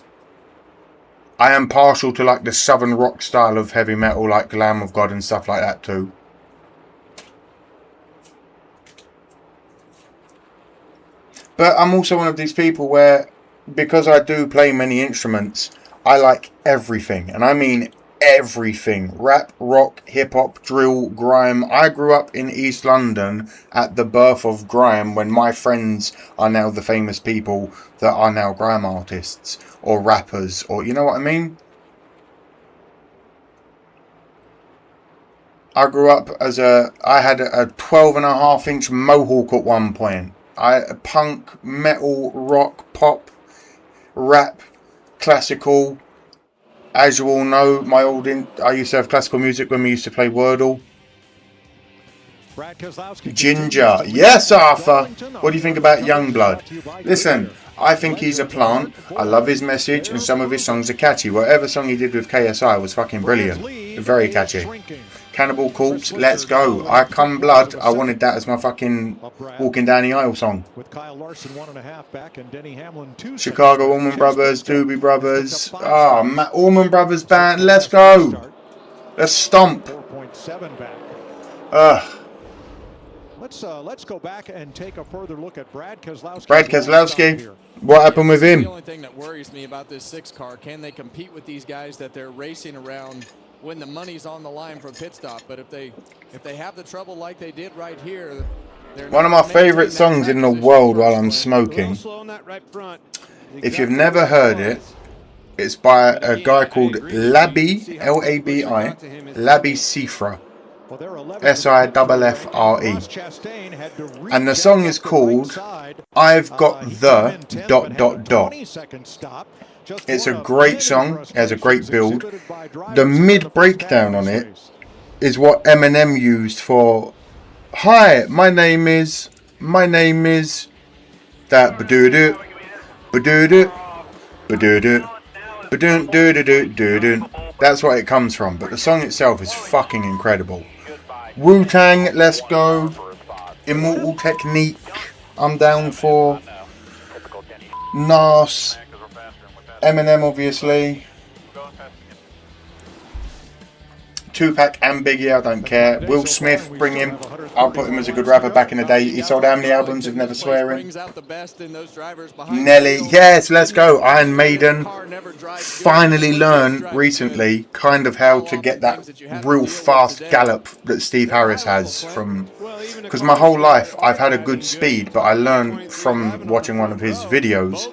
I am partial to like the southern rock style of heavy metal, like Lamb of God and stuff like that too. But I'm also one of these people where, because I do play many instruments, I like everything. And I mean everything. Rap, rock, hip-hop, drill, grime. I grew up in East London at the birth of grime, when my friends are now the famous people that are now grime artists or rappers, or you know what I mean? I grew up as I had a 12.5-inch mohawk at one point. Punk, metal, rock, pop, rap, classical. As you all know, I used to have classical music when we used to play Wordle. Ginger. Yes, Arthur. What do you think about Youngblood? Listen, I think he's a plant. I love his message, and some of his songs are catchy. Whatever song he did with KSI was fucking brilliant. Very catchy. Cannibal Corpse, Let's Go. I Come Blood. I wanted that as my fucking Walking Down the Aisle song. Chicago Allman Brothers, Doobie Brothers. Allman Brothers Band. Let's go. Let's stomp. Let's go back and take a further look at Brad Keselowski. Brad Keselowski. What happened with him? The only thing that worries me about this 6 car, can they compete with these guys that they're racing around when the money's on the line for a pit stop? But if they have the trouble like they did right here, one of my favourite songs in the world while I'm smoking. If you've never heard it, it's by a guy called Labi, L-A-B-I, Labi Sifra. S-I-F-F-R-E. And the song is called I've Got The ... It's a great song. It has a great build. The mid breakdown on it is what Eminem used for hi, my name is that ba-doo-doo, ba-doo-doo, ba-doo-doo, ba-doo-doo-doo-doo-doo. That's what it comes from, but the song itself is fucking incredible. Wu-Tang, Let's Go. Immortal Technique, I'm down for. Nas. Eminem, obviously. Tupac and Biggie, I don't care. Will Smith, bring him. I'll put him as a good rapper back in the day. He sold how many albums of Never Swearing? Nelly, yes, let's go. Iron Maiden. Finally learned recently kind of how to get that real fast gallop that Steve Harris has from... Because my whole life I've had a good speed, but I learned from watching one of his videos.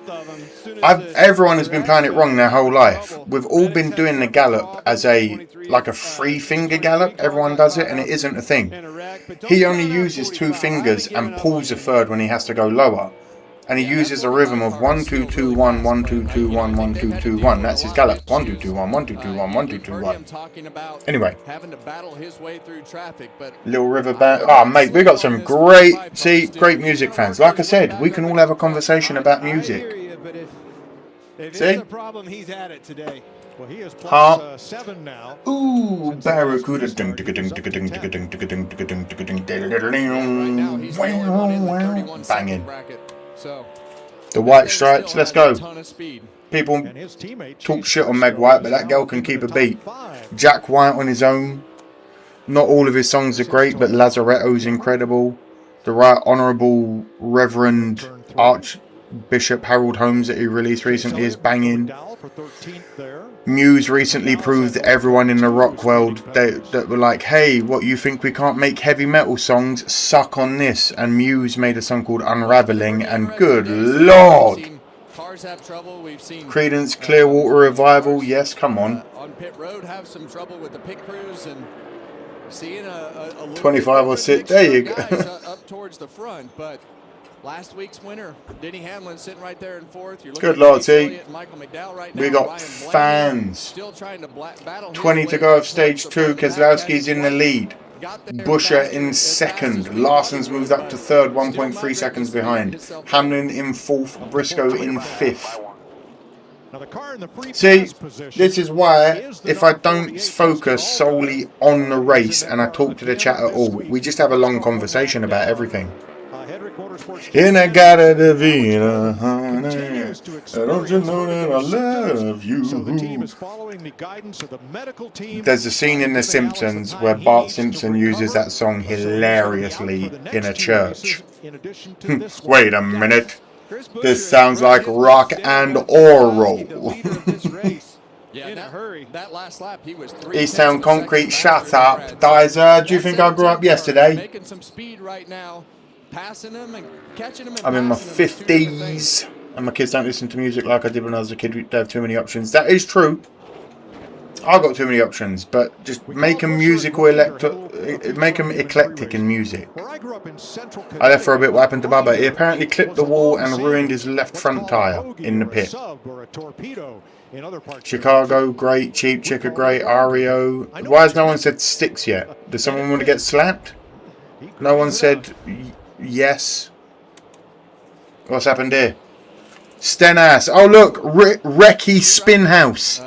Everyone has been playing it wrong their whole life. We've all been doing the gallop as like a 3-finger gallop. Everyone does it, and it isn't a thing. He only uses 2 fingers and pulls a third when he has to go lower. And he uses a rhythm of 1 2 2 1 1 2 2 1 1 2 2 1. That's his gallop. 1 2 2 1 1 2 2 1 1 2 2 1. Anyway, having to battle his way through traffic, but Little River Band. Oh, mate, we got some great music fans. Like I said, we can all have a conversation about music. If See? it's a problem, he's at it today. Well, he is plus Huh? 7 now. Ooh, Barracuda. Ding, ding, ding, ding, ding, ding, ding, ding, ding, ding, ding, banging. So The white stripes. Let's go. People And his teammate talk shit on Meg White, but that girl can keep a beat. Jack White on his own. Not all of his songs are great, but Lazaretto's incredible. The Right Honourable Reverend Archbishop Harold Holmes that he released recently is banging. Muse recently proved that everyone in the rock world that were like, hey, what, you think we can't make heavy metal songs? Suck on this. And Muse made a song called Unraveling, and good lord. cars have trouble. We've seen Creedence Clearwater Revival, yes, come on. On pit road have some trouble with the pit crews and seeing a little 25 or 6, there you go. guys up towards the front, but last week's winner, Denny Hamlin, sitting right there in fourth. You're looking Good at Lord, Chase see, Elliott and Michael McDowell right now. we got Ryan Blaney fans. still trying to battle his 20 way to go of towards stage the 2. front. Keselowski's in the lead. Buscher in second. Larson's moved up to third, 1.3 seconds behind. Hamlin in fourth. Briscoe in fifth. See, this is why if I don't focus solely on the race and I talk to the chat at all, we just have a long conversation about everything. In a Gata Divina, honey, don't you know that I love you? There's a scene in The Simpsons where Bart Simpson uses that song hilariously in a church. Wait a minute. This sounds like rock and oral. Yeah, that last lap, he was Easttown Concrete, shut up. Dizer, do you think I grew up yesterday? Making some speed right now, passing them and catching them. I'm in my 50s, and my kids don't listen to music like I did when I was a kid. They have too many options. That is true. I've got too many options, but just make them make them eclectic in music. I left for a bit. What happened to Bubba? He apparently clipped the wall and ruined his left front tyre in the pit. Chicago, great. Cheap Chica, great. Ario. Why has no one said Sticks yet? Does someone want to get slapped? No one said yes. What's happened here? Stenass. Oh look, Recky Spinhouse.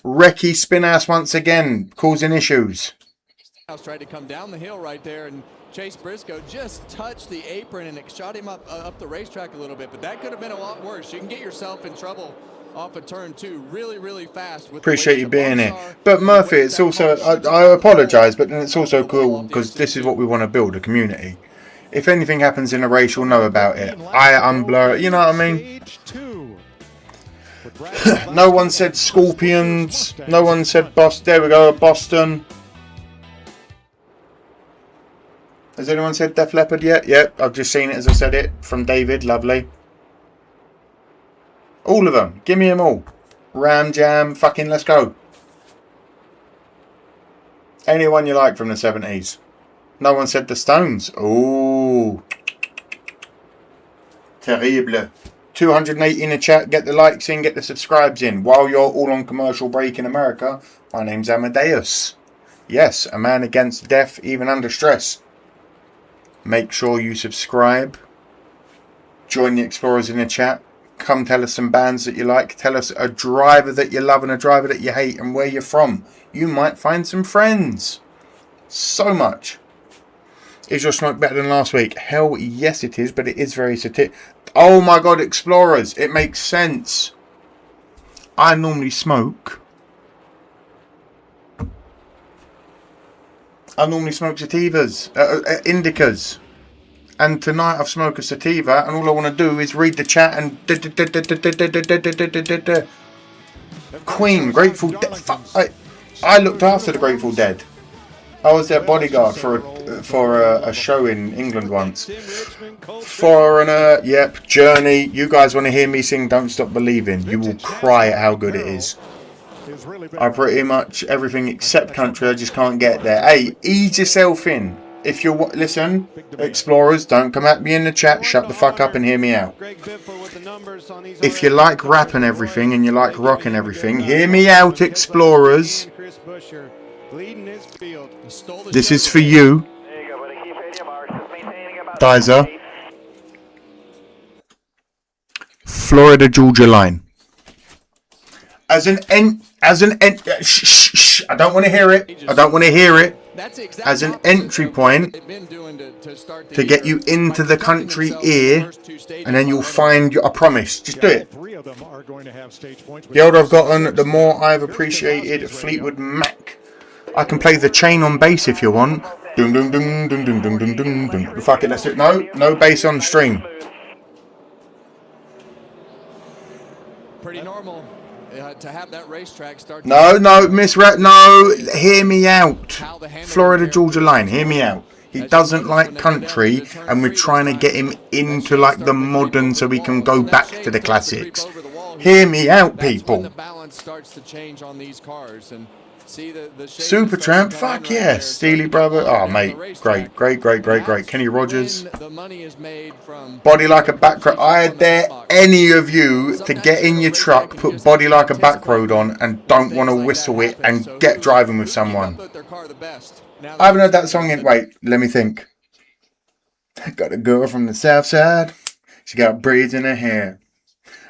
Recky Spinhouse once again causing issues. Tried to come down the hill right there, and Chase Briscoe just touched the apron and it shot him up the racetrack a little bit. But that could have been a lot worse. You can get yourself in trouble off of turn 2 really fast. Appreciate you being here. But Murphy, it's also, I apologise, but then it's also cool because this is what we want to build, a community. If anything happens in a race, you'll know about it. I unblur it, you know what I mean? No one said Scorpions. No one said Boston. There we go, Boston. Has anyone said Def Leppard yet? Yep, I've just seen it as I said it from David. Lovely. All of them. Give me them all. Ram Jam. Fucking let's go. Anyone you like from the 70s. No one said the Stones. Ooh. Terrible. 280 in the chat. Get the likes in. Get the subscribes in. While you're all on commercial break in America, my name's Amadeus. Yes, a man against death, even under stress. Make sure you subscribe. Join the Explorers in the chat. Come tell us some bands that you like. Tell us a driver that you love and a driver that you hate and where you're from. You might find some friends. So much. Is your smoke better than last week? Hell yes it is, but it is very satiric. Oh my god, Explorers. It makes sense. I normally smoke. I normally smoke sativas, indicas. And tonight I've smoked a sativa and all I want to do is read the chat and Queen, Grateful Dead. I looked after the Grateful Dead. I was their bodyguard for a show in England once. Foreigner, yep, Journey. You guys want to hear me sing Don't Stop Believing? You will cry at how good it is. I pretty much everything except country, I just can't get there. Hey, ease yourself in. if you're listen, explorers, don't come at me in the chat. Shut the fuck up and hear me out. If you like rap and everything, and you like rock and everything, hear me out, explorers. This is for you, Dizer. Florida Georgia line. As an shh, I don't want to hear it. I don't want to hear it. As an entry point to get you into the country ear, and then you'll find. I promise. Just do it. The older I've gotten, the more I've appreciated Fleetwood Mac. I can play the chain on bass if you want. Dum dum dum dum dum dum dum dum dum. Fuck it, let's do it. No bass on stream. Pretty normal to have that racetrack start. No, Miss Rat. No, hear me out. Florida Georgia line. Hear me out. He doesn't like country, and we're trying to get him into like the modern, so we can go back to the classics. Hear me out, people. The balance starts to change on these cars and. Supertramp, fuck yes. Steely Brother, oh mate, great. Kenny Rogers. Body Like a Back Road. I dare any of you to get in your truck, put Body Like a Back Road on, and don't want to whistle it and get driving with someone. I haven't heard that song in. Wait, let me think. Got a girl from the south side. She got braids in her hair.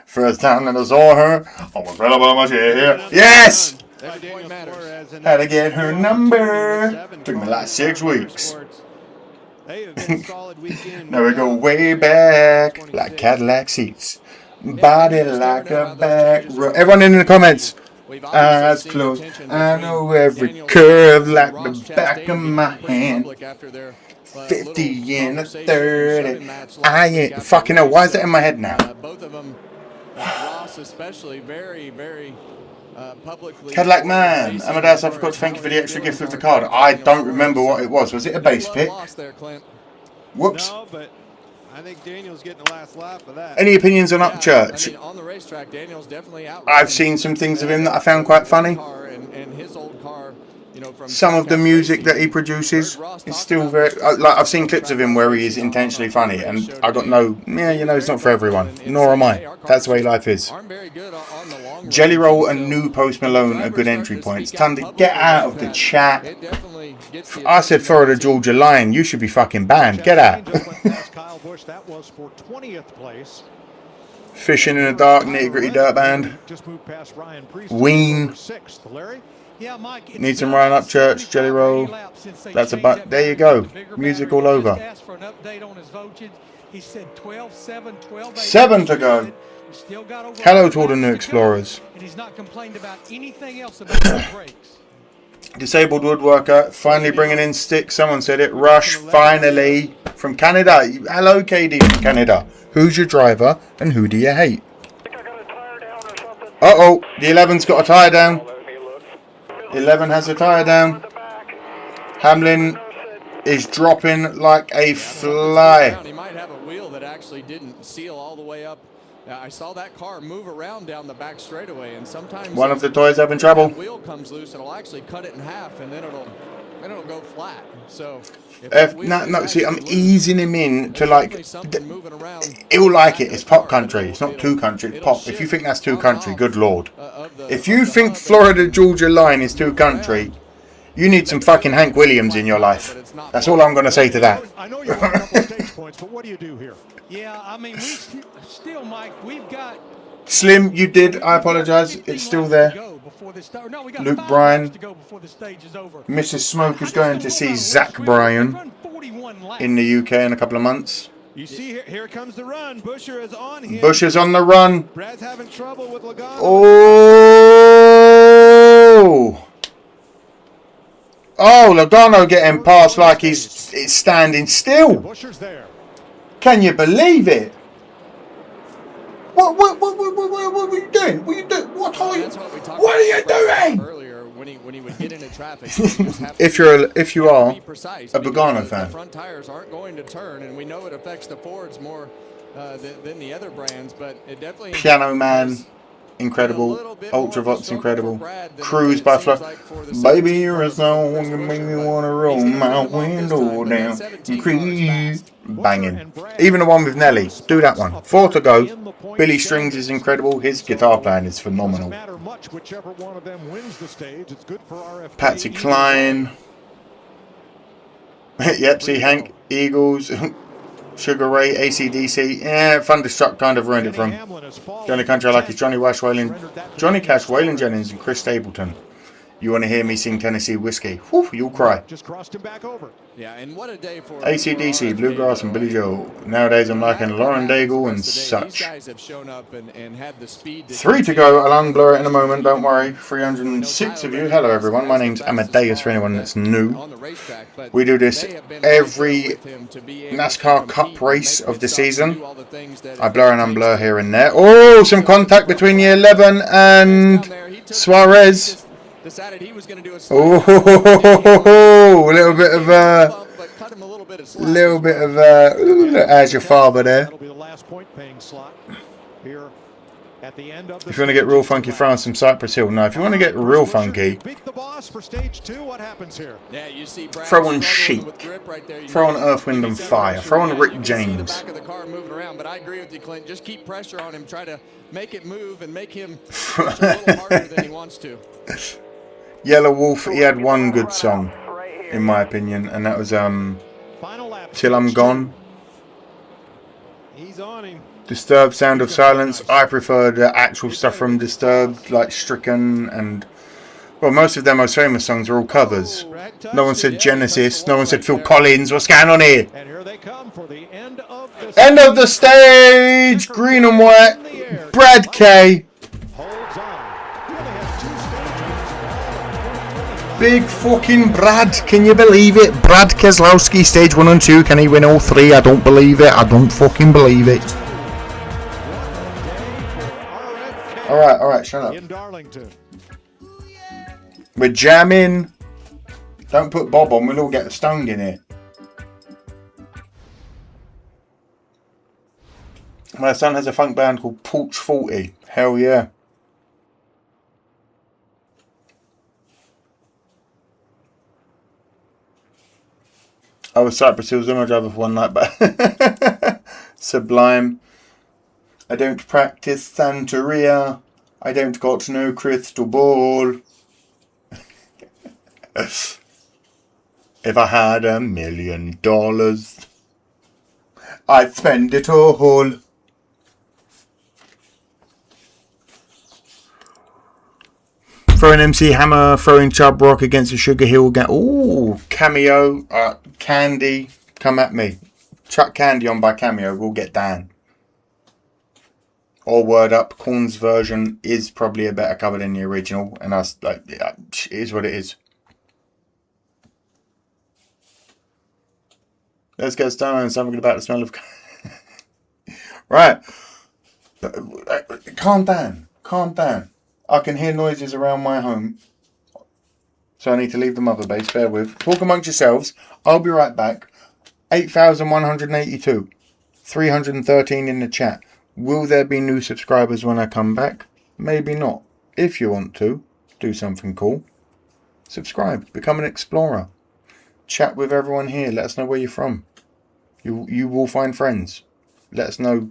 First time that I saw her, almost fell about my hair. Yes! Had to get her number. Took me like 6 weeks. Now we go way back, like Cadillac seats. Body like a back road. Everyone in the comments. Eyes closed. I know every curve like the back of my hand. 50 and a 30. I ain't fucking know. Why is that in my head now? Both of them, Ross especially, very publicly. Cadillac Man, Amadeus, I forgot to thank you for the extra gift of the card. I don't remember what it was. Was it a base pick? Whoops. No, but I think Daniel's getting the last laugh of that. Any opinions on Upchurch? I mean, on the racetrack, Daniel's definitely out. I've seen some things of him that I found quite funny. And his old car, you know, from some of the music that he produces is still very. Like I've seen clips of him where he is intentionally funny, and I got no. Yeah, you know, it's not for everyone. Nor am I. That's the way life is. Jelly Roll and New Post Malone are good entry points. Tunde, get out of the chat. I said Florida Georgia line. You should be fucking banned. Get out. Fishing in the dark, nitty gritty dirt band. Ween. Need some Ryan Upchurch, Jelly Roll. That's about. There you go. Music all over. 7 to go. Hello to all the new explorers. Disabled woodworker finally bringing in sticks. Someone said it. Rush finally from Canada. Hello, KD from Canada. Who's your driver and who do you hate? Uh-oh, the 11's got a tyre down. 11 has a tyre down. Hamlin is dropping like a fly. He might have a wheel that actually didn't seal all the way up. I saw that car move around down the back straightaway, and sometimes one of the toys having trouble. If the wheel comes loose, it'll actually cut it in half, and then it'll go flat. So no, see, I'm easing him in to like. He'll like it. It's pop country. It's not too country. It's pop. If you think that's too country, good lord. If you think Florida Georgia line is too country, you need some fucking Hank Williams in your life. That's all I'm going to say to that. I know you want a couple stage points, but what do you do here? Yeah, I mean, we still, Mike, we've got. Slim, you did. I apologise. It's still there. Luke Bryan. Mrs. Smoke is going to see Zach Bryan in the UK in a couple of months. You see, here comes the run. Busher is on him. Busher's on the run. Brad's having trouble with Logano. Oh, Logano getting past like he's standing still. Busher's there. Can you believe it? What are you doing? What are you doing? Earlier, when he would get into traffic, if you are a Bogano fan, the front tires aren't going to turn, and we know it affects the Fords more than the other brands, but it definitely. Piano Man. incredible. Ultravox, incredible. Cruise by Flo. Baby, you're a song, you make me want to roll my window down. Increase. Banging. Even the one with Nelly. Do that one. 4 to go. Billy Strings is incredible. His guitar playing is phenomenal. Patsy Cline. Yep, see Hank. Eagles. Sugar Ray, AC/DC, Thunderstruck kind of ruined it for him. The only country I like is Johnny Cash, Waylon Jennings, and Chris Stapleton. You want to hear me sing Tennessee Whiskey? Whew, you'll cry. Just crossed him back over. Yeah, and what a day for AC/DC, Bluegrass, and Billy Joel. Nowadays I'm liking Lauren Daigle and such. 3 to go. I'll unblur it in a moment, don't worry. 306 of you. Hello everyone, my name's Amadeus for anyone that's new. We do this every NASCAR Cup race of the season. I blur and unblur here and there. Oh, some contact between year 11 and Suarez. Decided he was going to do a a little bit of as your father there. That'll be the last point paying slot here at the end of the If you want to get real funky, throw on some Cypress Hill. No, if you want to get real funky, beat the boss for stage 2. What happens here? Yeah, you see throw on Chic, throw on Earth, Wind and Fire, throw on Rick James. Back of the car moving around, but I agree with you, Clint. Just keep pressure on him. Try to make it move and make him push a little harder than he wants to. Yellow Wolf, he had one good song, in my opinion, and that was Till I'm Gone. He's on him. Disturbed, Sound of Silence. I prefer the actual stuff from Disturbed, like Stricken, and well, most of their most famous songs are all covers. No one said Genesis, no one said Phil Collins. What's going on here? And here they come for the end of the stage. Green and white. Brad K. Big fucking Brad, can you believe it? Brad Keselowski, stage 1 and 2, can he win all 3? I don't believe it, I don't fucking believe it. Alright, shut up. In Darlington. We're jamming. Don't put Bob on, we'll all get stoned in it. My son has a funk band called Porch 40. Hell yeah. I was Cypress Hills limo driver for one night, but Sublime. I don't practice Santeria. I don't got no crystal ball. If I had $1 million, I'd spend it all. Throwing MC Hammer, throwing Chubb Rock against the Sugar Hill. Ooh, Cameo. Candy, come at me. Chuck Candy on by Cameo, we'll get down. Or Word Up. Korn's version is probably a better cover than the original, and that's like, yeah, it is what it is. Let's get started on something about the smell of. Right. Calm down. Calm down. I can hear noises around my home. So I need to leave the mother base. Bear with. Talk amongst yourselves. I'll be right back. 8,182. 313 in the chat. Will there be new subscribers when I come back? Maybe not. If you want to do something cool, subscribe. Become an explorer. Chat with everyone here. Let us know where you're from. You will find friends. Let us know.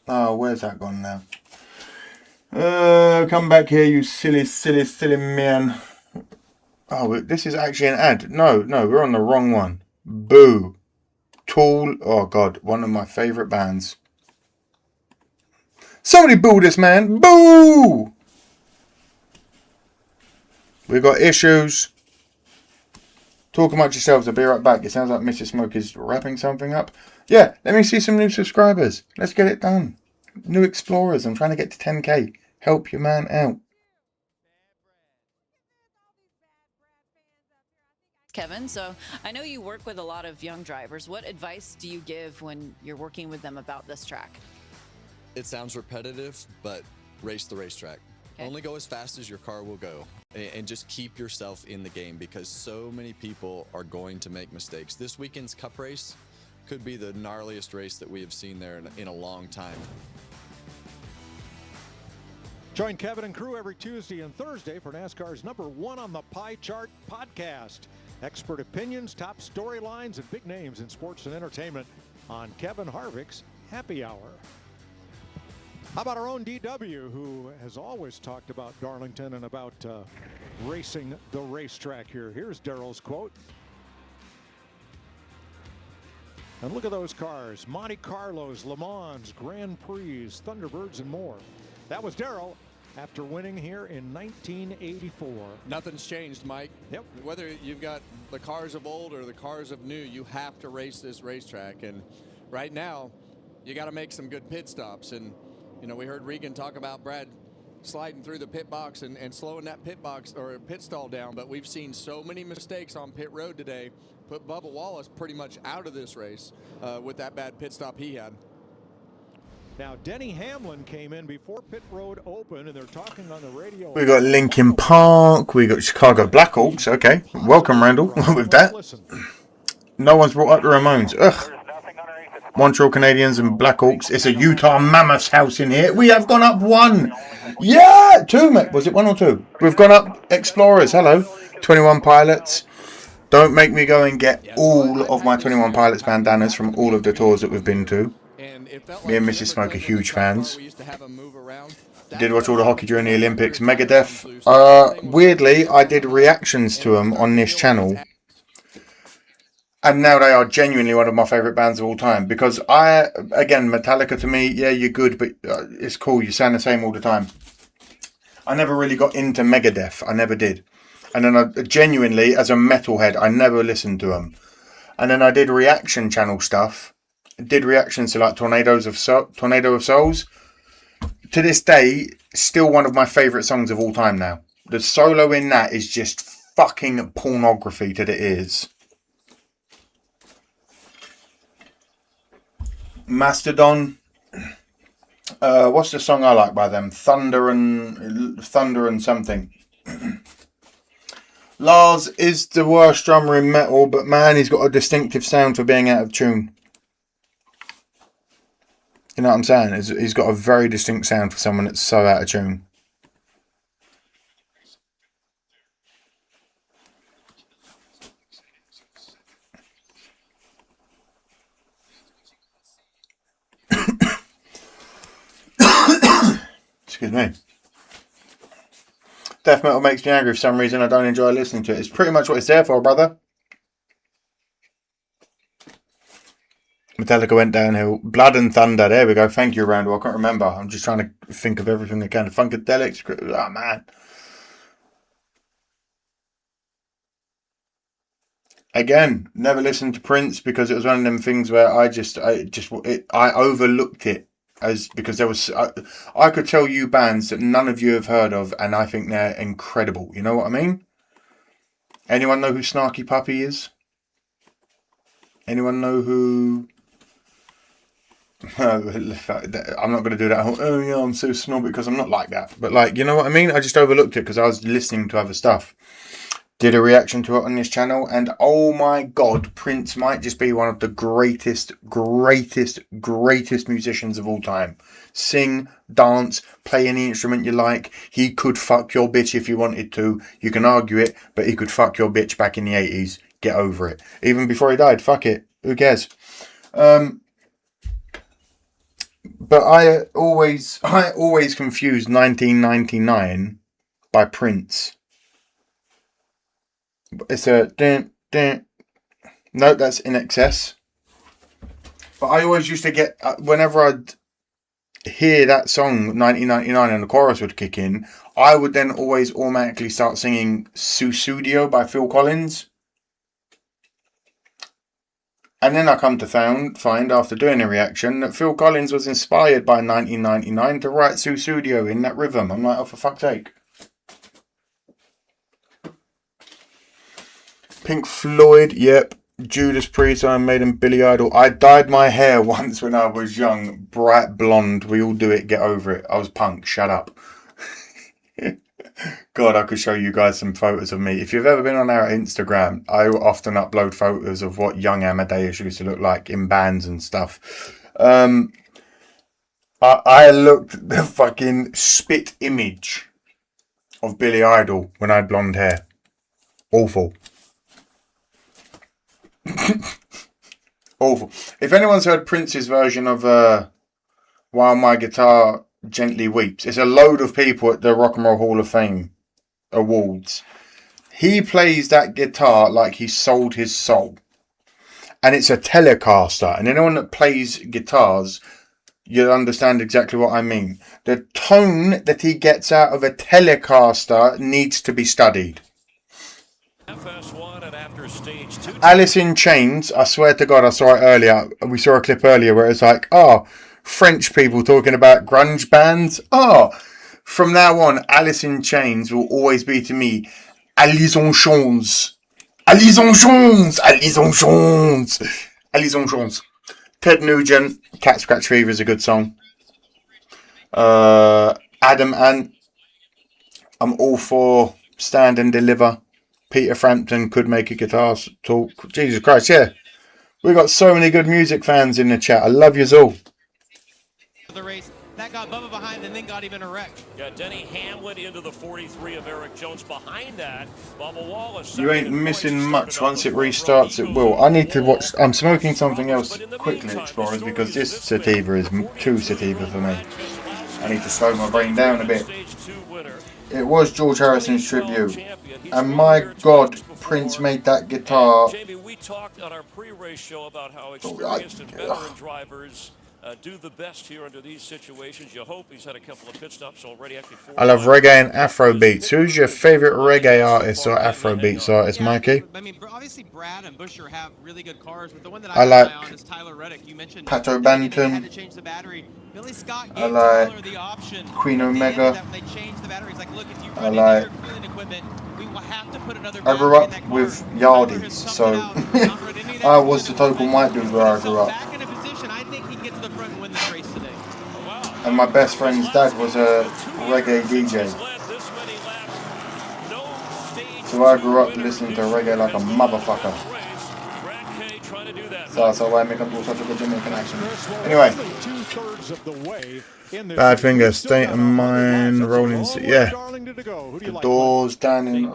Oh, where's that gone now? Come back here, you silly man. Oh, this is actually an ad. No, we're on the wrong one. Boo. Tool. Oh, God. One of my favourite bands. Somebody boo this man. Boo! We've got issues. Talk amongst yourselves. I'll be right back. It sounds like Mr. Smoke is wrapping something up. Yeah, let me see some new subscribers. Let's get it done. New explorers. I'm trying to get to 10k. Help your man out. Kevin, so I know you work with a lot of young drivers. What advice do you give when you're working with them about this track? It sounds repetitive, but race the racetrack. Only go as fast as your car will go, and just keep yourself in the game, because so many people are going to make mistakes. This weekend's Cup race could be the gnarliest race that we have seen there in a long time. Join Kevin and crew every Tuesday and Thursday for NASCAR's #1 on the Pie Chart podcast. Expert opinions, top storylines, and big names in sports and entertainment on Kevin Harvick's Happy Hour. How about our own DW, who has always talked about Darlington and about racing the racetrack here. Here's Daryl's quote. And look at those cars. Monte Carlos, Le Mans, Grand Prix, Thunderbirds, and more. That was Daryl after winning here in 1984. Nothing's changed, Mike. Yep. Whether you've got the cars of old or the cars of new, you have to race this racetrack. And right now, you got to make some good pit stops. And, you know, we heard Regan talk about Brad sliding through the pit box and slowing that pit box or pit stall down. But we've seen so many mistakes on pit road today. Put Bubba Wallace pretty much out of this race with that bad pit stop he had. Now, Denny Hamlin came in before pit road open, and they're talking on the radio. We got Linkin Park. We got Chicago Blackhawks. Okay, welcome, Randall. With that, no one's brought up the Ramones. Ugh. Montreal Canadiens and Blackhawks. It's a Utah Mammoths house in here. We have gone up 1. Yeah, 2. Was it 1 or 2? We've gone up Explorers. Hello, 21 Pilots. Don't make me go and get all of my 21 Pilots bandanas from all of the tours that we've been to. Me and Mrs. Smoke are huge fans. Did watch all the hockey during the Olympics. Megadeth. Weirdly, I did reactions to them on this channel. And now they are genuinely one of my favourite bands of all time. Because again, Metallica to me, yeah, you're good, but it's cool. You sound the same all the time. I never really got into Megadeth. I never did. And then I genuinely, as a metalhead, I never listened to them. And then I did reaction channel stuff. Did reactions to like Tornado of Souls. To this day, still one of my favourite songs of all time now. The solo in that is just fucking pornography to the ears. Mastodon. What's the song I like by them? Thunder and something. Lars is the worst drummer in metal, but man, he's got a distinctive sound for being out of tune. You know what I'm saying? He's got a very distinct sound for someone that's so out of tune. Excuse me. Death metal makes me angry for some reason. I don't enjoy listening to it. It's pretty much what it's there for, brother. Metallica went downhill. Blood and Thunder. There we go. Thank you, Randall. I can't remember. I'm just trying to think of everything I can. Funkadelic. Oh, man. Again, never listened to Prince because it was one of them things where I overlooked it. Because there was, I could tell you bands that none of you have heard of, and I think they're incredible. You know what I mean? Anyone know who Snarky Puppy is? Anyone know who? I'm not going to do that. Oh yeah, I'm so snobby because I'm not like that. But like, you know what I mean? I just overlooked it because I was listening to other stuff. Did a reaction to it on this channel, and oh my god, Prince might just be one of the greatest musicians of all time. Sing, dance, play any instrument you like. He could fuck your bitch if you wanted to. You can argue it, but he could fuck your bitch back in the 80s. Get over it. Even before he died, fuck it. Who cares? But I always confused 1999 by Prince. It's a no, that's In Excess. But I always used to get whenever I'd hear that song 1999 and the chorus would kick in, I would then always automatically start singing Susudio by Phil Collins. And then I come to find after doing a reaction that Phil Collins was inspired by 1999 to write Susudio in that rhythm. I'm like, oh, for fuck's sake. Pink Floyd, yep. Judas Priest, Iron Maiden, Billy Idol. I dyed my hair once when I was young, bright blonde. We all do it, get over it. I was punk, shut up. God, I could show you guys some photos of me. If you've ever been on our Instagram, I often upload photos of what young Amadeus used to look like in bands and stuff. I looked the fucking spit image of Billy Idol when I had blonde hair. Awful. Awful. If anyone's heard Prince's version of While My Guitar Gently Weeps, it's a load of people at the Rock and Roll Hall of Fame awards. He plays that guitar like he sold his soul. And it's a Telecaster. And anyone that plays guitars, you'll understand exactly what I mean. The tone that he gets out of a Telecaster needs to be studied. FS1 and after stage 2. Alice in Chains, I swear to God, I saw it earlier. We saw a clip earlier where it's like, French people talking about grunge bands. From now on, Alice in Chains will always be to me, Alice en Chains. Alice en Chains. Alice en Chains. Alice en Chains. Ted Nugent, Cat Scratch Fever is a good song. Adam Ant, I'm all for Stand and Deliver. Peter Frampton could make a guitar talk. Jesus Christ, yeah. We've got so many good music fans in the chat. I love yous all. The race that got Bubba behind and then got even a wreck. Got Denny Hamlin into the 43 of Eric Jones. Behind that, Bubba Wallace. You ain't missing much. Once it restarts, it will. I need to watch. I'm smoking something else quickly, Explorers, because this sativa is too sativa for me. I need to slow my brain down a bit. It was George Harrison's tribute. And my God, Prince made that guitar. Jamie, we talked on our pre-race show about how experienced and veteran drivers do the best here under these situations. You hope. He's had a couple of pit stops already. Actually, I love reggae and Afro beats. Who's your favorite reggae artist or Afro beats artist, Mikey? I mean, obviously Brad and Busher have really good cars, but the one that I like on is Tyler Reddick. You mentioned Pato Banton. had to change the battery. Billy Scott I gave like Tyler the option. Queen Omega. That when they changed the battery, he's like, look, if you I run like. into your cooling equipment, we will have to put another I grew up with Yardies, so I was the total white dude where I grew up. back in a position. I think he can get to the front and win this race today. And my best friend's dad was a reggae DJ. So I grew up listening to reggae like a motherfucker. So that's why I make up such a good Jamaican accent. Anyway. Bad finger, state of mind, rolling. Yeah. The doors down in.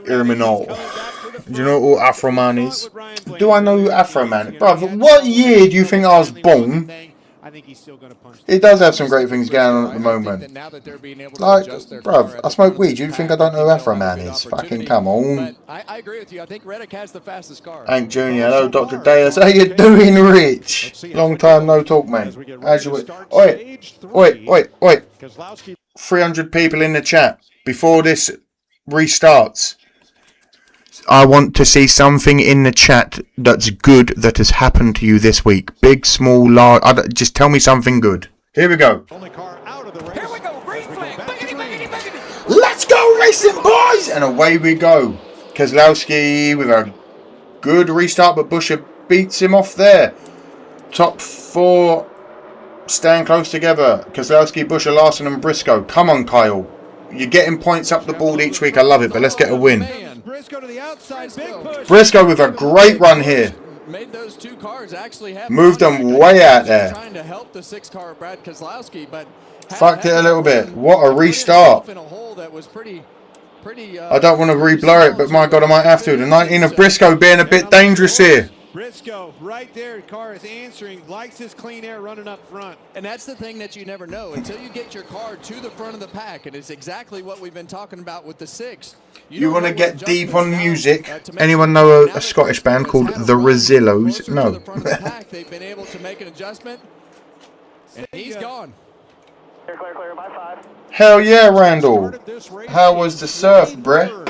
Irminol. Do you know who Afro Man is? Do I know who Afro Man is? Bruv, what year do you think I was born? It does have some great things going on at the moment. Like, bruv, I smoke weed. You think I don't know who Afro Man is? Fucking come on. I agree with you. I think Reddick has the fastest car. Hank Jr. Hello, Dr. Deus. How you doing, Rich? Long time no talk, mate. How's you? Oi. 300 people in the chat. Before this restarts, I want to see something in the chat that's good that has happened to you this week. Big, small, large. Just tell me something good. Here we go. Let's go racing, boys! And away we go. Keselowski with a good restart, but Busher beats him off there. Top four stand close together. Keselowski, Busher, Larson and Briscoe. Come on, Kyle. You're getting points up the board each week. I love it, but let's get a win. Briscoe with a great run here. Made those two cars actually have moved them way out there. Trying to help the 6-car Brad Keselowski, but fucked it a little bit. What a restart. In a hole that was pretty I don't want to re-blur it, but my God, I might have to. The 19 of Briscoe being a bit dangerous here. Briscoe, right there, car is answering, likes his clean air running up front. And that's the thing that you never know until you get your car to the front of the pack, and it's exactly what we've been talking about with the 6. You want to get deep on music? Anyone know a Scottish band called The Rezillos? No. They've been able to make an adjustment, and he's gone. Clear by 5. Hell yeah, Randall. How was the surf, bruh?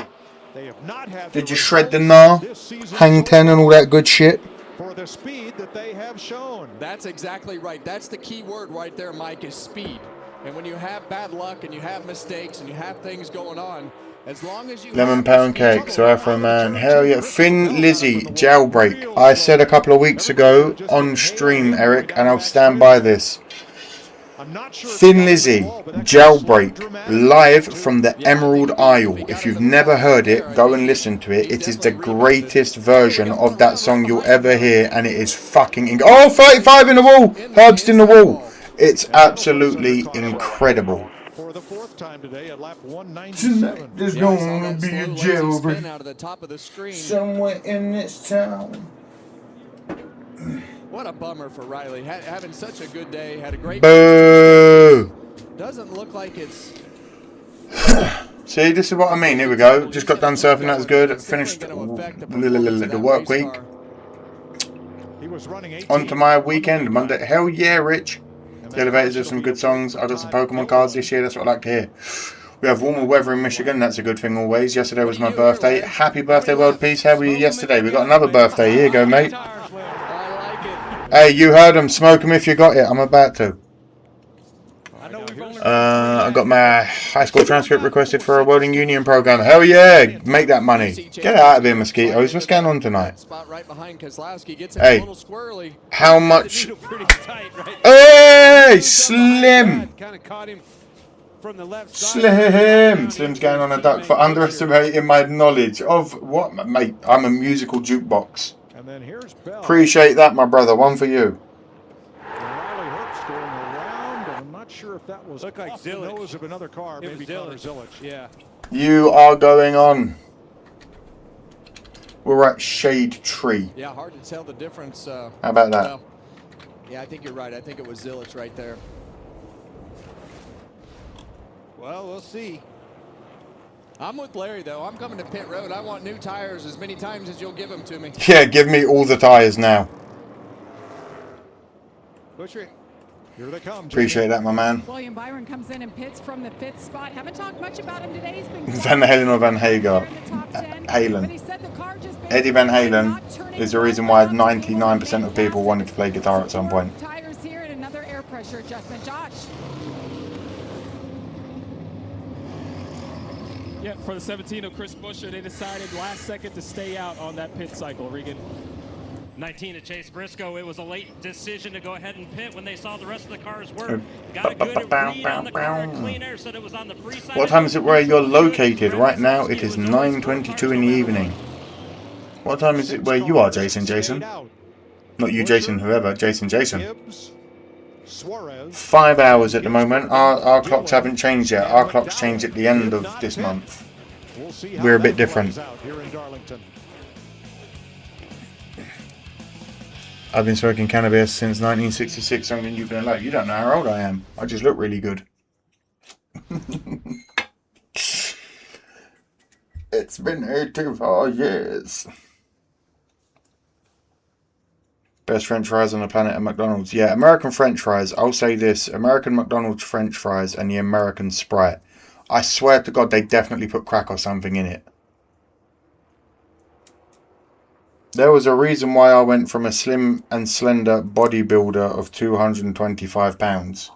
Did you shred the gnar, hang 10 and all that good shit? For the speed that they have shown. That's exactly right. That's the key word right there, Mike, is speed. And when you have bad luck and you have mistakes and you have things going on, as long as you Lemon pound cake, so Afro Man. Hell yeah. Finn Lizzy, jailbreak. I said a couple of weeks ago on stream, Eric, and I'll stand by this. I'm not sure Thin Lizzy, Jailbreak, live from the Emerald Isle. If you've never heard it, go and listen to it. It is the greatest version of that song you'll ever hear, and it is fucking... Oh, 35 in the wall! Herbst in the wall! It's absolutely incredible. For the 4th time today at lap 197. There's gonna be a jailbreak somewhere in this town. What a bummer for Riley. Having such a good day, had a great... Boo! Doesn't look like it's... See, this is what I mean. Here we go. Just got done surfing. That's good. Finished the work week. On to my weekend, Monday. Hell yeah, Rich. The Elevators have some good songs. I got some Pokemon cards this year. That's what I like to hear. We have warmer weather in Michigan. That's a good thing always. Yesterday was my birthday. Happy birthday, World Peace. How were you yesterday? We got another birthday. Here you go, mate. Hey, you heard him. Smoke him if you got it. I'm about to. I got my high school transcript requested for a welding union program. Hell yeah. Make that money. Get out of here, mosquitoes. What's going on tonight? Hey. How much? Hey, Slim. Slim's going on a duck for underestimating my knowledge of what, mate. I'm a musical jukebox. Appreciate that, my brother. One for you. Sure if that was like Zillich. Nose of another car, maybe Zillich. Yeah. You are going on. We're at Shade Tree. Yeah, hard to tell the difference. How about that? Well, yeah, I think you're right. I think it was Zillich right there. Well, we'll see. I'm with Larry, though. I'm coming to pit road. I want new tires as many times as you'll give them to me. Yeah, give me all the tires now. Butcher. Here they come. Appreciate that, my man. William Byron comes in and pits from the 5th spot. Haven't talked much about him today. He's been Van Halen or Van Hagar? Halen. Eddie Van Halen is the reason why 99% of people wanted to play guitar at some point. Tires here and another air pressure adjustment. Josh. Yeah, for the 17 of Chris Buescher, they decided last second to stay out on that pit cycle, Regan. 19 to Chase Briscoe. It was a late decision to go ahead and pit when they saw the rest of the cars work. Got a good read on the car. Clean Air said it was on the free side. What time is it where you're located? Right now it is 9:22 in the evening. What time is it where you are, Jason? Not you, Jason, whoever. Jason. 5 hours at the moment. Our clocks haven't changed yet. Our clocks change at the end of this month. We're a bit different. I've been smoking cannabis since 1966. Something you've been like, you don't know how old I am. I just look really good. It's been 84 years. Best French fries on the planet at McDonald's. Yeah, American French fries. I'll say this. American McDonald's French fries and the American Sprite. I swear to God, they definitely put crack or something in it. There was a reason why I went from a slim and slender bodybuilder of 225 pounds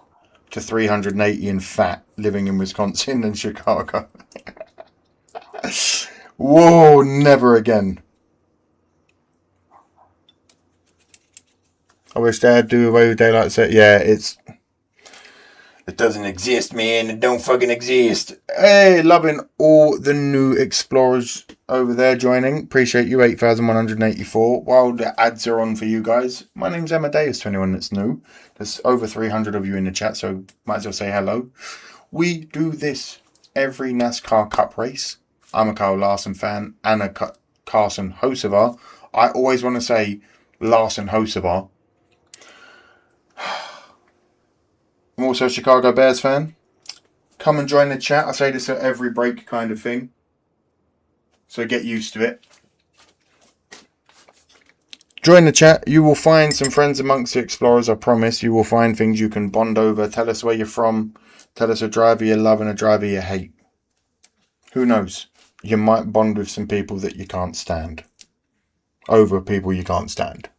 to 380 in fat, living in Wisconsin and Chicago. Whoa, never again. I wish they'd do away with daylight set. Yeah, it doesn't exist, man. It don't fucking exist. Hey, loving all the new explorers over there joining. Appreciate you, 8,184. While the ads are on for you guys, my name's Amadeus, to anyone that's new. There's over 300 of you in the chat, so might as well say hello. We do this every NASCAR Cup race. I'm a Kyle Larson fan and a Carson Hocevar. I always want to say Larson Hocevar. I'm also a Chicago Bears fan. Come and join the chat. I say this at every break kind of thing. So get used to it. Join the chat. You will find some friends amongst the explorers, I promise. You will find things you can bond over. Tell us where you're from. Tell us a driver you love and a driver you hate. Who knows? You might bond with some people that you can't stand. Over people you can't stand.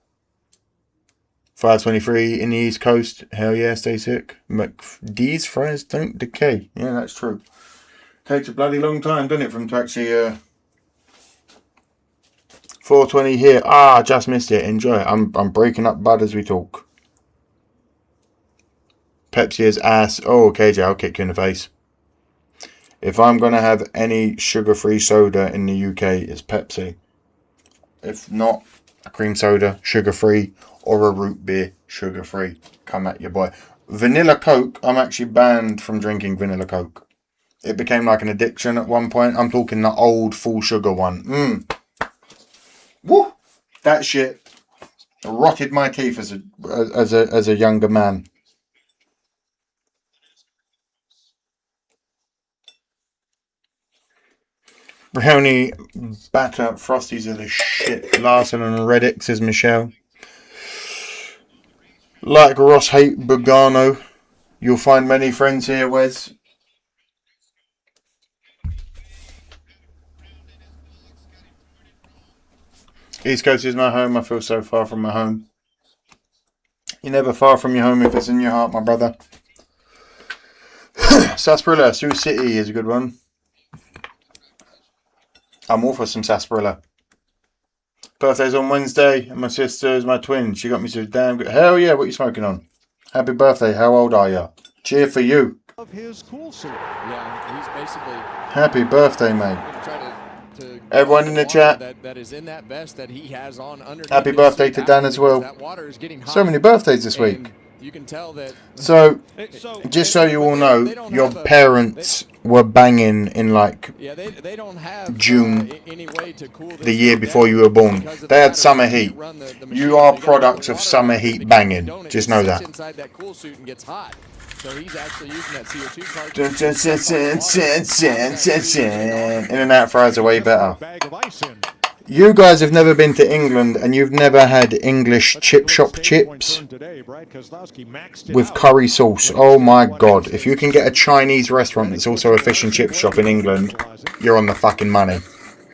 523 in the East Coast. Hell yeah, stay sick. These fries don't decay. Yeah, that's true. Takes a bloody long time, doesn't it, for them to actually... 420 here. Ah, just missed it. Enjoy it. I'm breaking up bud as we talk. Pepsi is ass. Oh, KJ, I'll kick you in the face. If I'm going to have any sugar-free soda in the UK, it's Pepsi. If not, a cream soda, sugar-free, or a root beer, sugar-free. Come at your boy. Vanilla Coke, I'm actually banned from drinking vanilla Coke. It became like an addiction at one point. I'm talking the old full sugar one. Woo! That shit rotted my teeth as a younger man. Brownie batter frosties are the shit. Larson and Reddit, says Michelle. Like Ross hate Bugano. You'll find many friends here, Wes. East Coast is my home. I feel so far from my home. You're never far from your home if it's in your heart, my brother. Sarsaparilla, Sioux City is a good one. I'm all for some sarsaparilla. Birthday's on Wednesday, and my sister is my twin. She got me so damn good. Hell yeah, what are you smoking on? Happy birthday, how old are you? Cheer for you. Of his cool suit. Yeah, he's basically... Happy birthday, mate. Everyone in the chat. That is in that vest that he has on underneath. Happy birthday to Dan as well. So many birthdays this week. You can tell that. So, just so you all know, your parents were banging in like June, the year before you were born. They had summer heat. You are products of summer heat banging. Just know that. So he's actually using that CO2 In and out fries are way better. You guys have never been to England and you've never had English chip shop chips with curry sauce. Oh my god. If you can get a Chinese restaurant that's also a fish and chip shop in England, you're on the fucking money.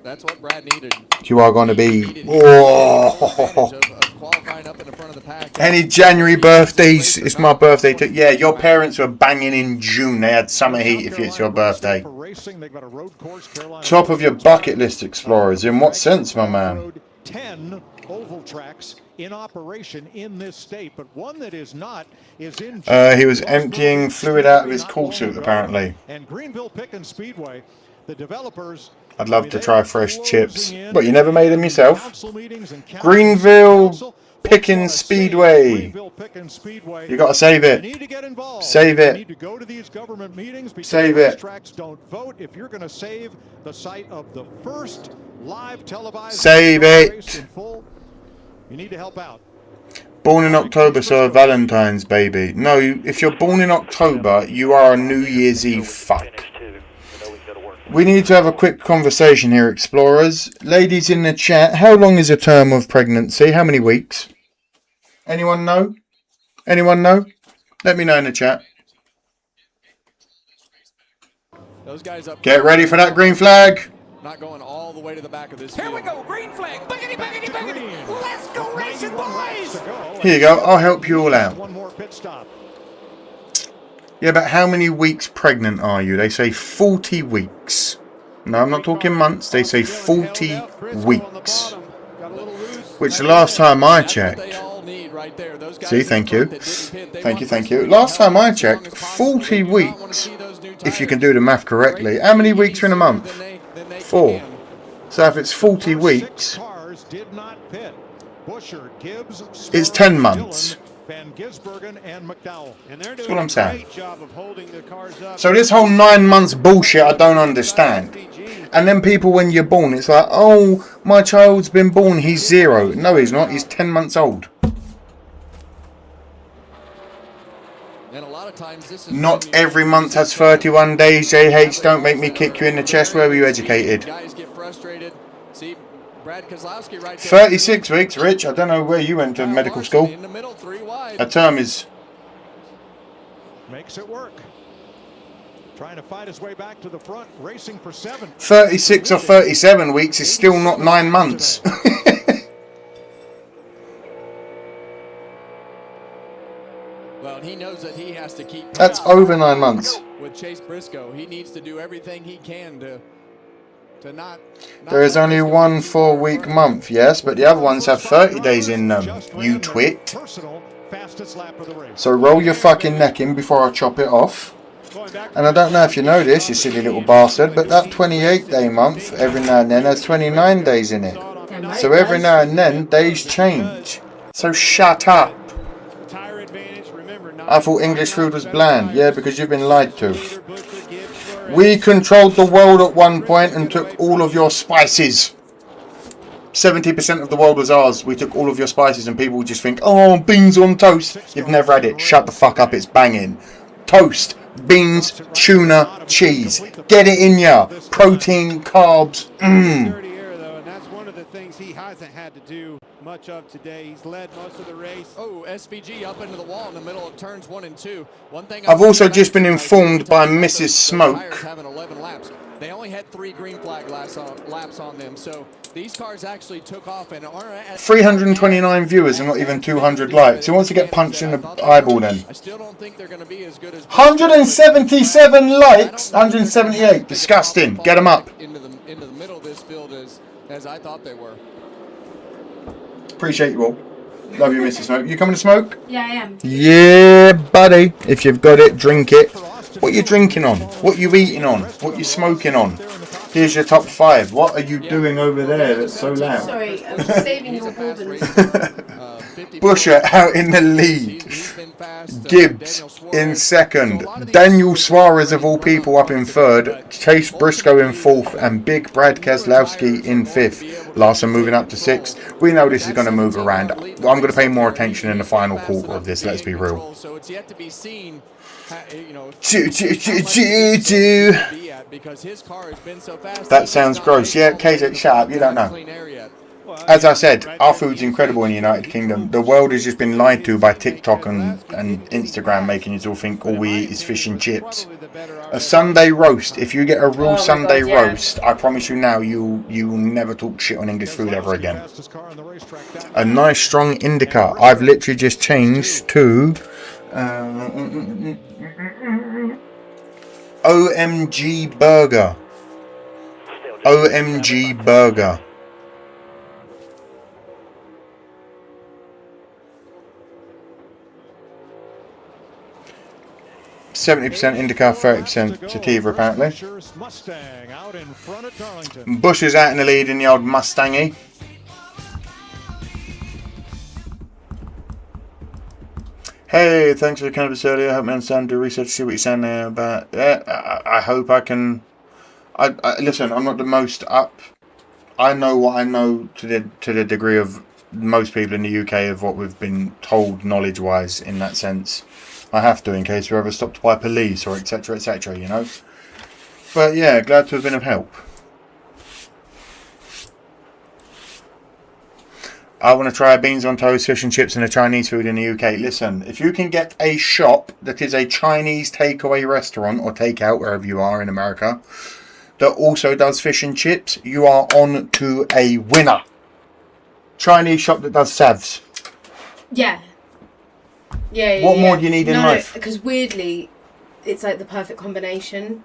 That's what Brad needed. You are going to be... Oh. Any January birthdays? It's my birthday too. Yeah, your parents were banging in June. They had summer heat if it's your birthday. Top of your bucket list, Explorers. In what sense, my man? 10 oval tracks in operation in this state, but one that is not is in... He was emptying fluid out of his cool suit, apparently. And Greenville Pickens Speedway, the developers... I'd love to try fresh chips. But you never made them yourself? Greenville Pickens Speedway. You gotta save it. Save it. Save it. Don't vote if you're gonna save the site of the first live televised. Save it. You need to help out. Born in October, so a Valentine's baby. No, if you're born in October, you are a New Year's Eve fuck. We need to have a quick conversation here, Explorers. Ladies in the chat, how long is a term of pregnancy? How many weeks? Anyone know? Anyone know? Let me know in the chat. Those guys up. Get ready for that green flag. Not going all the way to the back of this Here field. we go, green flag. Biggity, biggity, biggity. Let's go racing, boys. Here you go. I'll help you all out. One more pit stop. Yeah, but how many weeks pregnant are you? They say 40 weeks. No, I'm not talking months. They say 40 weeks. Which the last time I checked... See, thank you. Thank you. Last time I checked, 40 weeks, if you can do the math correctly. How many weeks are in a month? 4. So if it's 40 weeks, it's 10 months. That's what I'm saying. So this whole 9 months bullshit I don't understand. And then people when you're born, it's like, oh, my child's been born, he's 0. No, he's not, he's 10 months old. And a lot of times this is not every month has 31 days. JH, don't make me kick you in the chest. Where were you educated? Guys get frustrated. See, Brad Kozlowski right there. 36 weeks, Rich. I don't know where you went to medical school. In the middle, 3 wide. A term is... Makes it work. Trying to fight his way back to the front, racing for 7. 36 or 37 weeks is still not 9 months. Well, he knows that he has to keep... That's over 9 months. With Chase Briscoe, he needs to do everything he can to not there is only one 4-week month, yes, but the other ones have 30 days in them, you twit. fastest lap of the race. So roll your fucking neck in before I chop it off. And I don't know if you know this, you silly little bastard, but that 28-day month, every now and then, has 29 days in it. So every now and then, days change. So shut up. I thought English food was bland. Yeah, because you've been lied to. We controlled the world at one point and took all of your spices. 70% of the world was ours. We took all of your spices and people just think, oh, beans on toast. You've never had it. Shut the fuck up, it's banging. Toast, beans, tuna, cheese. Get it in ya. Protein, carbs. That's one of the things he hasn't had to do much of today. He's led most of the race. Oh, SVG up into the wall in the middle of turns 1 and 2. One thing I've also just been informed by Mrs. Smoke. Having 11 laps. They only had 3 green flag laps on them, so ththese cars actually took off and are at 329 viewers and not even 200 likes. Who wants to get punched in the eyeball then? I still don't think they're going to be as good as 177 likes, 178. Disgusting. Get them up. into the middle of this field as I thought they were. Appreciate you all. Love you, Mrs. Smoke. You coming to smoke? Yeah, I am. Yeah, buddy. If you've got it, drink it. What you drinking on? What you eating on? What you smoking on? Here's your top 5. What are you doing over there that's so loud? Sorry, I'm just saving your bourbon. Busher out in the lead. Gibbs in second. Daniel Suarez of all people up in third. Chase Briscoe in fourth. And Big Brad Keselowski in fifth. Larson moving up to sixth. We know this is going to move around. I'm going to pay more attention in the final quarter of this, let's be real. So it's yet to be seen. Because his car has been so fast. That sounds gross. Yeah, KJ, shut up. You don't know. As I said, our food's incredible in the United Kingdom. The world has just been lied to by TikTok and Instagram, making us all think all we eat is fish and chips. A Sunday roast. If you get a real Sunday roast, I promise you now, you will never talk shit on English food ever again. A nice strong indica. I've literally just changed to OMG Burger. OMG Burger. %70 indica, 30% sativa apparently. Bush is out in the lead in the old Mustangy. Hey, thanks for the cannabis earlier. I hope I understand. Do research, see what you're saying there about. Yeah, I hope I can. I listen. I'm not the most up. I know what I know to the degree of most people in the UK of what we've been told knowledge-wise in that sense. I have to in case we're ever stopped by police or etc. etc. You know. But yeah, glad to have been of help. I want to try beans on toast, fish and chips and a Chinese food in the UK. Listen, if you can get a shop that is a Chinese takeaway restaurant or takeout, wherever you are in America, that also does fish and chips, you are on to a winner. Chinese shop that does savs. Yeah. Yeah. What more do you need in life? Because weirdly, it's like the perfect combination.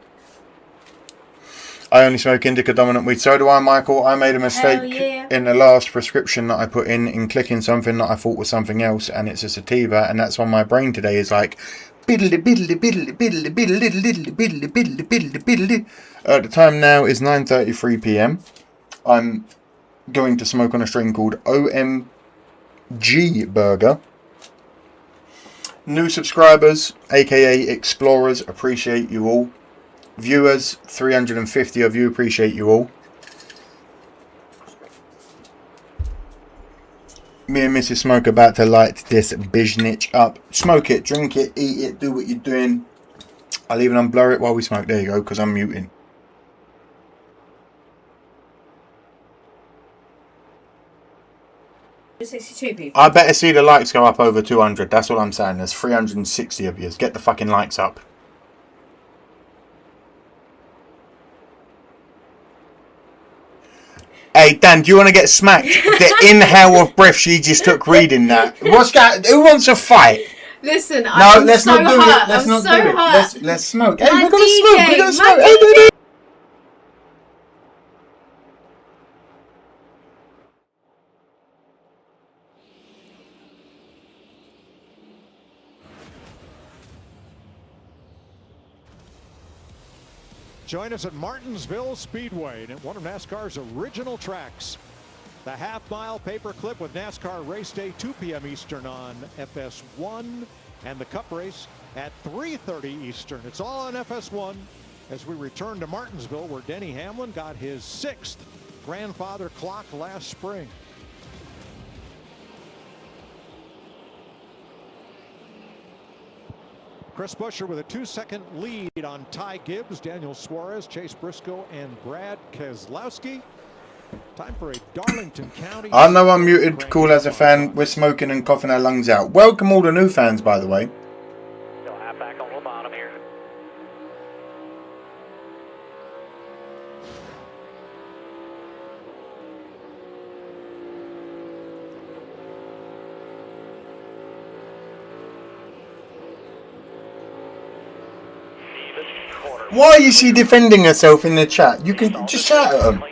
I only smoke indica dominant weed. So do I, Michael. I made a mistake in the last prescription that I put in clicking something that I thought was something else, and it's a sativa, and that's on my brain today is like biddly biddly biddly biddly biddly biddly biddly biddly biddly biddly. The time now is 9:33 p.m. I'm going to smoke on a string called OMG Burger. New subscribers, aka explorers, appreciate you all. Viewers, 350 of you, appreciate you all. Me and Mrs. Smoke about to light this biznitch up. Smoke it, drink it, eat it, do what you're doing. I'll even unblur it while we smoke. There you go, because I'm muting. There's 62 people. I better see the likes go up over 200. That's all I'm saying. There's 360 of you. Get the fucking likes up. Hey Dan, do you want to get smacked? The inhale of breath she just took reading that. What's that? Who wants a fight? Listen, no, I'm let's so not do hurt. it. Let's I'm not so do it. hurt. Let's smoke. Hey, My we're gonna DJ, smoke. We're gonna my smoke. DJ. Hey, Join us at Martinsville Speedway, one of NASCAR's original tracks. The half-mile paperclip with NASCAR Race Day, 2 p.m. Eastern on FS1, and the Cup race at 3:30 Eastern. It's all on FS1 as we return to Martinsville, where Denny Hamlin got his 6th grandfather clock last spring. Chris Buescher with a 2-second lead on Ty Gibbs, Daniel Suarez, Chase Briscoe, and Brad Keselowski. Time for a Darlington County. I know I'm muted. Cool as a fan. We're smoking and coughing our lungs out. Welcome all the new fans, by the way. Still half back on the bottom here. Why is she defending herself in the chat? You can just shout at them.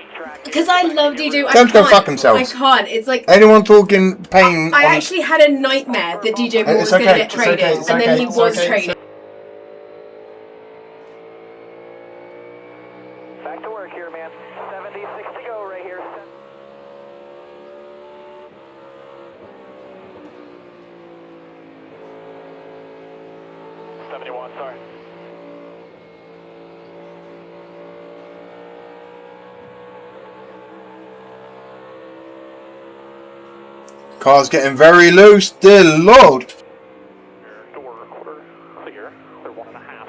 Because I love DJ. Don't go fuck themselves. I can't. It's like anyone talking pain. I actually had a nightmare that DJ Moore was going to get traded, and then he was traded. Back to work here, man. 76 to go right here. 71, sorry. Car's getting very loose, dear Lord. Door quarter clear. They're 1.5.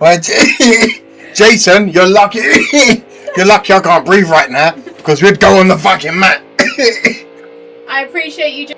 Well, Jason, you're lucky. You're lucky I can't breathe right now because we'd go on the fucking mat. I appreciate you.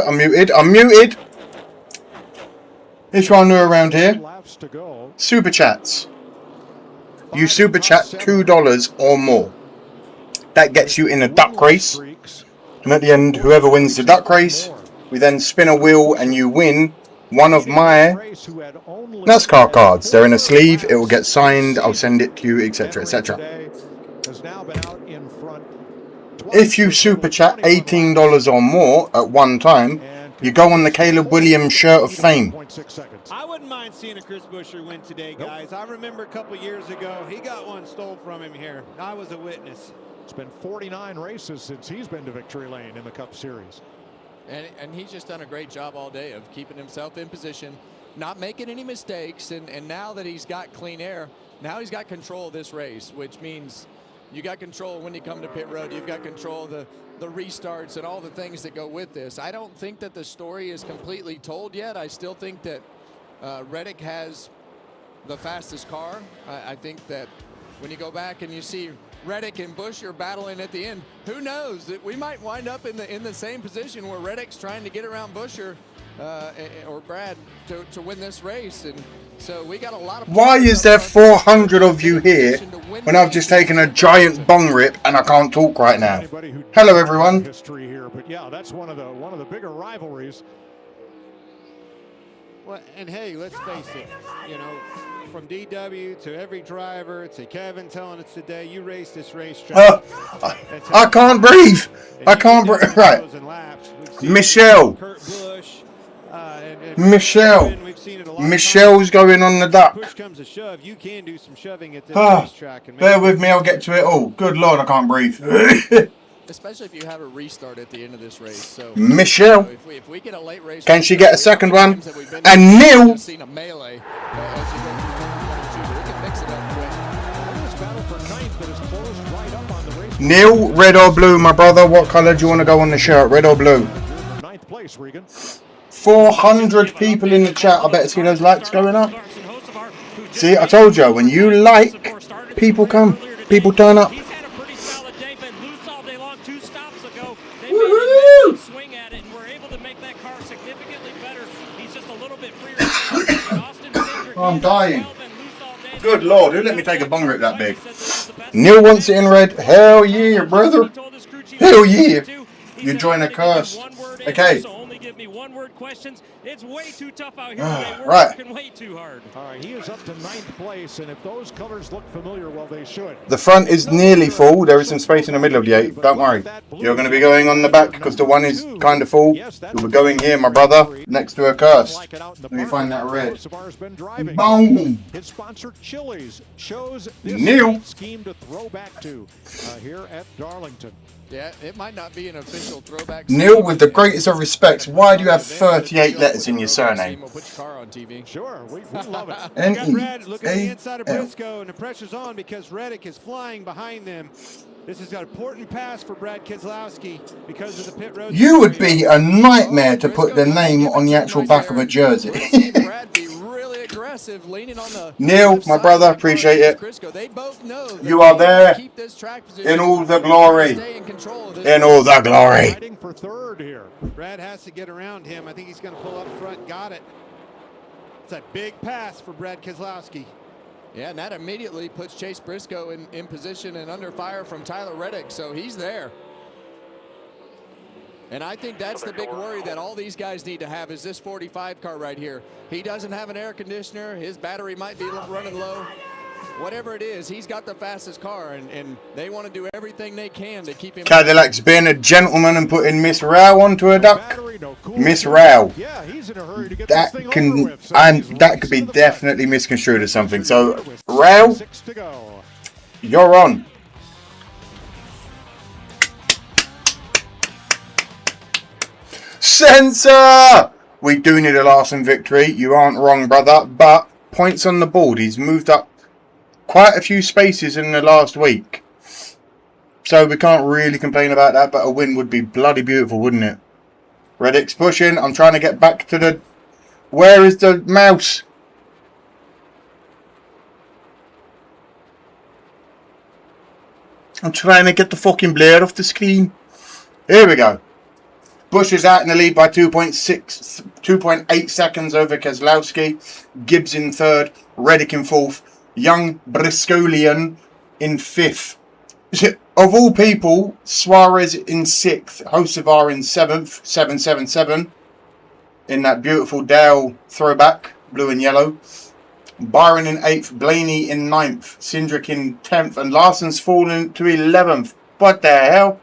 I'm muted. I'm muted. If you're new around here, super chats. You super chat $2 or more. That gets you in a duck race. And at the end, whoever wins the duck race, we then spin a wheel and you win one of my NASCAR cards. They're in a sleeve. It will get signed. I'll send it to you, etc., etc. If you super chat $18 or more at one time, you go on the Caleb Williams shirt of fame. I wouldn't mind seeing a Chris Buescher win today, guys. I remember a couple years ago, he got one stole from him here. I was a witness. It's been 49 races since he's been to victory lane in the Cup Series. And he's just done a great job all day of keeping himself in position, not making any mistakes. And now that he's got clean air, now he's got control of this race, which means you got control when you come to pit road. You've got control of the restarts and all the things that go with this. I don't think that the story is completely told yet. I still think that Reddick has the fastest car. I think that when you go back and you see Reddick and Buescher battling at the end, who knows that we might wind up in the same position where Reddick's trying to get around Buescher or Brad to win this race. And so we got a lot of. Why is there 400 of you here when I've just taken a giant bong rip and I can't talk right now? Hello, everyone. History here, but yeah, that's one of the bigger rivalries. Well, and hey, let's face it, you know, from DW to every driver to Kevin telling us today, you raced this racetrack. I can't breathe. I can't breathe. Right. Michelle. Michelle's going on the duck. Push comes to shove, you can do some shoving at this racetrack. And bear with me, I'll get to it all. Good Lord, I can't breathe. Especially if you have a restart at the end of this race. So Michelle, if we get a late race, can she get a second one? And Neil. Seen a melee as you go through turn 2, but we can mix it up quick. This battle for ninth that is closed right up on the race Neil, red or blue, my brother? What colour do you want to go on the shirt? Red or blue? 9th place, Regan. 400 people in the chat. I better see those likes going up. See, I told you, when you like, people come. People turn up. Woohoo! Oh, I'm dying. Good Lord, who let me take a bong rip that big? Neil wants it in red. Hell yeah, brother. Hell yeah. You join a curse. Okay. It's way too tough out here today. We're Right. working way too hard. All right, he is up to 9th place, and if those colors look familiar, well, they should. The front is nearly full. There is some space in the middle of the 8. Don't worry. You're going to be going on the back because the one is kind of full. You'll be going here, my brother, next to a curse. Let me find that red. Boom! His sponsor, Chili's, chose this Neil scheme to throw back to here at Darlington. Yeah, it might not be an official throwback. Neil, with the greatest of respects, why do you have 38 letters in your surname? We'll put your car on TV. Sure, we love it. We got Red looking at the inside of Briscoe, and the pressure's on because Reddick is flying behind them. This is an important pass for Brad Keselowski because of the pit road. You would be a nightmare to put the name on the actual back of a jersey. Neil, my brother, appreciate it. You are there in all the glory. In all the glory. Fighting for third here. Brad has to get around him. I think he's going to pull up front. Got it. It's a big pass for Brad Keselowski. Yeah, and that immediately puts Chase Briscoe in position and under fire from Tyler Reddick, so he's there. And I think that's the big worry that all these guys need to have is this 45 car right here. He doesn't have an air conditioner. His battery might be running low. Whatever it is, he's got the fastest car, and they want to do everything they can to keep him. Cadillac's being a gentleman and putting Miss Row onto a duck. Miss Row. That could be definitely misconstrued as something. So, Row, you're on. Censor! We do need a Larson victory. You aren't wrong, brother. But points on the board. He's moved up quite a few spaces in the last week. So we can't really complain about that. But a win would be bloody beautiful, wouldn't it? Reddick's pushing. I'm trying to get back to the... Where is the mouse? I'm trying to get the fucking blur off the screen. Here we go. Bush is out in the lead by 2.8 seconds over Keselowski. Gibbs in third. Reddick in fourth. Young Briscoelian in fifth. Of all people, Suarez in sixth. Hocevar in seventh. 777. In that beautiful Dale throwback. Blue and yellow. Byron in eighth. Blaney in ninth. Cindric in 10th. And Larson's fallen to 11th. What the hell?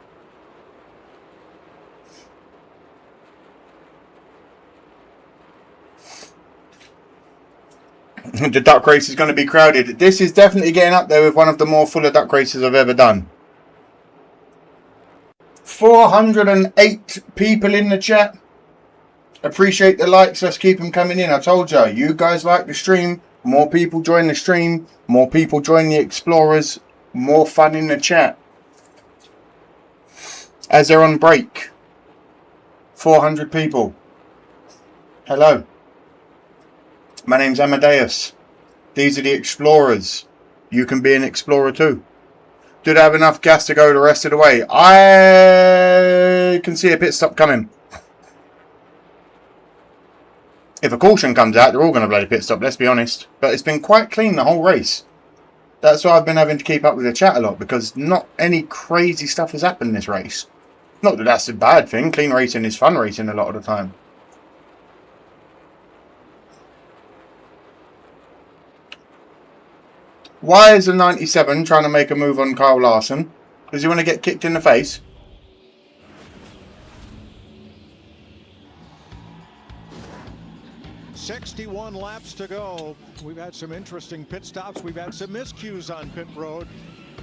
The duck race is going to be crowded. This is definitely getting up there with one of the more fuller duck races I've ever done. 408 people in the chat. Appreciate the likes. Let's keep them coming in. I told you, you guys like the stream. More people join the stream. More people join the Explorers. More fun in the chat. As they're on break. 400 people. Hello. My name's Amadeus. These are the Explorers. You can be an Explorer too. Did I have enough gas to go the rest of the way? I can see a pit stop coming. If a caution comes out, they're all going to bloody pit stop, let's be honest. But it's been quite clean the whole race. That's why I've been having to keep up with the chat a lot, because not any crazy stuff has happened in this race. Not that that's a bad thing. Clean racing is fun racing a lot of the time. Why is the 97 trying to make a move on Kyle Larson? Does he want to get kicked in the face? "61 laps to go." We've had some interesting pit stops. We've had some miscues on pit road.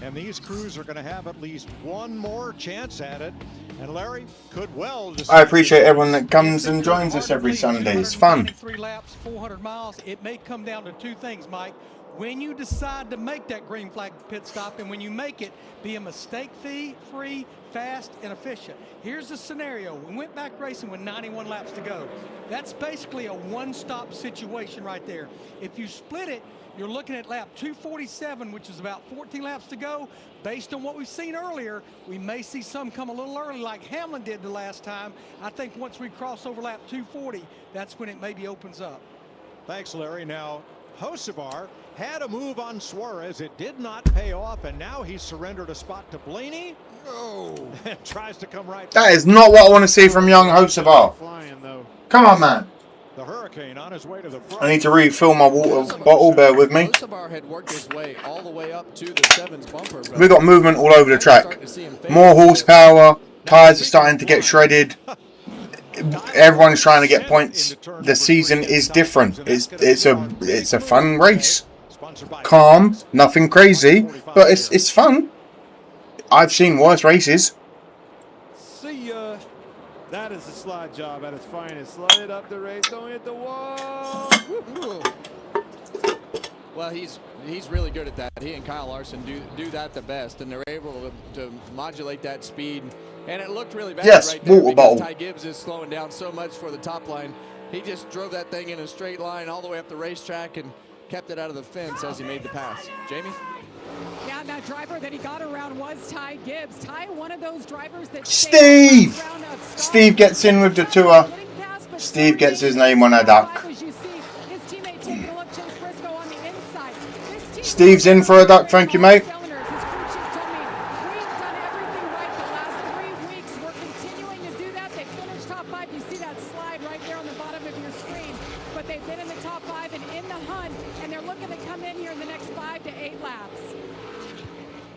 And these crews are going to have at least one more chance at it. And Larry could well... I appreciate everyone that comes and joins us every Sunday. It's fun. 3 laps, 400 miles. It may come down to two things, Mike. when you decide to make that green flag pit stop, and when you make it, be a mistake-free, fast, and efficient. Here's the scenario. We went back racing with 91 laps to go. That's basically a one-stop situation right there. If you split it, you're looking at lap 247, which is about 14 laps to go. Based on what we've seen earlier, we may see some come a little early like Hamlin did the last time. I think once we cross over lap 240, that's when it maybe opens up. Thanks, Larry. Now, Hocevar had a move on Suarez. It did not pay off, and now he's surrendered a spot to Blaney. Oh, tries to come right. That is not what I want to see from young Hocevar. Come on, man. The Hurricane on his way to the front. I need to refill my water bottle. Bear with me. Hocevar had worked his way all the way up to the 7s bumper. We've got movement all over the track. More horsepower. Tires are starting to get shredded. Everyone's trying to get points. The season is different. It's a fun race. Calm, nothing crazy, but it's fun. I've seen worse races. See ya. That is a slide job at its finest. Slide it up the race. Don't hit the wall. Well, he's really good at that. He and Kyle Larson do that the best, and they're able to modulate that speed. And it looked really bad right there because Ty Gibbs is slowing down so much for the top line. He just drove that thing in a straight line all the way up the racetrack and kept it out of the fence as he made the pass. Jamie? Yeah, that driver that he got around was Ty Gibbs. Ty, one of those drivers that Steve! Steve gets in with the tour. Steve gets his name on a duck. Steve's in for a duck, thank you, mate.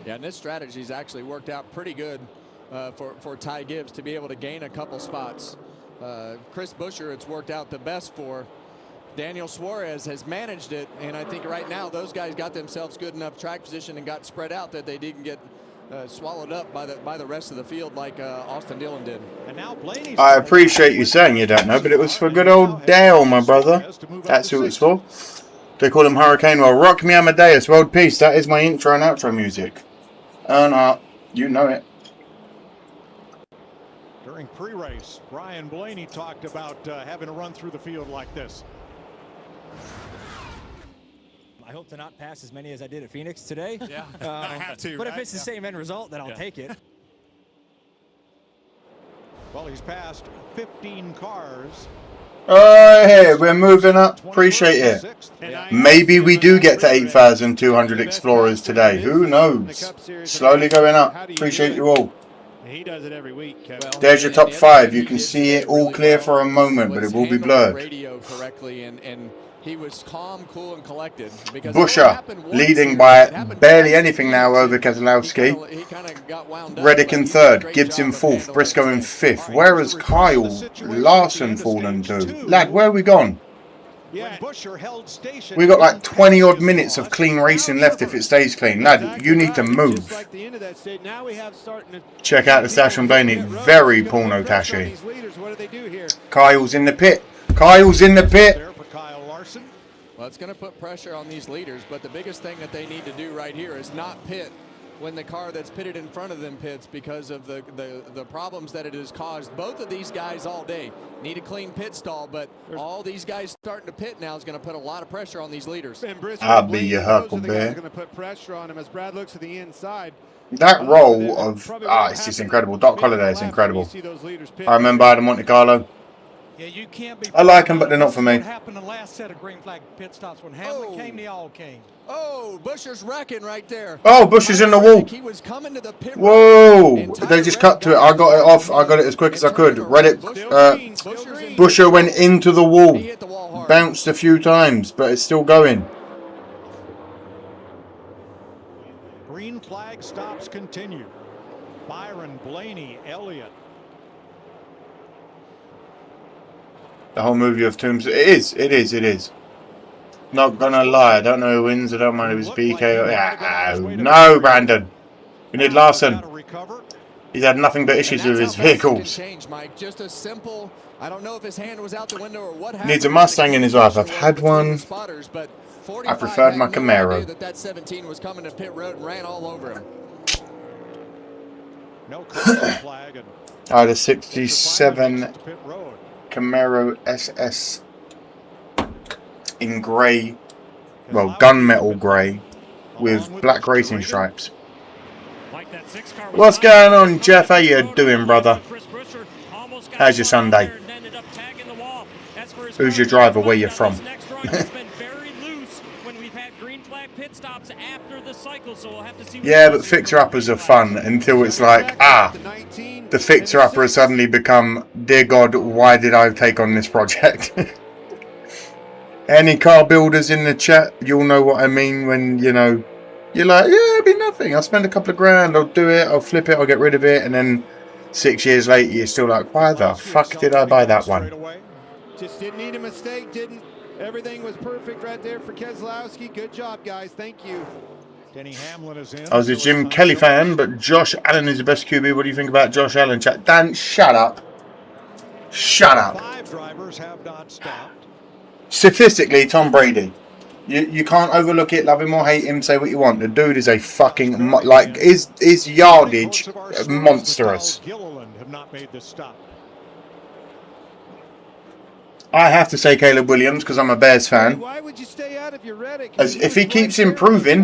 Yeah, and this strategy's actually worked out pretty good for Ty Gibbs to be able to gain a couple spots. Chris Buescher, it's worked out the best for. Daniel Suarez has managed it, and I think right now those guys got themselves good enough track position and got spread out that they didn't get swallowed up by the rest of the field like Austin Dillon did. And now Blaney's I appreciate you saying you don't know, but it was for good old Dale, my brother. That's who it's for. They call him Hurricane. Well, rock me Amadeus, world peace. That is my intro and outro music. Earn up. You know it. During pre-race, Brian Blaney talked about having to run through the field like this. I hope to not pass as many as I did at Phoenix today. Yeah, I have to. But if it's the same end result, then I'll take it. Well, he's passed 15 cars. Hey, we're moving up. Appreciate it. Maybe we do get to 8,200 Explorers today. Who knows? Slowly going up. Appreciate you all. He does it every week, Kevin. There's your top 5. You can see it all clear for a moment, but it will be blurred. Radio correctly, and he was calm, cool, and collected. Buescher leading by barely anything now over Keselowski. Reddick in 3rd, Gibbs in 4th, Briscoe in 5th. Where has Kyle Larson fallen to? Lad, where are we gone? We got like 20 odd minutes of clean racing left if it stays clean. Lad, you need to move. Check out the stash on Blaney. Very porno tashy. Kyle's in the pit. Kyle's in the pit. Well, it's going to put pressure on these leaders, but the biggest thing that they need to do right here is not pit when the car that's pitted in front of them pits because of the problems that it has caused both of these guys all day. Need a clean pit stall, but all these guys starting to pit now is going to put a lot of pressure on these leaders. I'll be your Huckleberry. Going to put pressure on him as Brad looks to the inside. That roll of it's just incredible. Doc Holliday is incredible. I remember I had a Monte Carlo. Yeah, you can't be. I like them, but they're not for me. What happened the last set of green flag pit stops when Hamlin came? They all came. Oh, Buescher's wrecking right there. Oh, Buescher's in the wall. He was coming to the pit. Whoa! They just cut to it. I got it off. I got it as quick as I could. Reddick, Buescher went into the wall. Bounced a few times, but it's still going. Green flag stops continue. Byron, Blaney, Elliott. The whole movie of Tombs. It is. Not gonna lie, I don't know who wins. I don't mind if it's BK. No, Brandon. We need Larson. He's had nothing but issues with his vehicles. Just a simple. I don't know if his hand was out the window or what happened. Needs a Mustang in his life. I've had one. I preferred my Camaro. That 17 was coming to pit road and ran all over him. No flag. And I had a 67 Camaro SS in grey, well, gunmetal grey with black racing stripes. What's going on, Jeff? How you doing, brother? How's your Sunday? Who's your driver? Where you from? Yeah, but fixer-uppers are fun until it's like, the fixer-upper has suddenly become, dear God, why did I take on this project? Any car builders in the chat, you'll know what I mean when, you know, you're like, yeah, it'll be nothing. I'll spend a couple of grand, I'll do it, I'll flip it, I'll get rid of it, and then 6 years later, you're still like, why the fuck did I buy that one? Just didn't need a mistake, everything was perfect right there for Keselowski. Good job, guys. Thank you. Denny Hamlin is in. I was a Jim Kelly fan, but Josh Allen is the best QB. What do you think about Josh Allen, chat? Dan, shut up. Shut up. 5 drivers have not stopped. Statistically, Tom Brady. You can't overlook it, love him or hate him, say what you want. The dude is a fucking, like, his yardage monstrous. Gilliland have not made this stop. I have to say Caleb Williams because I'm a Bears fan. Why would you stay out of your Reddick? As if he keeps improving,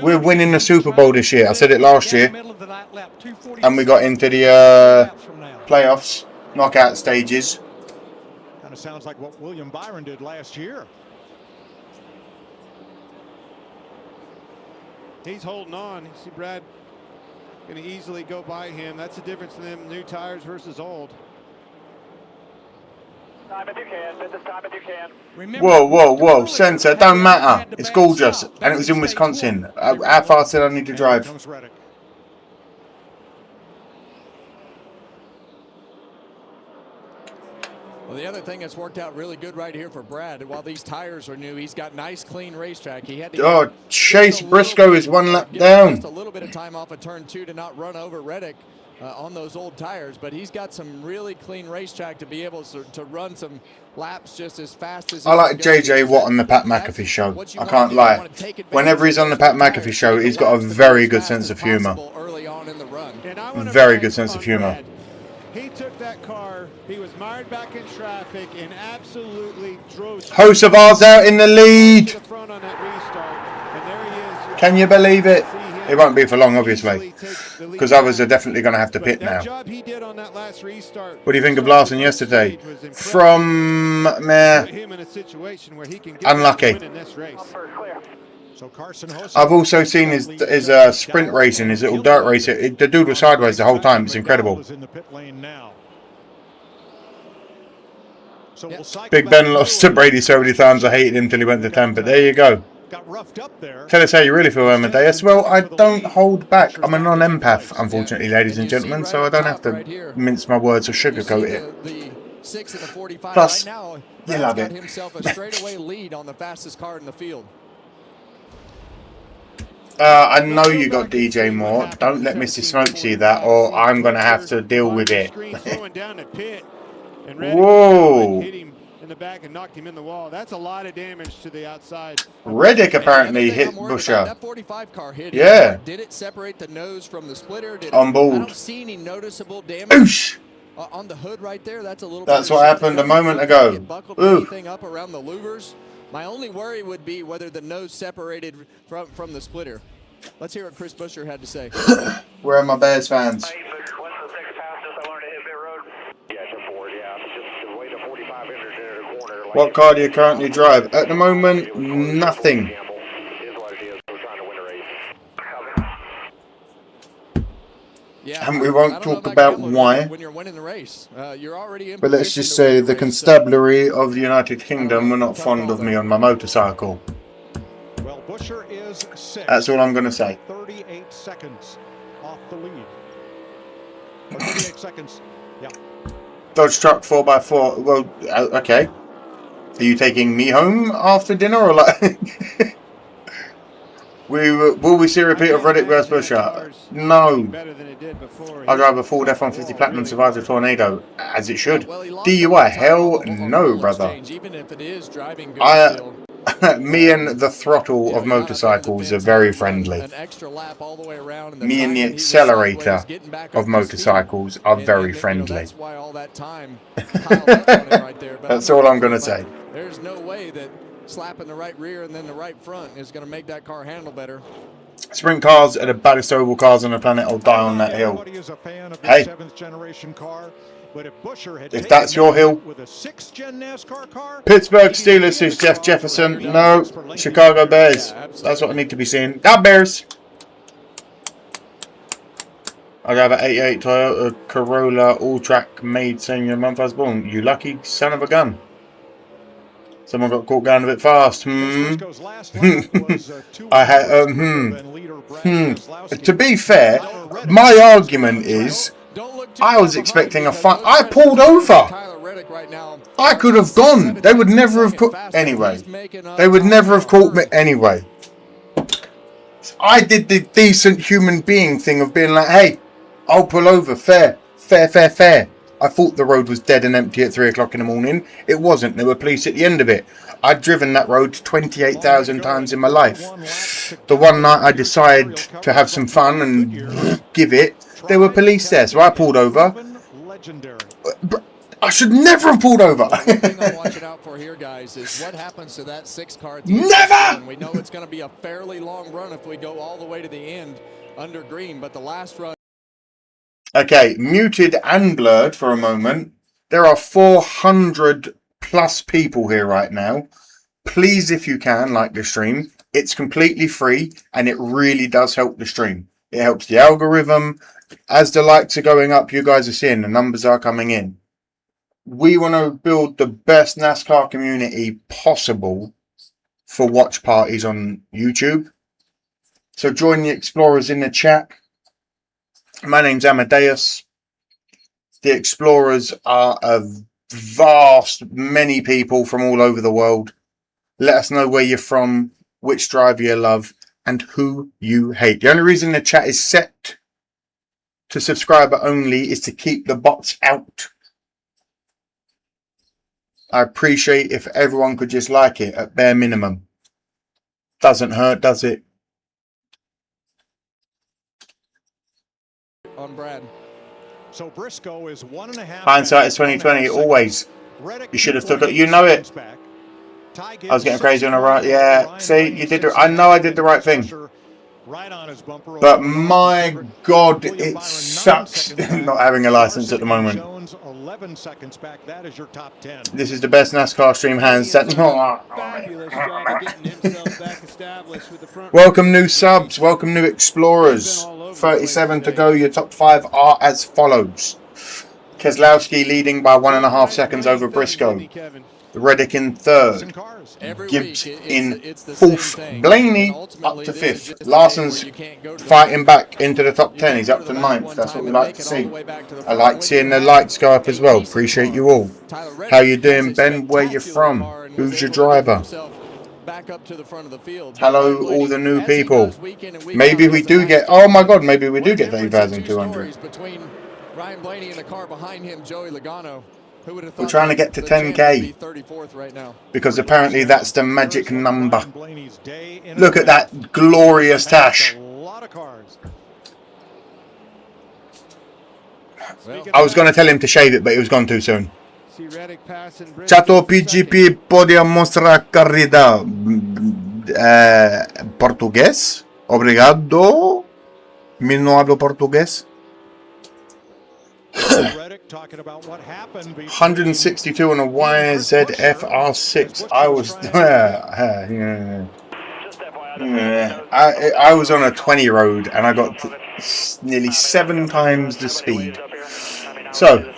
we're winning the Super Bowl this year. I said it last year. And we got into the playoffs, knockout stages. Kind of sounds like what William Byron did last year. He's holding on. You see Brad going to easily go by him. That's the difference in them new tires versus old. Time if you can. Business time if you can. Whoa. Sensor, don't matter. It's gorgeous. And it was in Wisconsin. How fast did I need to drive? Well, the other thing that's worked out really good right here for Brad, while these tires are new, he's got nice, clean racetrack. He had to Chase Briscoe is 1 lap down. Just a little bit of time off of turn 2 to not run over Reddick on those old tires, but he's got some really clean racetrack to be able to run some laps just as fast as. I like JJ Watt on the Pat McAfee show. I can't lie. Whenever he's on the Pat McAfee show, he's got a very good sense of humor. Very good sense of humor. He took that car, he was mired back in traffic, and absolutely drove. Hocevar's out in the lead. Can you believe it? It won't be for long, obviously, because others are definitely going to have to pit now. What do you think of Larson yesterday? From unlucky. I've also seen his sprint racing, his little dirt race. The dude was sideways the whole time. It's incredible. Big Ben lost to Brady so many times. I hated him until he went to Tampa. There you go. Tell us how you really feel, Amadeus. Well, I don't hold back. I'm a non-empath, unfortunately, ladies and gentlemen, so I don't have to mince my words or sugarcoat it. Plus, you love it. Himself a straightaway lead on the fastest car in the field. I know you got DJ Moore. Don't let Mr. Smoke see that, or I'm going to have to deal with it. Whoa. In the back and knocked him in the wall. That's a lot of damage to the outside. Reddick apparently hit Busher. That 45 car hit. Yeah. Did it separate the nose from the splitter? On board. I don't see any noticeable damage. Oosh. On the hood right there. That's a little. That's what happened a moment ago. Anything up around the louvers. My only worry would be whether the nose separated from the splitter. Let's hear what Chris Buescher had to say. Where are my Bears fans? What car do you currently drive? At the moment, nothing. And we won't talk about why. But let's just say the constabulary of the United Kingdom were not fond of me on my motorcycle. Well, Buescher is 6th. That's all I'm going to say. 38 seconds off the lead. 38 seconds. Yeah. Dodge truck 4x4. Well, okay. Are you taking me home after dinner or like? Will we see a repeat of Reddick vs. Busher? No. I'd rather fall death on 50 platinum survive the tornado, as it should. DUI? Hell no, brother. Me and the throttle of motorcycles are very friendly. Me and the accelerator of motorcycles are very friendly. That's all I'm going to say. There's no way that slapping the right rear and then the right front is going to make that car handle better. Sprint cars are the baddest oval cars on the planet. I'll die on that hill. Hey, if that's your hill. Pittsburgh Steelers is Jeff Jefferson. No, Chicago Bears. That's what I need to be seeing. That Bears. I have an 88 Toyota Corolla all-track made same year month I was born. You lucky son of a gun. Someone got caught going a bit fast. I had To be fair, my argument is I was expecting a fight. I pulled over. I could have gone. They would never have caught anyway. They would never have caught me anyway. I did the decent human being thing of being like, hey, I'll pull over. Fair. I thought the road was dead and empty at 3 o'clock in the morning. It wasn't. There were police at the end of it. I'd driven that road 28,000 times in my life. The one night I decided to have some fun and give it, there were police there. So I pulled over. I should never have pulled over. The thing I'm watching out for here, guys, is what happens to that 6 car team. Never! We know it's going to be a fairly long run if we go all the way to the end under green, but the last run. Okay, muted and blurred for a moment. There are 400 plus people here right now. Please, if you can, like the stream. It's completely free and it really does help the stream. It helps the algorithm. As the likes are going up, you guys are seeing the numbers are coming in. We want to build the best NASCAR community possible for watch parties on YouTube. So join the Explorers in the chat. My name's Amadeus. The Explorers are a vast, many people from all over the world. Let us know where you're from, which driver you love, and who you hate. The only reason the chat is set to subscriber only is to keep the bots out. I appreciate if everyone could just like it at bare minimum. Doesn't hurt, does it? On Brad. So Briscoe is 1.5. Hindsight is 2020. Always. You should have took it. You know it. I was getting crazy on the right. Yeah. See, you did. I know I did the right thing. But my God, it sucks not having a license at the moment. 11 seconds back. That is your top 10. This is the best NASCAR stream hands set. Welcome new subs. Welcome new explorers. 37 to go. Your top 5 are as follows. Keselowski leading by 1.5 seconds over Briscoe. Reddick in 3rd. Gibbs in 4th. Blaney up to 5th. Larson's fighting back into the top 10. He's up to 9th. That's what we like to see. I like seeing the lights go up as well. Appreciate you all. How you doing, Ben? Where you from? Who's your driver? Hello, all the new people. Maybe we do get... Oh my God, maybe we do get 30,200. Ryan Blaney in the car behind him, Joey Logano. We're trying to get to 10k because apparently that's the magic number. Look at that glorious Tash. I was going to tell him to shave it, but he was gone too soon. Chato PGP podia mostrar corrida português? Obrigado. Mi no hablo português. 162 on a YZF R6. I was I was on a 20 road and I got nearly 7 times the speed. So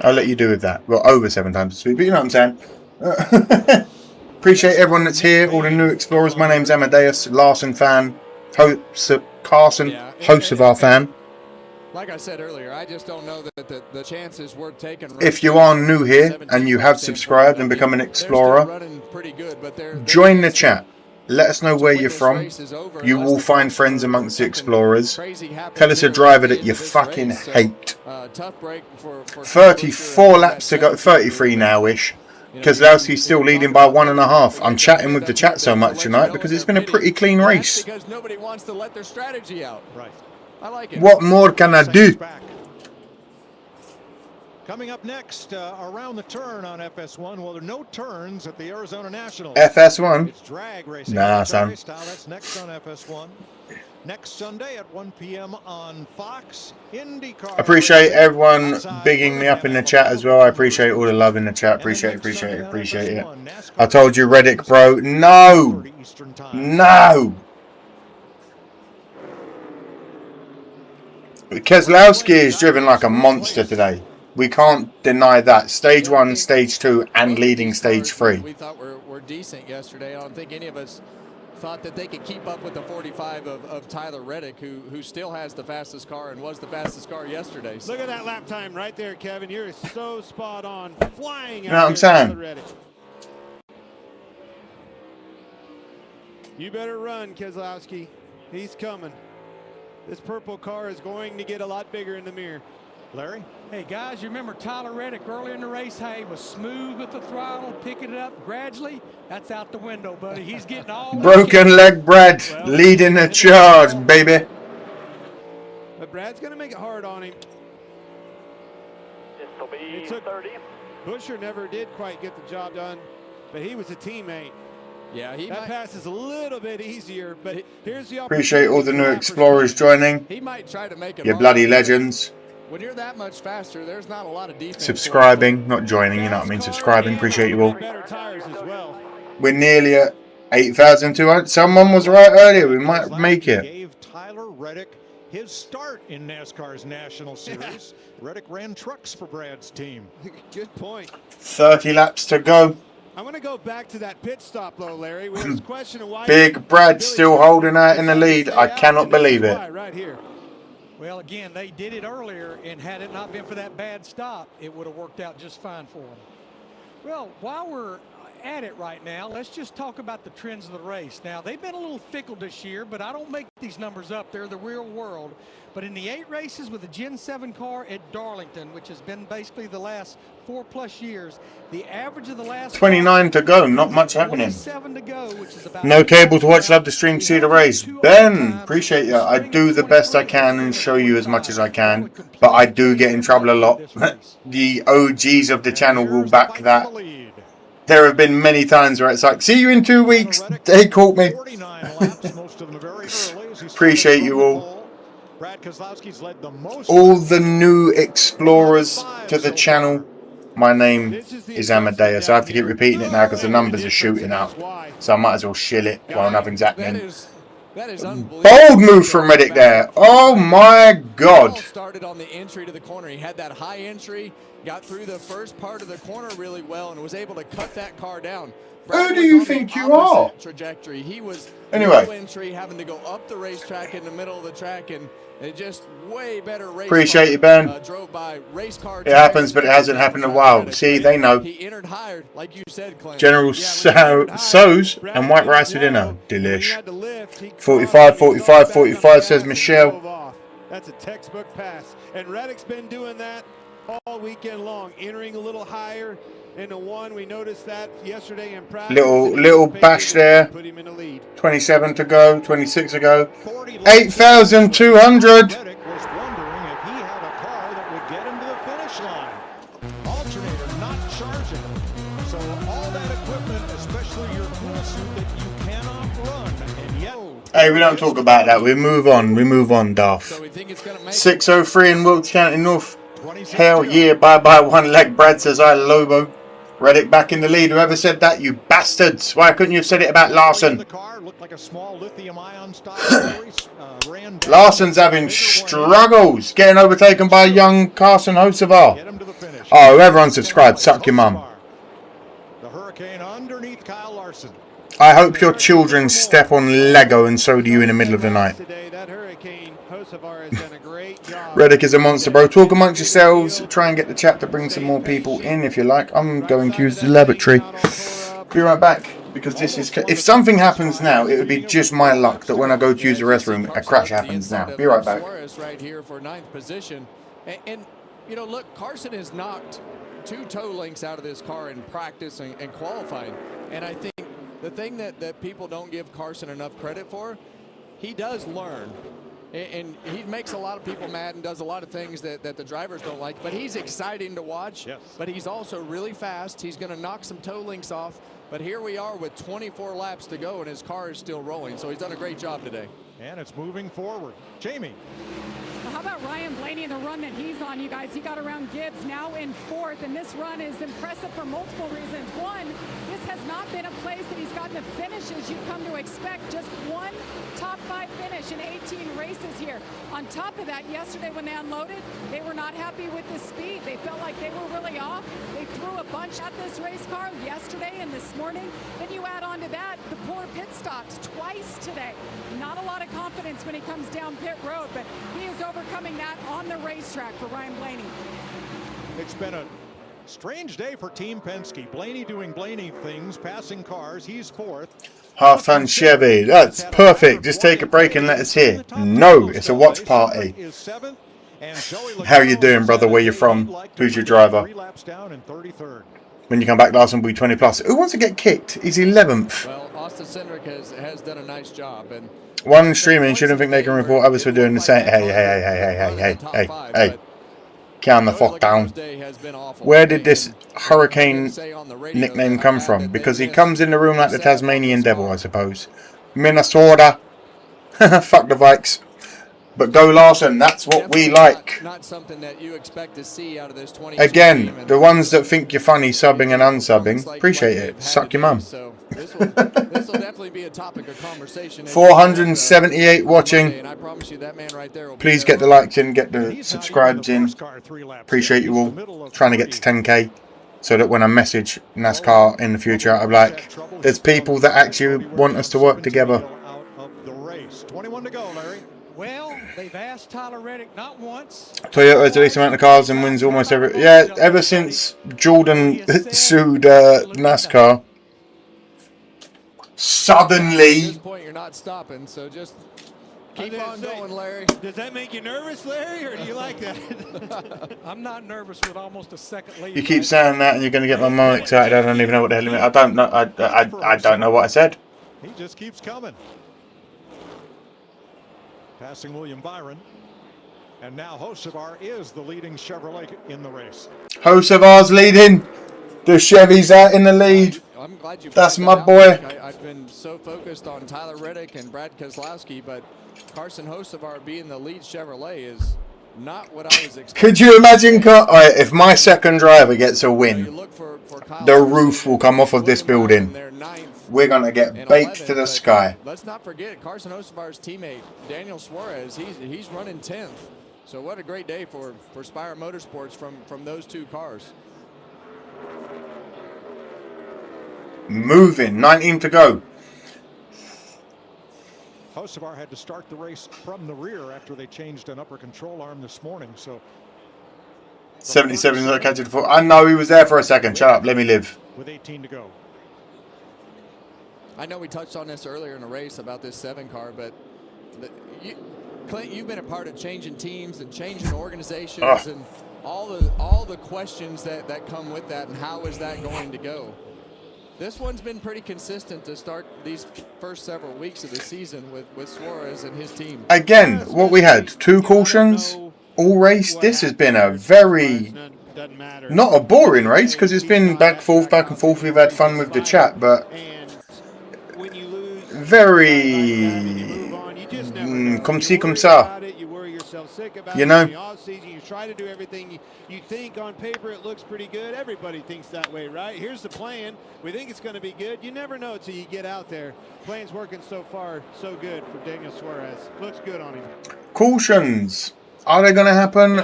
I'll let you do with that. Well, over 7 times the speed, but you know what I'm saying. Appreciate everyone that's here, all the new explorers. My name's Amadeus, Larson fan, Carson, host of our fan. Like I said earlier, I just don't know that the chance is worth taking. If you are new here and you have subscribed and become an explorer, join the chat. Let us know where you're from. You will find friends amongst the Explorers. Tell us a driver that you fucking hate. 34 laps to go, 33 now-ish. Kozlowski's still leading by 1.5. I'm chatting with the chat so much tonight because it's been a pretty clean race. Because nobody wants to let their strategy out. Right. I like it. What more can I do? Coming up next, around the turn on FS1. Well, there are no turns at the Arizona Nationals. FS1? It's drag racing. Nah, son. That's next on FS1. Next Sunday at 1 p.m. on Fox. IndyCar. Appreciate everyone bigging me up in the chat as well. I appreciate all the love in the chat. Appreciate it. I told you, Reddick, bro. No. No. Keselowski is driven like a monster today. We can't deny that. Stage 1, Stage 2, and leading Stage 3. We thought were decent yesterday. I don't think any of us thought that they could keep up with the 45 of Tyler Reddick, who still has the fastest car and was the fastest car yesterday. So. Look at that lap time right there, Kevin. You're so spot on. Flying out. You know what I'm saying? Reddick. You better run, Keselowski. He's coming. This purple car is going to get a lot bigger in the mirror. Larry? Hey, guys, you remember Tyler Reddick earlier in the race? Hey, was smooth with the throttle, picking it up gradually. That's out the window, buddy. He's getting all... Broken leg Brad, leading the charge, baby. But Brad's going to make it hard on him. This will be It took 30. Busher never did quite get the job done, but he was a teammate. Yeah, that pass is a little bit easier, but here's the Appreciate all the new Explorers joining. He might try to make it. You bloody legends. When you're that much faster, there's not a lot of defense. Subscribing, not joining, you know what I mean? Subscribing, appreciate you all. Better tires as well. We're nearly at 8,200. Someone was right earlier. We might make it. Gave Tyler Reddick his start in NASCAR's National Series. Reddick ran trucks for Brad's team. Good point. 30 laps to go. I'm going to go back to that pit stop, though, Larry. We was questioning why Big Brad still holding out in the lead. I cannot believe it. Right here. Well, again, they did it earlier, and had it not been for that bad stop, it would have worked out just fine for them. Well, while we're at it right now, let's just talk about the trends of the race. Now, they've been a little fickle this year, but I don't make these numbers up. They're the real world. But in the 8 races with the Gen 7 car at Darlington, which has been basically the last 4+ years, the average of the last 29 to go, not much happening. 27 to go, which is about No cable to watch, love the stream, see the race. Ben, appreciate you. I do the best I can and show you as much as I can, but I do get in trouble a lot. The OGs of the channel will back that. There have been many times where it's like, see you in 2 weeks. They caught me. Appreciate you all. All the new Explorers to the channel. My name is Amadeus. I have to keep repeating it now because the numbers are shooting out. So I might as well shill it while nothing's happening. Bold move from Reddick there. Oh my God. Started on the entry to the corner. He had that high entry, got through the first part of the corner really well, and was able to cut that car down. Who do you think you are? Trajectory. He was anyway. Low entry, having to go up the racetrack in the middle of the track, and it just way better race. Appreciate you, Ben. Drove by race car. It happens, but it hasn't happened in a while. See, they know. He entered higher, like you said, Clint. General So's and white rice for dinner. Delish. 45, 45, 45, says Michelle. That's a textbook pass. And Reddick's been doing that all weekend long, entering a little higher into one. We noticed that yesterday in practice. Little bash there. 27 to go, 26 to go. 8,200. Reddick was wondering if he had a car that would get him to the finish line. Alternator not charging. So all that equipment, especially your cool suit that you cannot run, and yet. Hey, we don't talk about that. We move on. We move on, Duff. 603 in Wilkes County North. Hell yeah, bye-bye one leg. Brad says, I Lobo. Reddick back in the lead. Whoever said that, you bastards. Why couldn't you have said it about Larson? Larson's having struggles. Getting overtaken by young Carson Hocevar. Oh, whoever unsubscribed, suck your mum. The Hurricane underneath Kyle Larson. I hope your children step on Lego and so do you in the middle of the night. Reddick is a monster, bro. Talk amongst yourselves. Try and get the chat to bring some more people in if you like. I'm going to use the lavatory. Be right back. because this is... If something happens now, it would be just my luck that when I go to use the restroom, a crash happens now. Be right back. Suarez right here for 9th position. And you know, look, Carson has knocked 2 toe links out of this car in practice and qualifying. And I think the thing that people don't give Carson enough credit for, he does learn. And he makes a lot of people mad and does a lot of things that the drivers don't like. But he's exciting to watch. Yes. But he's also really fast. He's going to knock some toe links off. But here we are with 24 laps to go, and his car is still rolling. So he's done a great job today. And it's moving forward. Jamie. Well, how about Ryan Blaney and the run that he's on, you guys? He got around Gibbs, now in 4th, and this run is impressive for multiple reasons. One, this has not been a place that he's gotten the finishes you've come to expect. Just one top 5 finish in 18 races here. On top of that, yesterday when they unloaded, they were not happy with the speed. They felt like they were really off. They threw a bunch at this race car yesterday and this morning. Then you add on to that the poor pit stops twice today. Not a lot of confidence when he comes down pit road, but he is overcoming that on the racetrack for Ryan Blaney. It's been a strange day for Team Penske. Blaney doing Blaney things, passing cars. He's 4th. Half-ton Chevy. That's perfect. Just take a break and let us hear. No, it's a watch party. How you doing, brother? Where you from? Who's your driver? When you come back, last one will be 20 plus. Who wants to get kicked? He's 11th. Well, Austin Cindric has done a nice job. And one streaming shouldn't think they can report others for doing the same. Hey. Calm the fuck down. Where did this Hurricane nickname come from? Because he comes in the room like the Tasmanian devil, I suppose. Minnesota. Fuck the Vikes. But go Larson, that's what we like. Not something that you expect to see out of this 20. Again, the ones that think you're funny subbing and unsubbing, appreciate it. Suck your mum. So this will definitely be a topic of conversation. 478 watching. Please get the likes in, get the subscribes in. Appreciate you all. Trying to get to 10k. So that when I message NASCAR in the future, I'm like, there's people that actually want us to work together. 21 to go, Larry. Well, they've asked Tyler Reddick not once. Toyota has the least amount of cars and wins almost every... Yeah, ever since Jordan sued NASCAR. Suddenly. At this point, you're not stopping, so just keep on going, Larry. Does that make you nervous, Larry, or do you like that? I'm not nervous with almost a second lead. You keep saying that and you're going to get my mum excited. I don't even know what the hell you mean. I don't know. I don't know what I said. He just keeps coming. Passing William Byron. And now Hocevar is the leading Chevrolet in the race. Hocevar's leading. The Chevy's out in the lead. I'm glad you. That's my boy. I've been so focused on Tyler Reddick and Brad Keselowski, but Carson Hocevar being the lead Chevrolet is not what I was expecting. Could you imagine if my second driver gets a win, the roof will come off of this building. We're going to get baked to the sky. Let's not forget Carson Hocevar's teammate, Daniel Suarez. He's running 10th. So what a great day for Spire Motorsports from those 2 cars. Moving, 19 to go. Hocevar had to start the race from the rear after they changed an upper control arm this morning. So 77 is not catching the foot. I know he was there for a second. Shut up, let me live. With 18 to go. I know we touched on this earlier in the race about this 7 car, but Clint, you've been a part of changing teams and changing organizations and all the questions that come with that, and how is that going to go? This one's been pretty consistent to start these first several weeks of the season with Suarez and his team. Again, what we had, 2 cautions, all race. This has been a very, not a boring race, because it's been back and forth. We've had fun with the chat, but very comme ci comme ça. You know, you try to do everything you think on paper it looks pretty good. Everybody thinks that way, right? Here's the plan. We think it's going to be good. You never know till you get out there. Plan's working so far, so good for Daniel Suarez. Looks good on him. Cautions. Are they going to happen?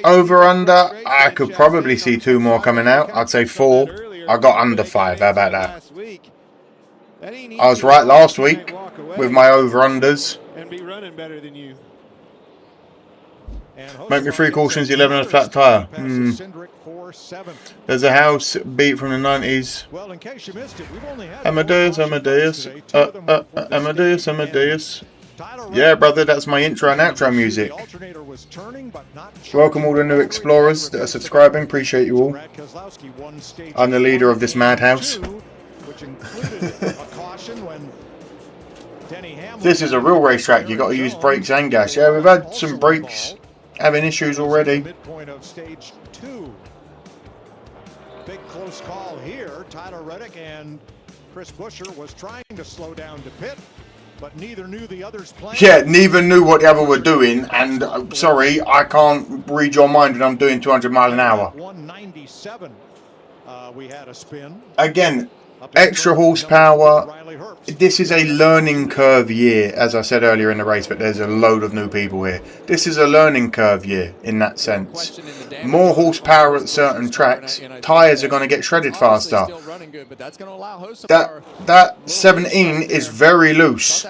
Over, under? I could probably see 2 more coming out. I'd say 4. I got under 5. How about that? I was right last week with my over-unders. And be running better than you. Make me 3 cautions, 11 on a flat tyre. There's a house beat from the 90s. Well, in case you missed it, we've only had Amadeus, Amadeus, Amadeus, Amadeus. Yeah, brother, that's my intro and outro music. Welcome all the new explorers that are subscribing. Appreciate you all. I'm the leader of this madhouse. This is a real racetrack. You got to use brakes and gas. Yeah, we've had some brakes having issues already. Midpoint of stage 2. Big close call here. Tyler Reddick and Chris Buescher was trying to slow down to pit, but neither knew the other's plan. Yeah, neither knew what the other were doing, and sorry, I can't read your mind when I'm doing 200 miles an hour. 197. We had a spin. Again, extra horsepower. This is a learning curve year, as I said earlier in the race, but there's a load of new people here. This is a learning curve year in that sense. More horsepower at certain tracks, tyres are going to get shredded faster. That 17 is very loose.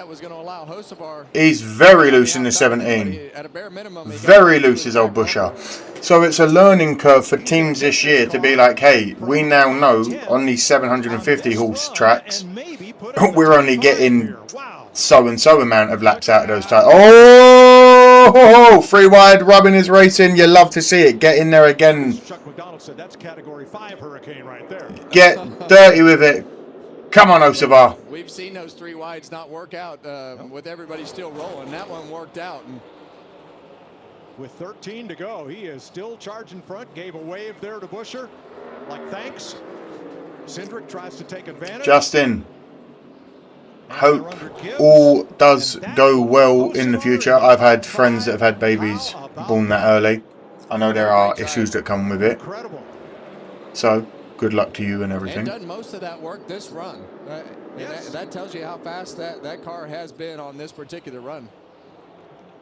He's very loose in the 17. Very loose is old Buescher. So it's a learning curve for teams this year to be like, hey, we now know on these 750 horse tracks, we're only getting so and so amount of laps out of those tyres. Oh, 3 wide, rubbing his racing. You love to see it. Get in there again. That's category 5 hurricane right there. Get dirty with it. Come on, Osavar. We've seen those 3 wides not work out with everybody still rolling. That one worked out. And with 13 to go, he is still charging front. Gave a wave there to Buescher. Like, thanks. Cindric tries to take advantage. Justin, hope all does go well in the future. I've had friends that have had babies born that early. I know there are issues that come with it. So, good luck to you and everything. And done most of that work this run. That tells you how fast that car has been on this particular run.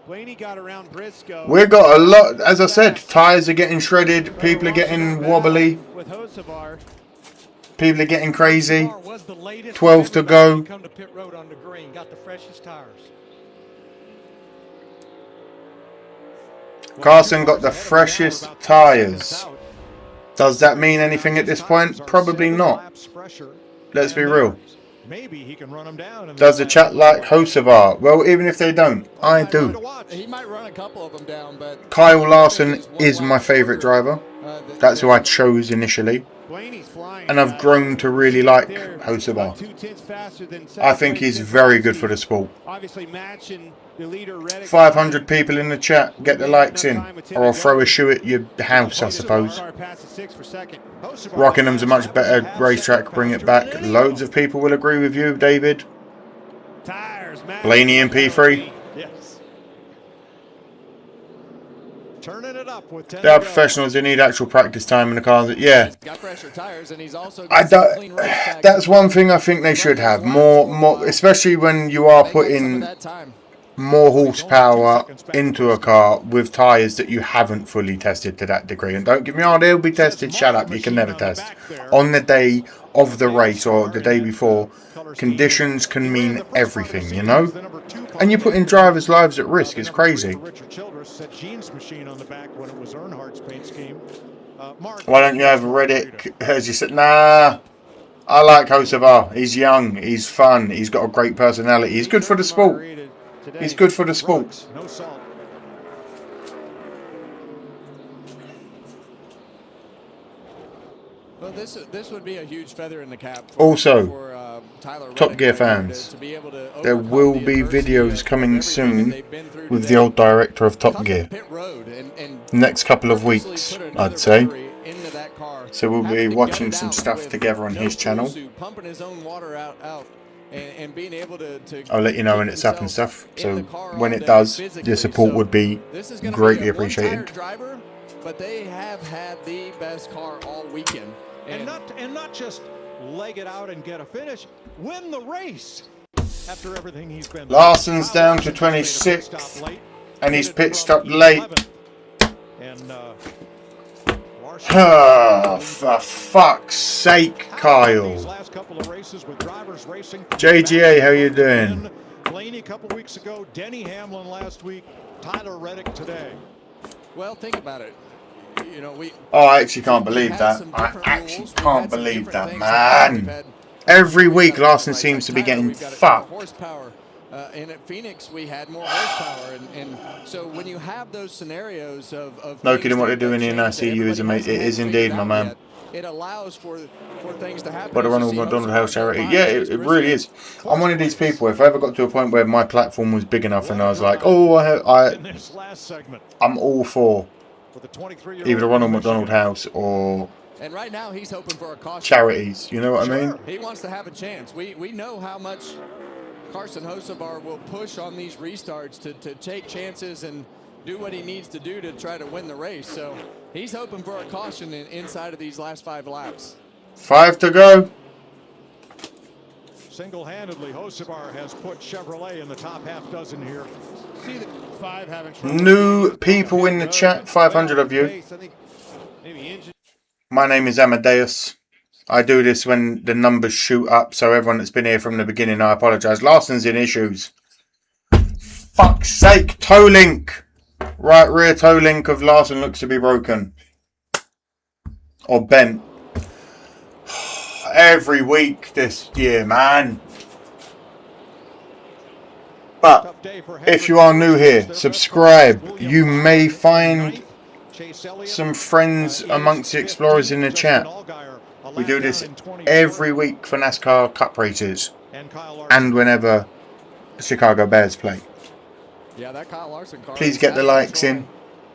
Blaney got around Briscoe. We've got a lot, as I said, tyres are getting shredded, people are getting wobbly, people are getting crazy. 12 to go. Come to pit road on the green, got the freshest tires. Carson got the freshest tyres. Does that mean anything at this point? Probably not. Let's be real. Maybe he can run him down. Does the chat like Hocevar? Well, even if they don't, I do. He might run a couple of them down, but Kyle Larson is my favourite driver. That's who I chose initially. And I've grown to really like Hocevar. I think he's very good for the sport. 500 people in the chat, get the likes in, or I'll throw a shoe at your house, I suppose. Rockinham's a much better racetrack, bring it back. Loads of people will agree with you, David. Blaney in P3. Turning it up with 10 They are professionals, they need actual practice time in the cars. Yeah. That's one thing I think they should have. More, especially when you are putting more horsepower into a car with tyres that you haven't fully tested to that degree. And don't get me wrong, they'll be tested. Shut up, you can never test. On the day of the race or the day before, conditions can mean everything, you know? And you're putting drivers' lives at risk. It's crazy. Why don't you have Reddick, as you said? Nah, I like Hocevar. He's young, he's fun, he's got a great personality. He's good for the sport. He's good for the sport. Well, this would be a huge feather in the cap. Also, Top Gear fans, there will be videos coming soon with the old director of Top Gear. Next couple of weeks, I'd say. So we'll be watching some stuff together on his channel. I'll let you know when it's up and stuff. So when it does, your support would be greatly appreciated. But they have had the best car all weekend. And not just leg it out and get a finish, win the race. After everything he's been. Larson's down to 26th, and he's pit stopped late. For fuck's sake, Kyle. JGA, how you doing? Blaney a couple weeks ago, Denny Hamlin last week, Tyler Reddick today. Well, think about it. you know, Oh, I actually can't believe that. I actually can't believe that, man. Every week, Larson seems to be getting fucked. Horsepower. And at Phoenix, we had more horsepower. And so when you have those scenarios of No kidding what they're doing in ICU is amazing. It is indeed, my man. It allows for things to happen. But the Ronald McDonald House charity. Yeah, it really is. I'm one of these people. If I ever got to a point where my platform was big enough and I was like, oh, I'm all for either the Ronald McDonald House or and right now he's hoping for a caution. Charities. You know what I mean? He wants to have a chance. We know how much Carson Hocevar will push on these restarts to take chances and do what he needs to do to try to win the race. So he's hoping for a caution inside of these last 5 laps. 5 to go. Single-handedly, Hocevar has put Chevrolet in the top half dozen here. See the 5 having New people in the chat, 500 of you. My name is Amadeus. I do this when the numbers shoot up, so everyone that's been here from the beginning, I apologise. Larson's in issues. Fuck's sake, toe link. Right rear toe link of Larson looks to be broken. Or bent. Every week this year, man. But if you are new here, subscribe. You may find some friends amongst the explorers in the chat. We do this every week for NASCAR Cup races and whenever the Chicago Bears play. Yeah, that Kyle Larson car. Please get the likes in.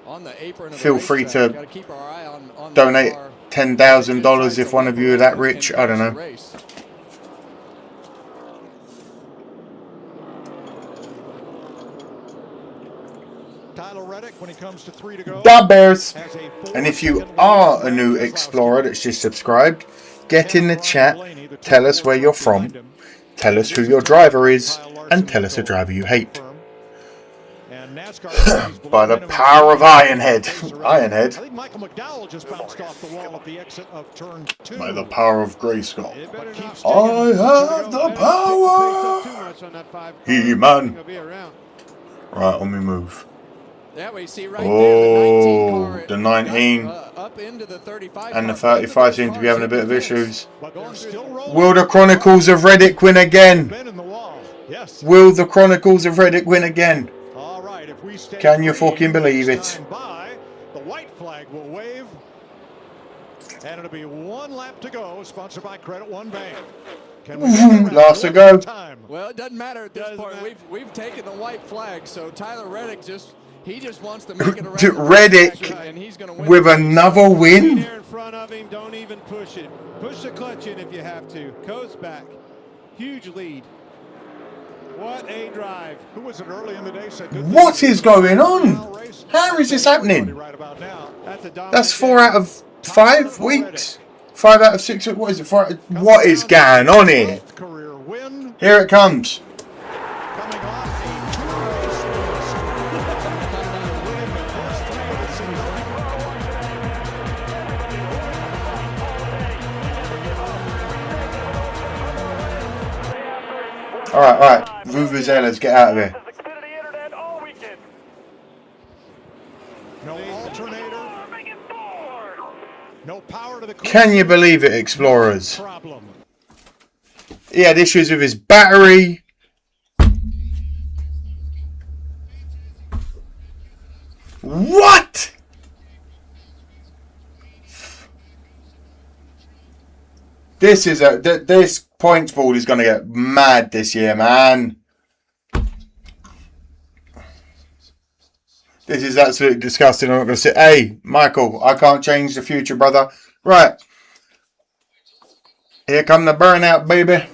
On the apron of Feel the free racetrack. to Gotta keep our eye on donate $10,000 if one of you are that rich. I don't know. Tyler Reddick, when he comes to 3 to go. Da Bears. And if you are a new explorer that's just subscribed, get in the chat. Tell us where you're from. Tell us who your driver is. And tell us a driver you hate. By the power of Ironhead. Ironhead. I think Michael McDowell just bounced off the wall at the exit of turn 2. By the power of Grayskull. I have the power. He-Man. Right, on me move. Yeah, we see right Oh, the 19 and the 35 seem to be having a bit of issues. Will the Chronicles of Reddick win again? Will the Chronicles of Reddick win again? Can you fucking believe it? The white flag will wave. And it'll be 1 lap to go, sponsored by Credit One Bank. Last to go. Well, it doesn't matter at this point. We've taken the white flag, so Tyler Reddick he just wants to make it around Reddick with another win. There in front of him, don't even push it. Push the clutch in if you have to. Goes back. Huge lead. What a drive. Who was it early in the day? What is going on? How is this happening? That's 4 out of 5 weeks. 5 out of 6. What is it? What is going on here? Here it comes. All right. Vuvuzelas, get out of here. No alternator. No power to the. Can you believe it, Explorers? He had issues with his battery. What? This points board is going to get mad this year, man. This is absolutely disgusting. I'm not going to say, hey, Michael, I can't change the future, brother. Right. Here come the burnout, baby.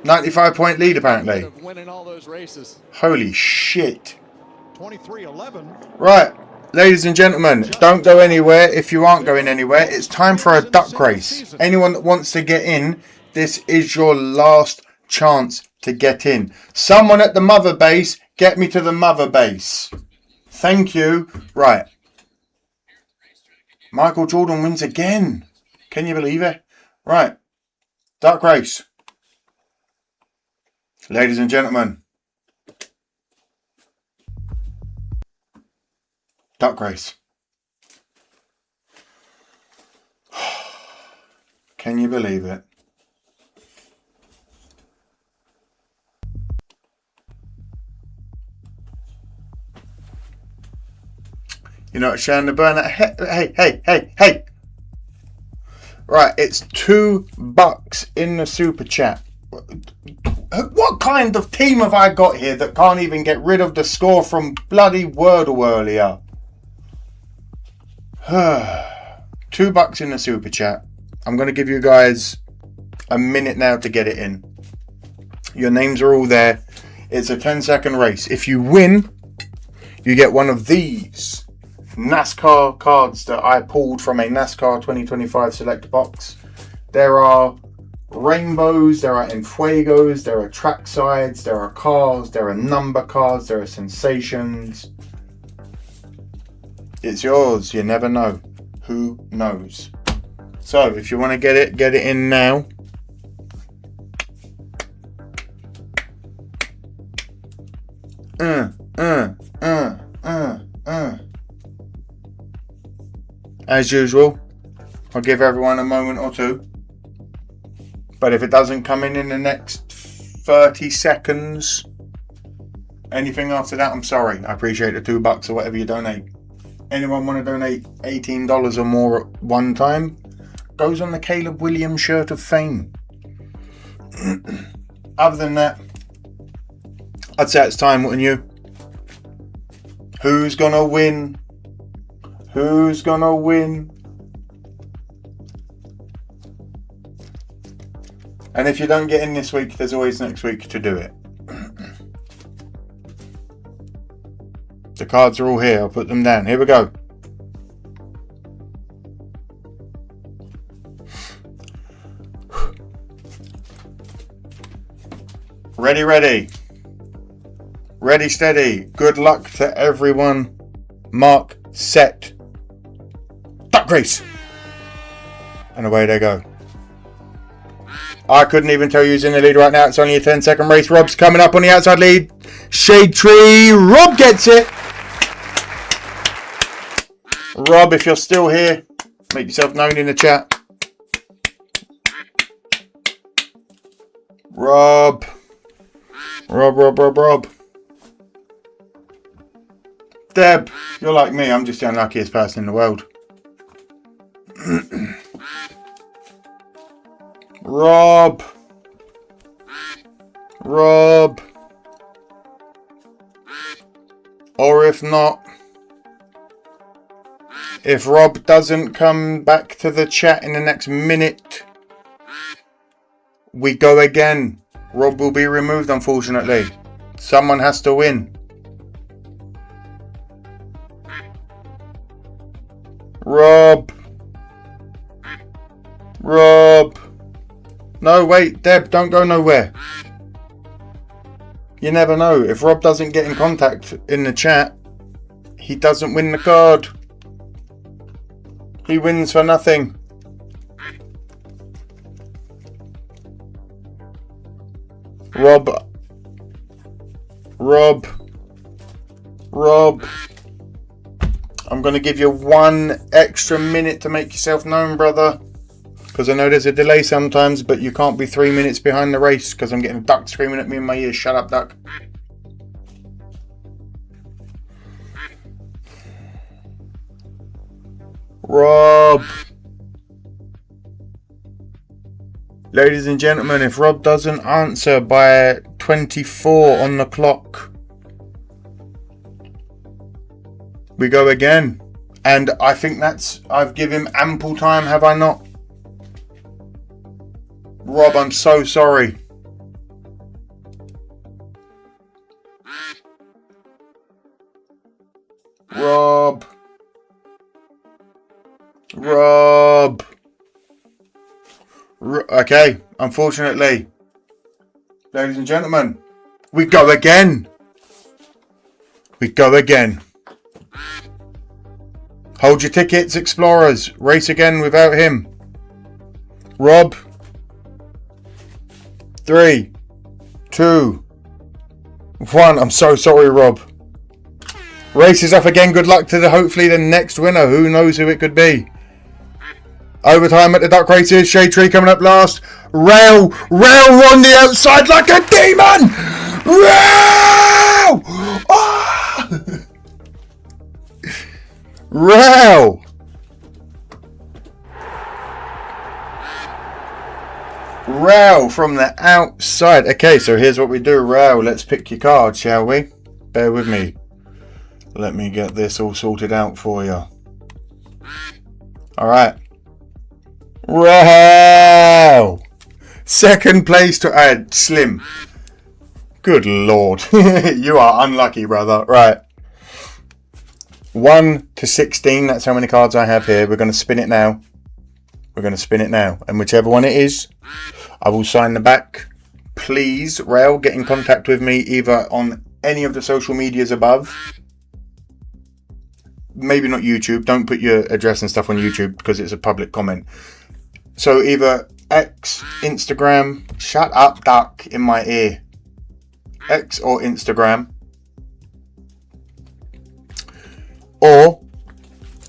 95-point lead, apparently. Winning all those races. Holy shit. 23-11. Right. Ladies and gentlemen, don't go anywhere if you aren't going anywhere. It's time for a duck race. Anyone that wants to get in, this is your last chance to get in. Someone at the mother base, get me to the mother base. Thank you. Right. Michael Jordan wins again. Can you believe it? Right. Duck race. Ladies and gentlemen. Duck race. Can you believe it? You're not showing the burner. Hey. Right, it's $2 in the super chat. What kind of team have I got here that can't even get rid of the score from bloody Wordle earlier? $2 in the super chat. I'm going to give you guys a minute now to get it in. Your names are all there. It's a 10-second race. If you win, you get one of these NASCAR cards that I pulled from a NASCAR 2025 select box. There are rainbows, there are enfuegos, there are track sides, there are cars, there are number cards, there are sensations. It's yours. You never know. Who knows? So if you want to get it in now. As usual, I'll give everyone a moment or two. But if it doesn't come in the next 30 seconds, anything after that, I'm sorry. I appreciate the $2 or whatever you donate. Anyone want to donate $18 or more at one time? Goes on the Caleb Williams shirt of fame. Other than that, I'd say it's time, wouldn't you? Who's gonna win? Who's gonna win? And if you don't get in this week, there's always next week to do it. The cards are all here. I'll put them down. Here we go. Ready. Ready, steady. Good luck to everyone. Mark, set. Duck race. And away they go. I couldn't even tell you who's in the lead right now. It's only a 10-second race. Rob's coming up on the outside lead. Shade tree. Rob gets it. Rob, if you're still here, make yourself known in the chat. Rob. Deb, you're like me. I'm just the unluckiest person in the world. Rob. Or if not, if Rob doesn't come back to the chat in the next minute, we go again. Rob will be removed, unfortunately. Someone has to win. Rob. No, wait, Deb, don't go nowhere. You never know. If Rob doesn't get in contact in the chat, he doesn't win the card. He wins for nothing. Rob. I'm going to give you 1 extra minute to make yourself known, brother. Because I know there's a delay sometimes, but you can't be 3 minutes behind the race because I'm getting a duck screaming at me in my ears. Shut up, duck. Rob. Ladies and gentlemen, if Rob doesn't answer by 24 on the clock, we go again. And I think I've given him ample time, have I not? Rob, I'm so sorry. Rob. Okay, unfortunately. Ladies and gentlemen, we go again. Hold your tickets, Explorers. Race again without him. Rob. 3, 2, 1. I'm so sorry, Rob. Race is off again. Good luck to hopefully the next winner. Who knows who it could be? Overtime at the duck races. Shade Tree coming up last. Rail on the outside like a demon. Rail! Oh! Rail! Rail from the outside. Okay, so here's what we do. Rail, let's pick your card, shall we? Bear with me. Let me get this all sorted out for you. Alright. Rail! Second place to add Slim. Good lord. You are unlucky, brother. Right. 1 to 16. That's how many cards I have here. We're going to spin it now. We're going to spin it now. And whichever one it is, I will sign the back. Please, Rail, get in contact with me either on any of the social medias above. Maybe not YouTube. Don't put your address and stuff on YouTube because it's a public comment. So either X, Instagram, shut up, duck, in my ear. X or Instagram. Or,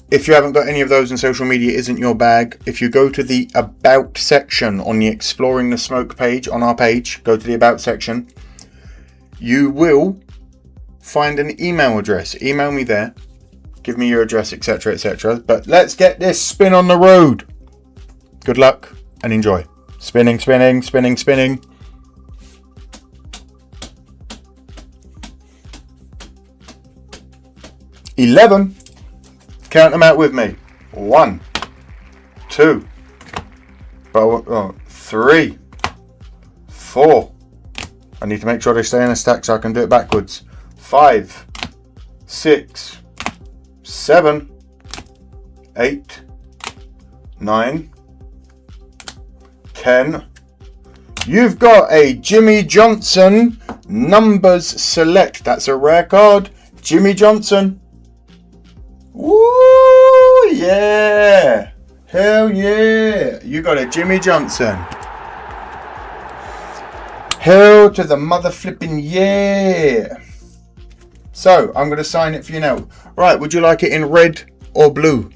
if you haven't got any of those and social media isn't your bag, if you go to the About section on the Exploring the Smoke page, on our page, go to the About section, you will find an email address. Email me there. Give me your address, etc., etc. But let's get this spin on the road. Good luck and enjoy. Spinning, spinning, spinning, spinning. $11. Count them out with me. 1, 2, 3, 4. I need to make sure they stay in a stack so I can do it backwards. 5, 6, 7, 8, 9, 10. You've got a Jimmy Johnson numbers select. That's a rare card. Jimmy Johnson. Woo! Yeah! Hell yeah! You got a Jimmy Johnson. Hell to the mother flipping yeah! So, I'm going to sign it for you now. Right, would you like it in red or blue?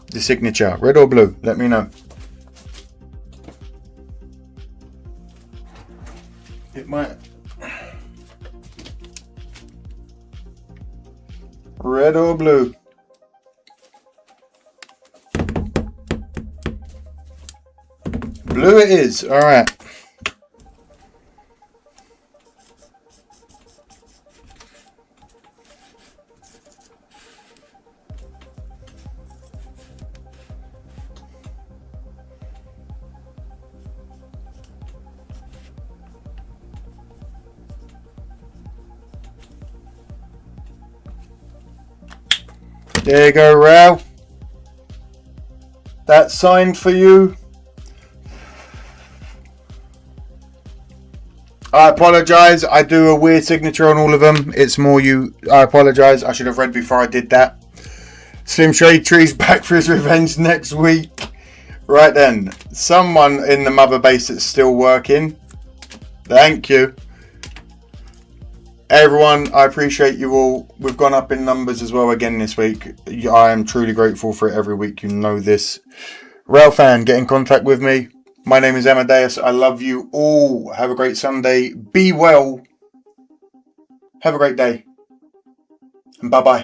The signature. Red or blue? Let me know. It might... Red or blue? Blue it is. All right. There you go, Rao. That's signed for you. I apologise. I do a weird signature on all of them. It's more you. I apologise. I should have read before I did that. Slim Shade Tree's back for his revenge next week. Right then. Someone in the mother base that's still working. Thank you. Everyone, I appreciate you all. We've gone up in numbers as well again this week. I am truly grateful for it every week. You know this. Rail fan, get in contact with me. My name is Amadeus. I love you all. Have a great Sunday. Be well. Have a great day. And bye-bye.